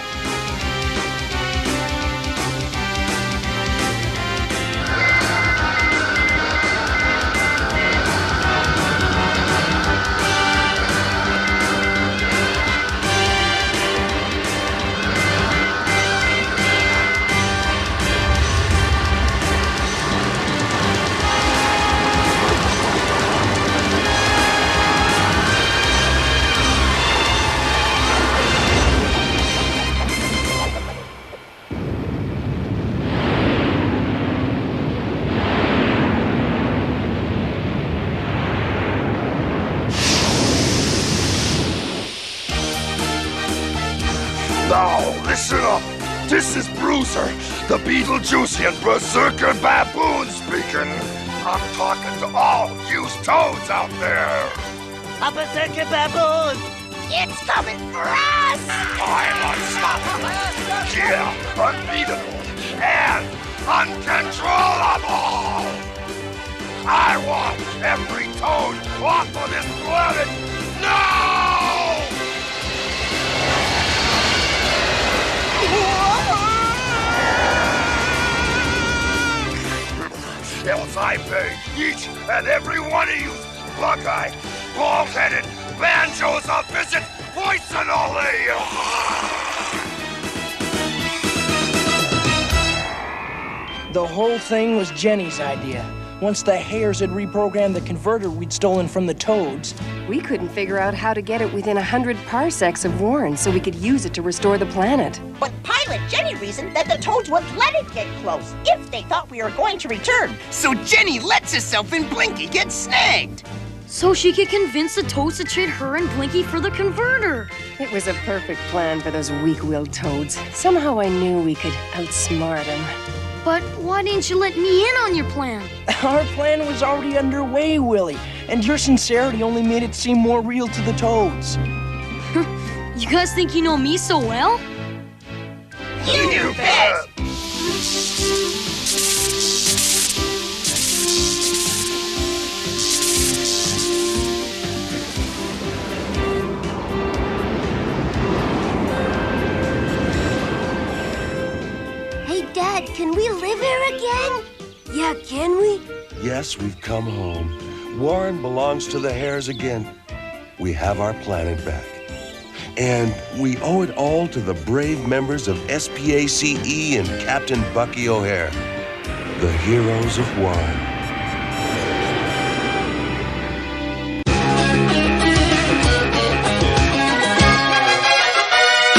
Now, listen up. This is Bruiser, the Beetlejuicean Berserker Baboon speaking. I'm talking to all you toads out there. A Berserker Baboon! It's coming for us! I'm unstoppable. Yeah, unbeatable. And uncontrollable. I want every toad off of this planet now! Else I pay each and every one of you bug-eyed, bald-headed banjos a visit personally! The whole thing was Jenny's idea. Once the Hares had reprogrammed the converter we'd stolen from the Toads. We couldn't figure out how to get it within 100 parsecs of Warren so we could use it to restore the planet. But Pilot Jenny reasoned that the Toads would let it get close if they thought we were going to return. So Jenny lets herself and Blinky get snagged. So she could convince the Toads to trade her and Blinky for the converter. It was a perfect plan for those weak-willed Toads. Somehow I knew we could outsmart them. But why didn't you let me in on your plan? Our plan was already underway, Willie, and your sincerity only made it seem more real to the Toads. You guys think you know me so well? You bet! Dad, can we live here again? Yeah, can we? Yes, we've come home. Warren belongs to the Hares again. We have our planet back. And we owe it all to the brave members of SPACE and Captain Bucky O'Hare, the heroes of Warren.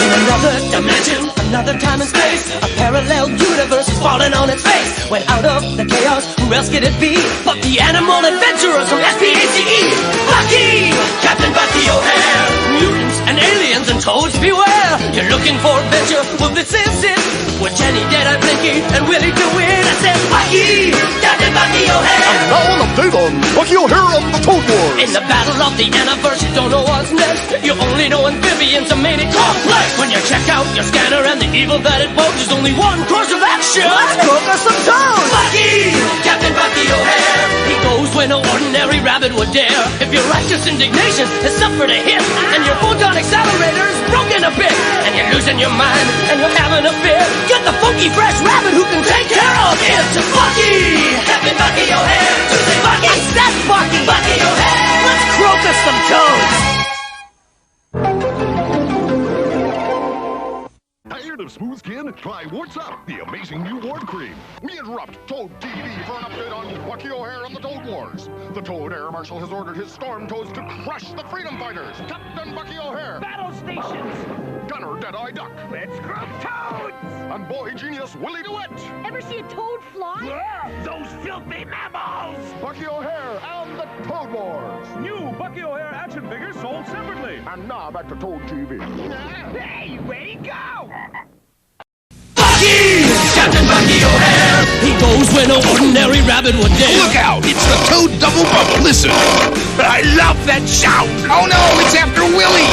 Another dimension, another time and space. A parallel universe is falling on its face. When out of the chaos, who else could it be but the animal adventurers from SPACE? Bucky! Captain Bucky O'Hare! Mutants and aliens and toads beware! You're looking for adventure? Well, this is it. With Jenny, Deadeye, Blinky, and Willie to win. I said, Bucky! Captain Bucky O'Hare! And now an update on Bucky O'Hare of the Toad Wars. In the battle of the anniversary, you don't know what's next. You only know amphibians are made it complex. When you check out your scanner and the evil that it poses, there's only one course of action. Let's cook us some toads! Bucky! Captain Bucky O'Hare! He goes when no ordinary rabbit would dare. If your righteous indignation has suffered a hit, and your photon accelerator is broken a bit, and you're losing your mind, and you're having a fit, get the funky fresh rabbit who can take care of it. Bucky! Captain Bucky O'Hare! To say Bucky! I said Bucky! Bucky O'Hare! Let's croak us some toads! Tired of smooth skin? Try What's Up, the amazing new Ward Cream. We interrupt Toad TV for an update on Bucky O'Hare and the Toad Wars. The Toad Air Marshal has ordered his Storm Toads to crush the Freedom Fighters. Captain Bucky O'Hare. Battle stations. Gunner Deadeye Duck. Let's grow toads. And Boy Genius Willie DeWitt. Ever see a toad fly? Those filthy mammals. Bucky O'Hare and the Toad Wars. New Bucky O'Hare action figures sold separately. And now back to Toad TV. Hey, ready, go! Bucky! Captain Bucky O'Hare! He goes where no ordinary rabbit would dare. Look out! It's the Toad Double Bubble. Listen. I love that sound. Oh no, it's after Willie.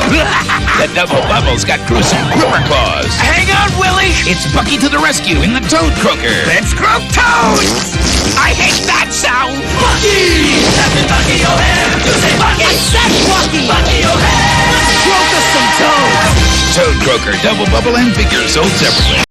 The double bubble's got gruesome gripper claws. Hang on, Willie. It's Bucky to the rescue in the Toad Croaker. Let's grow toads. I hate that sound. Bucky! Captain Bucky O'Hare! You say Bucky! I said Bucky! Bucky O'Hare! Let's croak us some toads! Toad Croaker, Double Bubble, and figures sold separately.